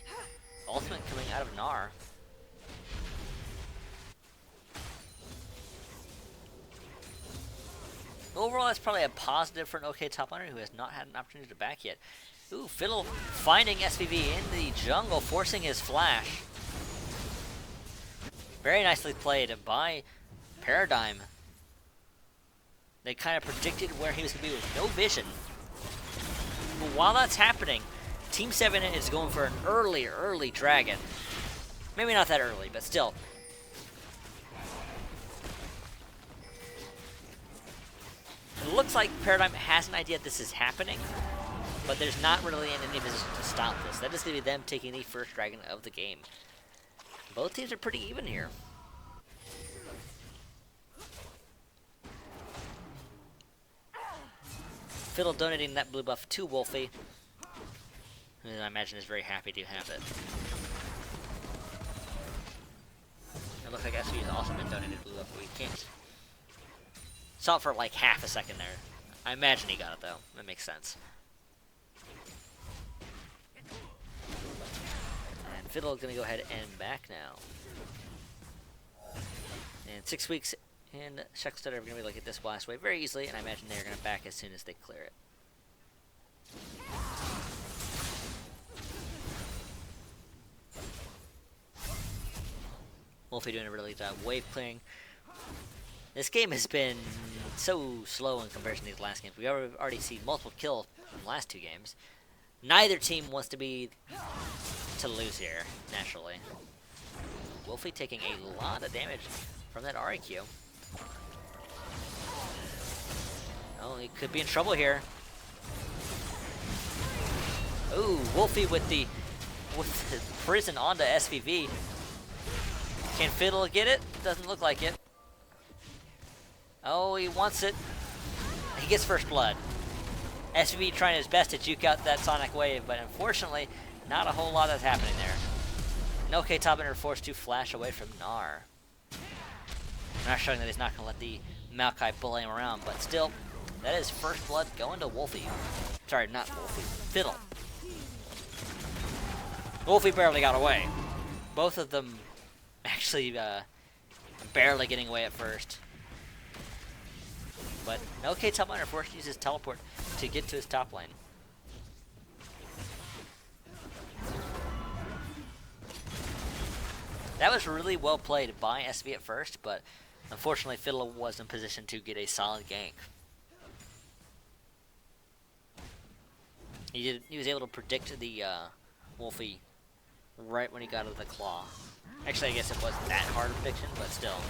ultimate coming out of Gnar. Overall, that's probably a positive for an OK top laner who has not had an opportunity to back yet. Ooh, Fiddle finding SVV in the jungle, forcing his flash. Very nicely played by Paradigm. They kind of predicted where he was going to be with no vision. But while that's happening, Team 7 is going for an early dragon. Maybe not that early, but still. It looks like Paradigm has an idea that this is happening, but there's not really any position to stop this. That is going to be them taking the first dragon of the game. Both teams are pretty even here. Fiddle donating that blue buff to Wolfie, and I imagine is very happy to have it. It looks like SV has also been donated blue buff, but we can't. Saw it for like half a second there. I imagine he got it though. That makes sense. And Fiddle is going to go ahead and back now. And 6 weeks and Shacklestad are going to be able to get this blast away very easily, and I imagine they're going to back as soon as they clear it. Wolfie doing a really good job wave clearing. This game has been so slow in comparison to these last games. We've already seen multiple kills in the last 2 games. Neither team wants to be to lose here, naturally. Wolfie taking a lot of damage from that RIQ. Oh, he could be in trouble here. Ooh, Wolfie with the prison onto SVV. Can Fiddle get it? Doesn't look like it. Oh, he wants it. He gets first blood. SVV trying his best to juke out that Sonic Wave, but unfortunately, not a whole lot that's happening there. And OK top laner forced to flash away from Gnar. Not showing that he's not going to let the Maokai bully him around, but still, that is first blood going to Wolfie. Sorry, not Wolfie. Fiddle. Wolfie barely got away. Both of them actually barely getting away at first. But OK top laner forced to use his teleport to get to his top lane. That was really well played by SV at first, but unfortunately Fiddle was in position to get a solid gank. He was able to predict the Wolfie right when he got out of the claw. Actually, I guess it wasn't that hard a prediction, but still.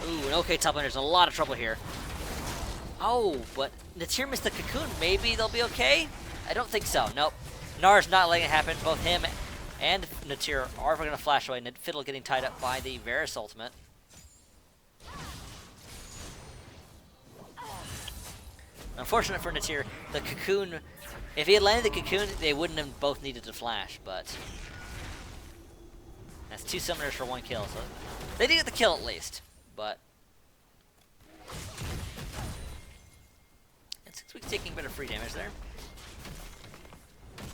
Ooh, and OK top laner's in a lot of trouble here. Oh, but Natir missed the cocoon. Maybe they'll be okay? I don't think so. Nope. Gnar's not letting it happen. Both him and Natir are going to flash away. Fiddle getting tied up by the Varus ultimate. Unfortunate for Natir, the cocoon, if he had landed the cocoon, they wouldn't have both needed to flash, but that's 2 summoners for 1 kill, so they did get the kill at least, but and 6 weeks taking a bit of free damage there.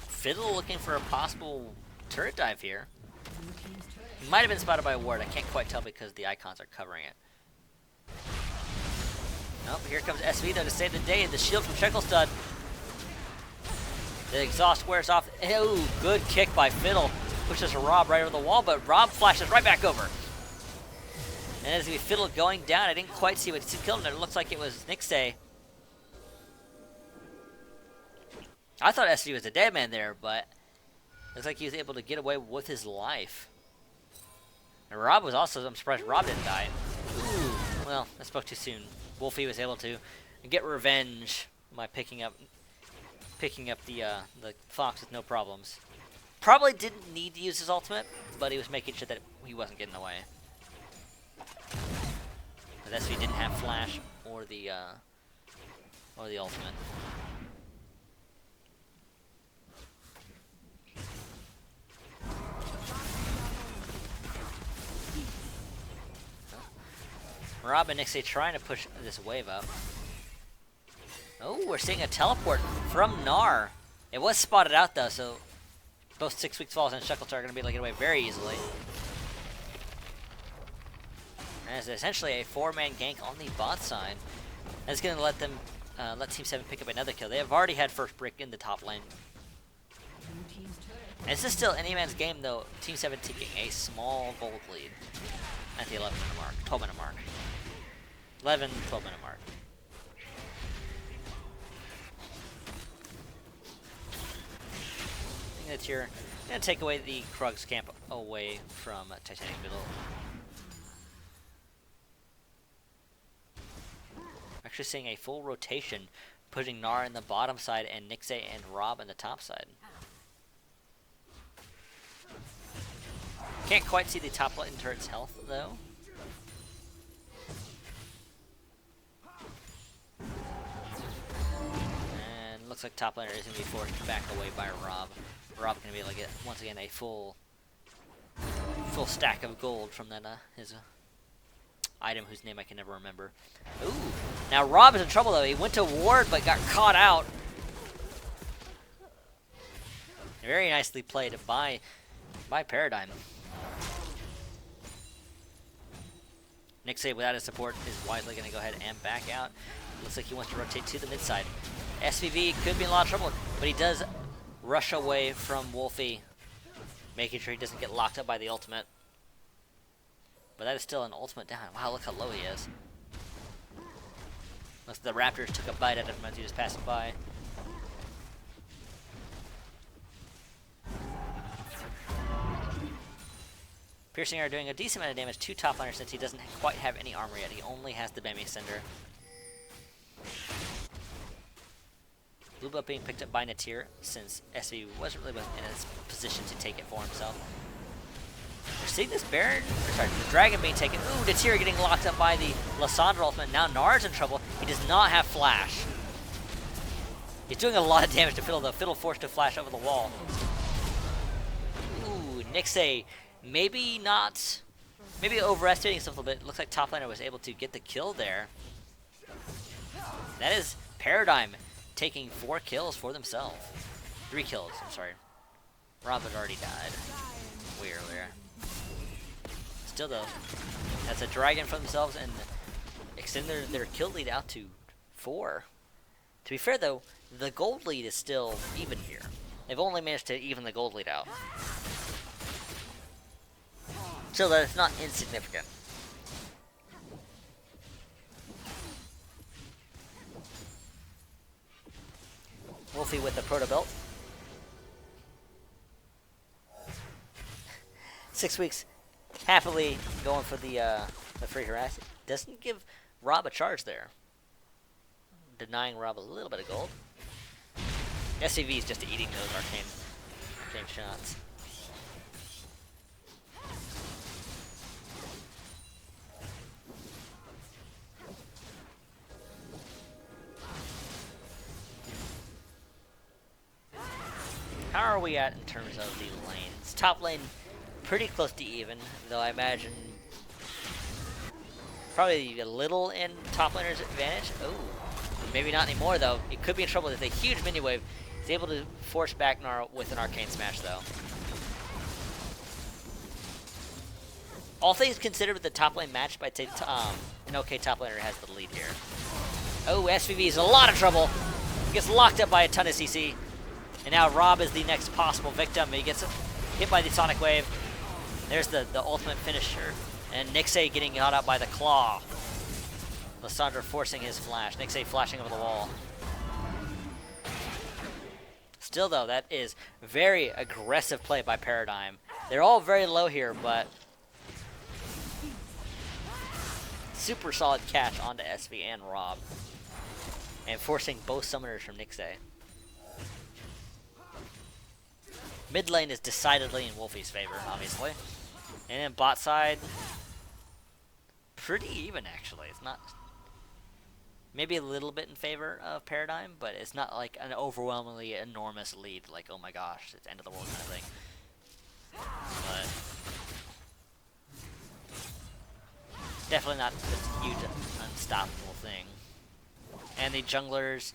Fiddle looking for a possible turret dive here. Might have been spotted by a ward. I can't quite tell because the icons are covering it. Nope, here comes SV though to save the day. The shield from Shekelstud. The exhaust wears off. Oh, good kick by Fiddle. Pushes Rob right over the wall, but Rob flashes right back over. And as we Fiddle going down, I didn't quite see what killed him. It looks like it was Nixay. I thought SV was a dead man there, but looks like he was able to get away with his life. And Rob was also, I'm surprised Rob didn't die. Ooh, well, I spoke too soon. Wolfie was able to get revenge by picking up the fox with no problems. Probably didn't need to use his ultimate, but he was making sure that he wasn't getting away. But SV didn't have flash or the ultimate. Rob and Nixie trying to push this wave up. Oh, we're seeing a teleport from Gnar. It was spotted out though, so both 6 Weeks Falls and Shekelstar are going to be able to get away very easily. And it's essentially a 4-man gank on the bot side. That's going to let them let Team 7 pick up another kill. They have already had first brick in the top lane. And this is still any man's game though. Team 7 taking a small gold lead at the 11-minute mark, 12-minute mark. 11, 12-minute mark. I think that's here. Gonna take away the Krug's camp away from Titanic Middle. Actually seeing a full rotation, putting Gnar in the bottom side and Nixay and Rob in the top side. Can't quite see the top lane turret's health though. And looks like top laner is going to be forced back away by Rob. Rob going to be able to get once again a full stack of gold from that his item whose name I can never remember. Ooh, now Rob is in trouble though. He went to ward but got caught out. Very nicely played by Paradigm. Nixay without his support is wisely going to go ahead and back out. Looks like he wants to rotate to the mid side. SVV could be in a lot of trouble, but he does rush away from Wolfie, making sure he doesn't get locked up by the ultimate. But that is still an ultimate down. Wow, look how low he is. Looks like the Raptors took a bite out of him as he just passed by. Piercing are doing a decent amount of damage to top liner since he doesn't quite have any armor yet. He only has the Bemi Cinder. Blue buff being picked up by Natir since SV wasn't really in a position to take it for himself. We're seeing this Baron, the Dragon being taken. Ooh, Natir getting locked up by the Lysandra ultimate. Now Gnar's in trouble. He does not have flash. He's doing a lot of damage to Fiddle though. Fiddle forced to flash over the wall. Ooh, Nixay maybe overestimating himself a little bit. Looks like top laner was able to get the kill there. That is Paradigm taking 4 kills for themselves. 3 kills, I'm sorry. Rob had already died way earlier. Still though, that's a dragon for themselves and extend their kill lead out to 4. To be fair though, the gold lead is still even here. They've only managed to even the gold lead out. So that it's not insignificant. Wolfie with the proto belt. 6 weeks, happily going for the free harass. Doesn't give Rob a charge there, denying Rob a little bit of gold. SCV is just eating those arcane shots. How are we at in terms of the lanes? Top lane, pretty close to even, though I imagine probably a little in top laner's advantage. Oh, maybe not anymore though. It could be in trouble with a huge mini wave. He's able to force back Gnar with an arcane smash though. All things considered with the top lane match, I'd say an okay top laner has the lead here. Oh, SVV is in a lot of trouble. He gets locked up by a ton of CC. And now Rob is the next possible victim. He gets hit by the Sonic Wave. There's the ultimate finisher. And Nixay getting caught out by the Claw. Lissandra forcing his flash. Nixay flashing over the wall. Still, though, that is very aggressive play by Paradigm. They're all very low here, but super solid catch onto SV and Rob. And forcing both summoners from Nixay. Mid lane is decidedly in Wolfie's favor, obviously. And then bot side, pretty even, actually. It's not... Maybe a little bit in favor of Paradigm, but it's not like an overwhelmingly enormous lead, like, oh my gosh, it's end of the world kind of thing. But definitely not this huge, unstoppable thing. And the junglers,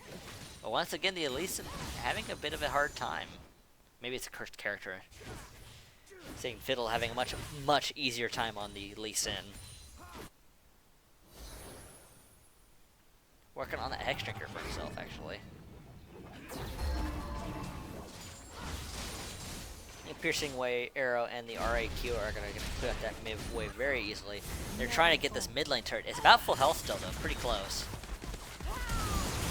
well, once again, the Elise having a bit of a hard time. Maybe it's a cursed character. Seeing Fiddle having a much easier time on the Lee Sin. Working on the Hex Drinker for himself, actually. The Piercing Way, Arrow, and the RAQ are going to put out that mid wave very easily. They're trying to get this mid lane turret. It's about full health still, though. Pretty close.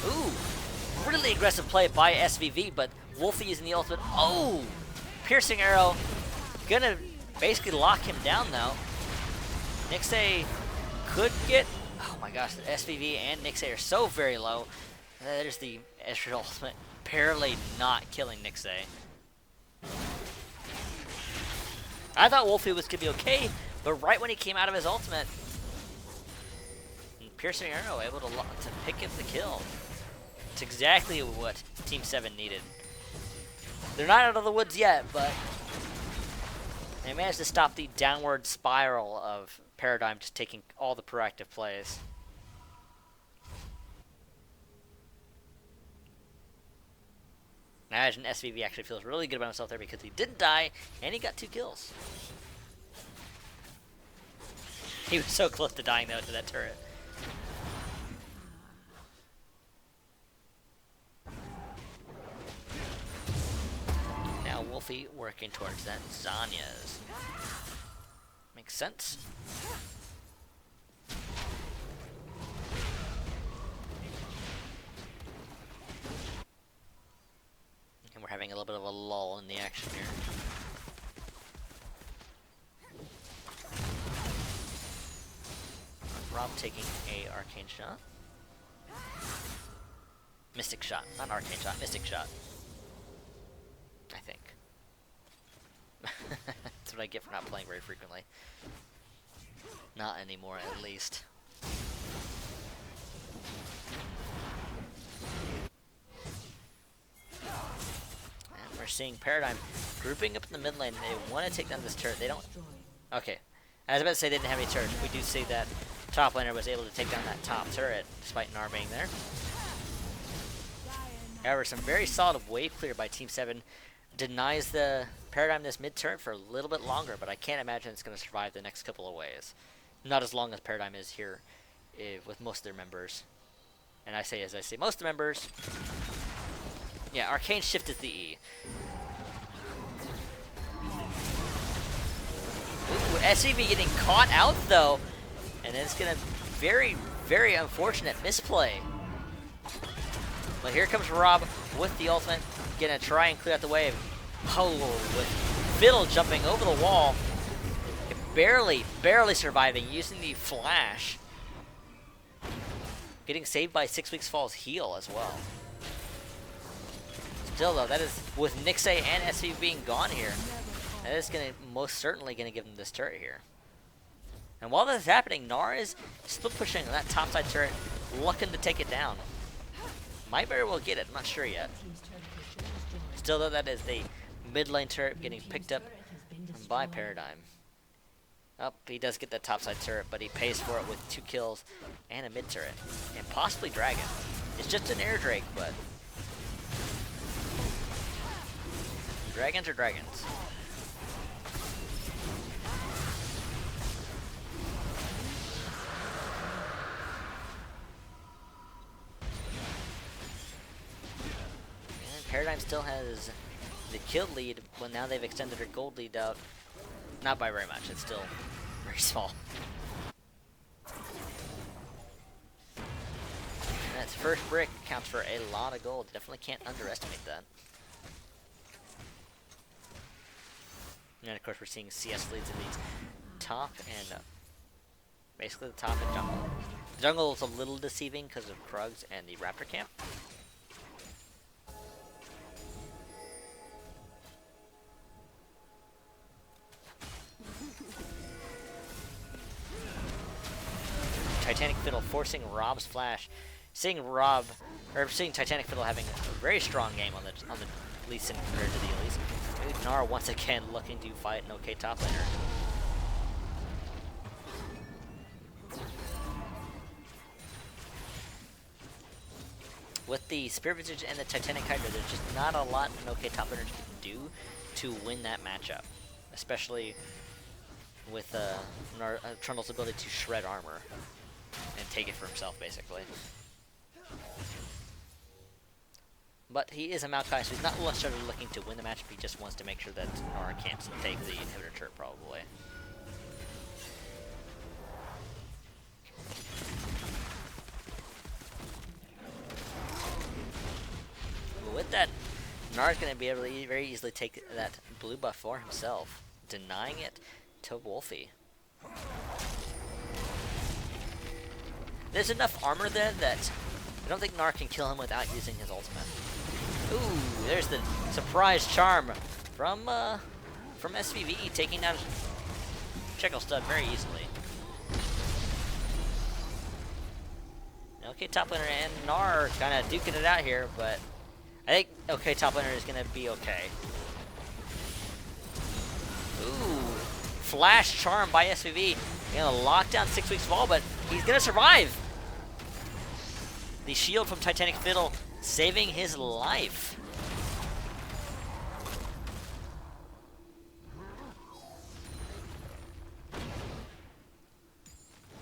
Ooh! Really aggressive play by SVV, but Wolfie using the ultimate. Oh! Piercing Arrow. Gonna basically lock him down, though. Nixay could get... Oh my gosh, the SVV and Nixay are so very low. There's the Ezreal ultimate. Barely not killing Nixay. I thought Wolfie was going to be okay, but right when he came out of his ultimate, Piercing Arrow able to pick up the kill. It's exactly what Team 7 needed. They're not out of the woods yet, but they managed to stop the downward spiral of Paradigm just taking all the proactive plays. I imagine SVV actually feels really good about himself there because he didn't die and he got 2 kills. He was so close to dying though to that turret. Now Wolfie working towards that Zanya's. Makes sense. And we're having a little bit of a lull in the action here. Rob taking a arcane shot. Mystic shot, not arcane shot, mystic shot. I think. That's what I get for not playing very frequently. Not anymore, at least. And we're seeing Paradigm grouping up in the mid lane. They want to take down this turret. They don't... Okay. I was about to say they didn't have any turrets. We do see that top laner was able to take down that top turret, despite Gnar being there. However, some very solid wave clear by Team 7 denies the Paradigm this mid turret for a little bit longer, but I can't imagine it's going to survive the next couple of waves. Not as long as Paradigm is here with most of their members. And as I say, most of the members... Yeah, Arcane Shift is the E. Ooh, SCV getting caught out, though. And then it's going to very, very unfortunate misplay. But here comes Rob with the ultimate. Gonna try and clear out the wave. Oh, with Fiddle jumping over the wall. Barely surviving, using the flash. Getting saved by 6 Weeks Fall's heal as well. Still though, that is with Nixay and SV being gone here. That is gonna most certainly gonna give them this turret here. And while this is happening, Gnar is still pushing that topside turret, looking to take it down. Might very well get it, I'm not sure yet. Still though, that is the mid lane turret getting picked up by Paradigm. Oh, he does get that topside turret, but he pays for it with 2 kills and a mid turret. And possibly Dragon. It's just an air Drake, but... Dragons are dragons. Cloud9 still has the kill lead, but now they've extended their gold lead out. Not by very much, it's still very small. And that first brick counts for a lot of gold. Definitely can't underestimate that. And of course we're seeing CS leads in the top and basically the top and jungle. The jungle is a little deceiving because of Krugs and the Raptor camp. Titanic Fiddle forcing Rob's flash. Seeing Titanic Fiddle having a very strong game on the Lee Sin compared to the Elise. Gnar once again looking to fight an okay top laner. With the Spirit Visage and the Titanic Hydra, there's just not a lot an okay top laner can do to win that matchup. Especially with Trundle's ability to shred armor and take it for himself, basically. But he is a Maokai, so he's not necessarily looking to win the matchup, he just wants to make sure that Gnar can't take the inhibitor turret, probably. With that, Gnar's going to be able to very easily take that blue buff for himself, denying it to Wolfie. There's enough armor there that I don't think Gnar can kill him without using his ultimate. Ooh, there's the surprise charm from SVV, taking down Jekyll Stud very easily. Okay, top laner and Gnar kind of duking it out here, but I think okay top laner is gonna be okay. Ooh, flash charm by SVV. Gonna lock down 6 weeks fall, but he's gonna survive. The shield from Titanic Fiddle saving his life.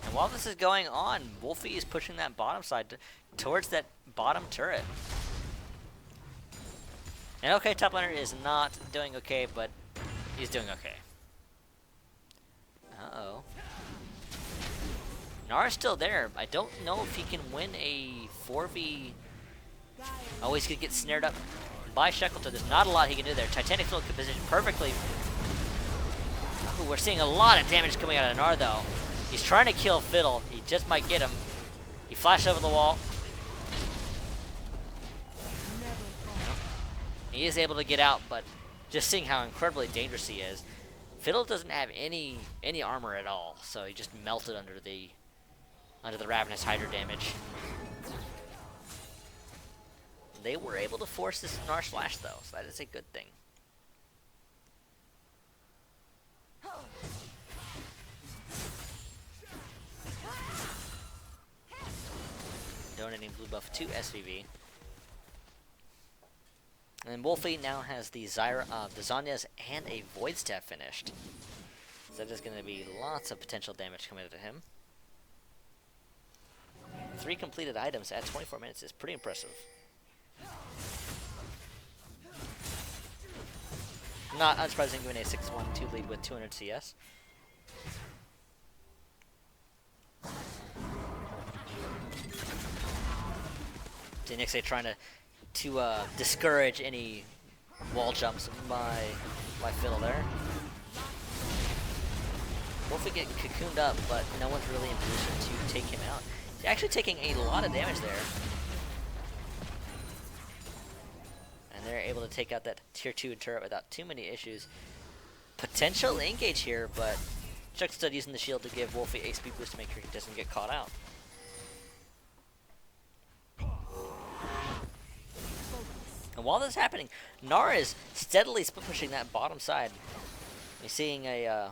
And while this is going on, Wolfie is pushing that bottom side towards that bottom turret. And okay, top laner is not doing okay, but he's doing okay. Uh-oh. Gnar's still there. I don't know if he can win a 4v. Oh, he's gonna get snared up by Shackleton. There's not a lot he can do there. Titanic Fiddle can position perfectly. Oh, we're seeing a lot of damage coming out of Gnar, though. He's trying to kill Fiddle. He just might get him. He flashed over the wall. He is able to get out, but just seeing how incredibly dangerous he is. Fiddle doesn't have any armor at all, so he just melted under the Ravenous Hydra damage. They were able to force this Gnar Slash, though, so that is a good thing. Donating blue buff to SVV. And Wolfie now has the Zhonya's and a Void Staff finished. So that is going to be lots of potential damage coming to him. 3 completed items at 24 minutes is pretty impressive. Not unsurprising given a 6-1-2 lead with 200 CS. Nixe trying to discourage any wall jumps by Fiddle there. Wolfie get cocooned up, but no one's really in position to take him out. He's actually taking a lot of damage there. And they're able to take out that tier 2 turret without too many issues. Potential engage here, but Chuck's still using the shield to give Wolfie a speed boost to make sure he doesn't get caught out. And while this is happening, Gnar is steadily split pushing that bottom side. We're seeing a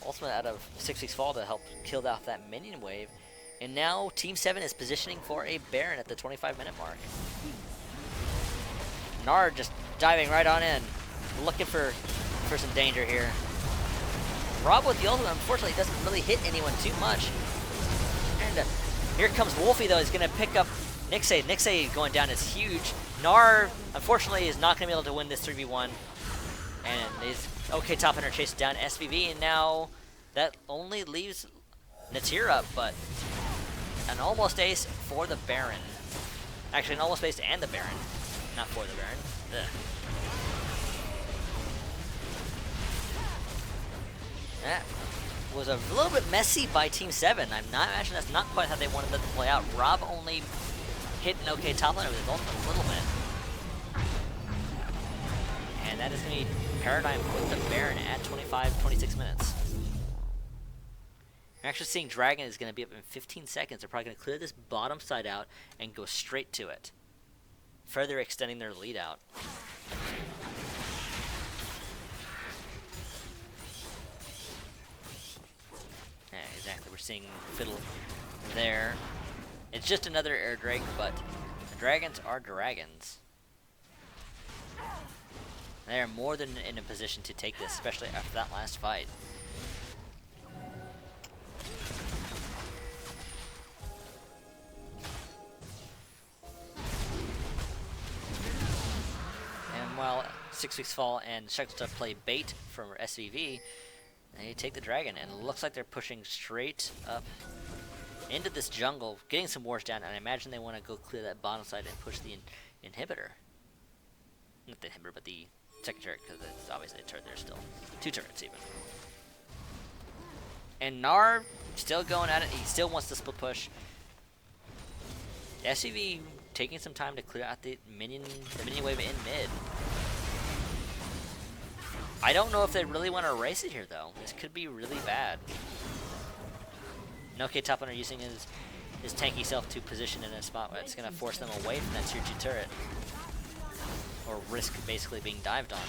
ultimate out of 6 weeks fall to help kill off that minion wave. And now Team 7 is positioning for a Baron at the 25-minute mark. Gnar just diving right on in, looking for some danger here. Rob with the ultimate, unfortunately, doesn't really hit anyone too much. And here comes Wolfie, though. He's going to pick up Nixay going down is huge. Gnar, unfortunately, is not going to be able to win this 3v1. And is okay top under chase down SVV, and now that only leaves Natir up, but an almost ace for the Baron. Actually, an almost ace and the Baron, not for the Baron. Ugh. That was a little bit messy by Team 7. I'm not imagining that's not quite how they wanted that to play out. Rob only hit an okay top laner with his ult a little bit. And that is going to be Paradigm with the Baron at 26 minutes. I'm actually seeing Dragon is going to be up in 15 seconds. They're probably going to clear this bottom side out and go straight to it, further extending their lead out. Yeah, exactly. We're seeing Fiddle there. It's just another Air Drake, but the Dragons are dragons. They are more than in a position to take this, especially after that last fight. And while 6 Weeks Fall and Shackleton play bait from SVV, they take the Dragon, and it looks like they're pushing straight up into this jungle, getting some wars down, and I imagine they want to go clear that bottom side and push the inhibitor. Not the inhibitor, but the second turret, because it's obviously a turret there still. 2 turrets even. And Gnar still going at it. He still wants to split push. SCV taking some time to clear out the minion wave in mid. I don't know if they really want to race it here though. This could be really bad. Noke top laner using his tanky self to position in a spot where it's going to force them away from that tier 2 turret. Or risk basically being dived on.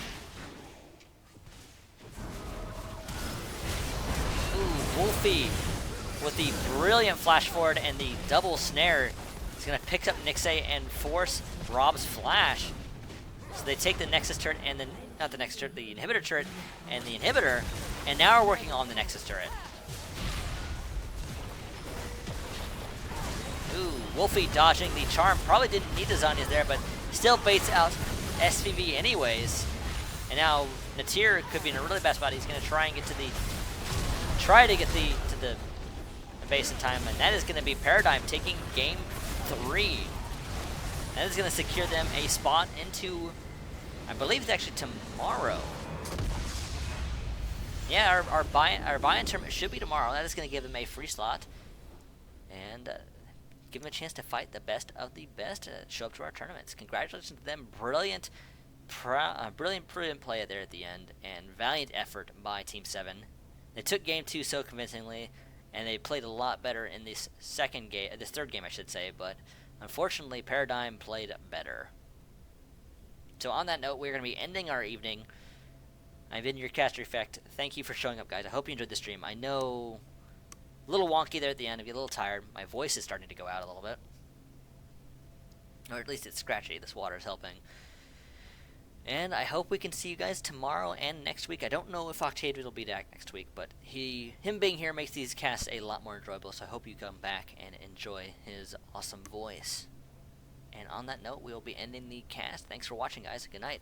Ooh, Wolfie with the brilliant flash forward and the double snare is going to pick up Nixay and force Rob's flash. So they take the Nexus turret and then, not the Nexus turret, the inhibitor turret and the inhibitor, and now we're working on the Nexus turret. Ooh, Wolfie dodging the charm. Probably didn't need the Zanyas there, but still baits out SVV anyways. And now Natir could be in a really bad spot. He's going to try and get to the base in time, and that is going to be Paradigm taking game 3. That is going to secure them a spot into, I believe it's actually tomorrow. Yeah, our buy-in tournament should be tomorrow. That is going to give them a free slot and give them a chance to fight the best of the best to show up to our tournaments. Congratulations to them. Brilliant play there at the end, and valiant effort by Team 7. They took game 2 so convincingly, and they played a lot better in this third game, I should say, but unfortunately, Paradigm played better. So on that note, we're going to be ending our evening. I've been your Caster Effect. Thank you for showing up, guys. I hope you enjoyed the stream. I know a little wonky there at the end. I get a little tired. My voice is starting to go out a little bit. Or at least it's scratchy. This water is helping. And I hope we can see you guys tomorrow and next week. I don't know if Octavius will be back next week, but him being here makes these casts a lot more enjoyable, so I hope you come back and enjoy his awesome voice. And on that note, we will be ending the cast. Thanks for watching, guys. Good night.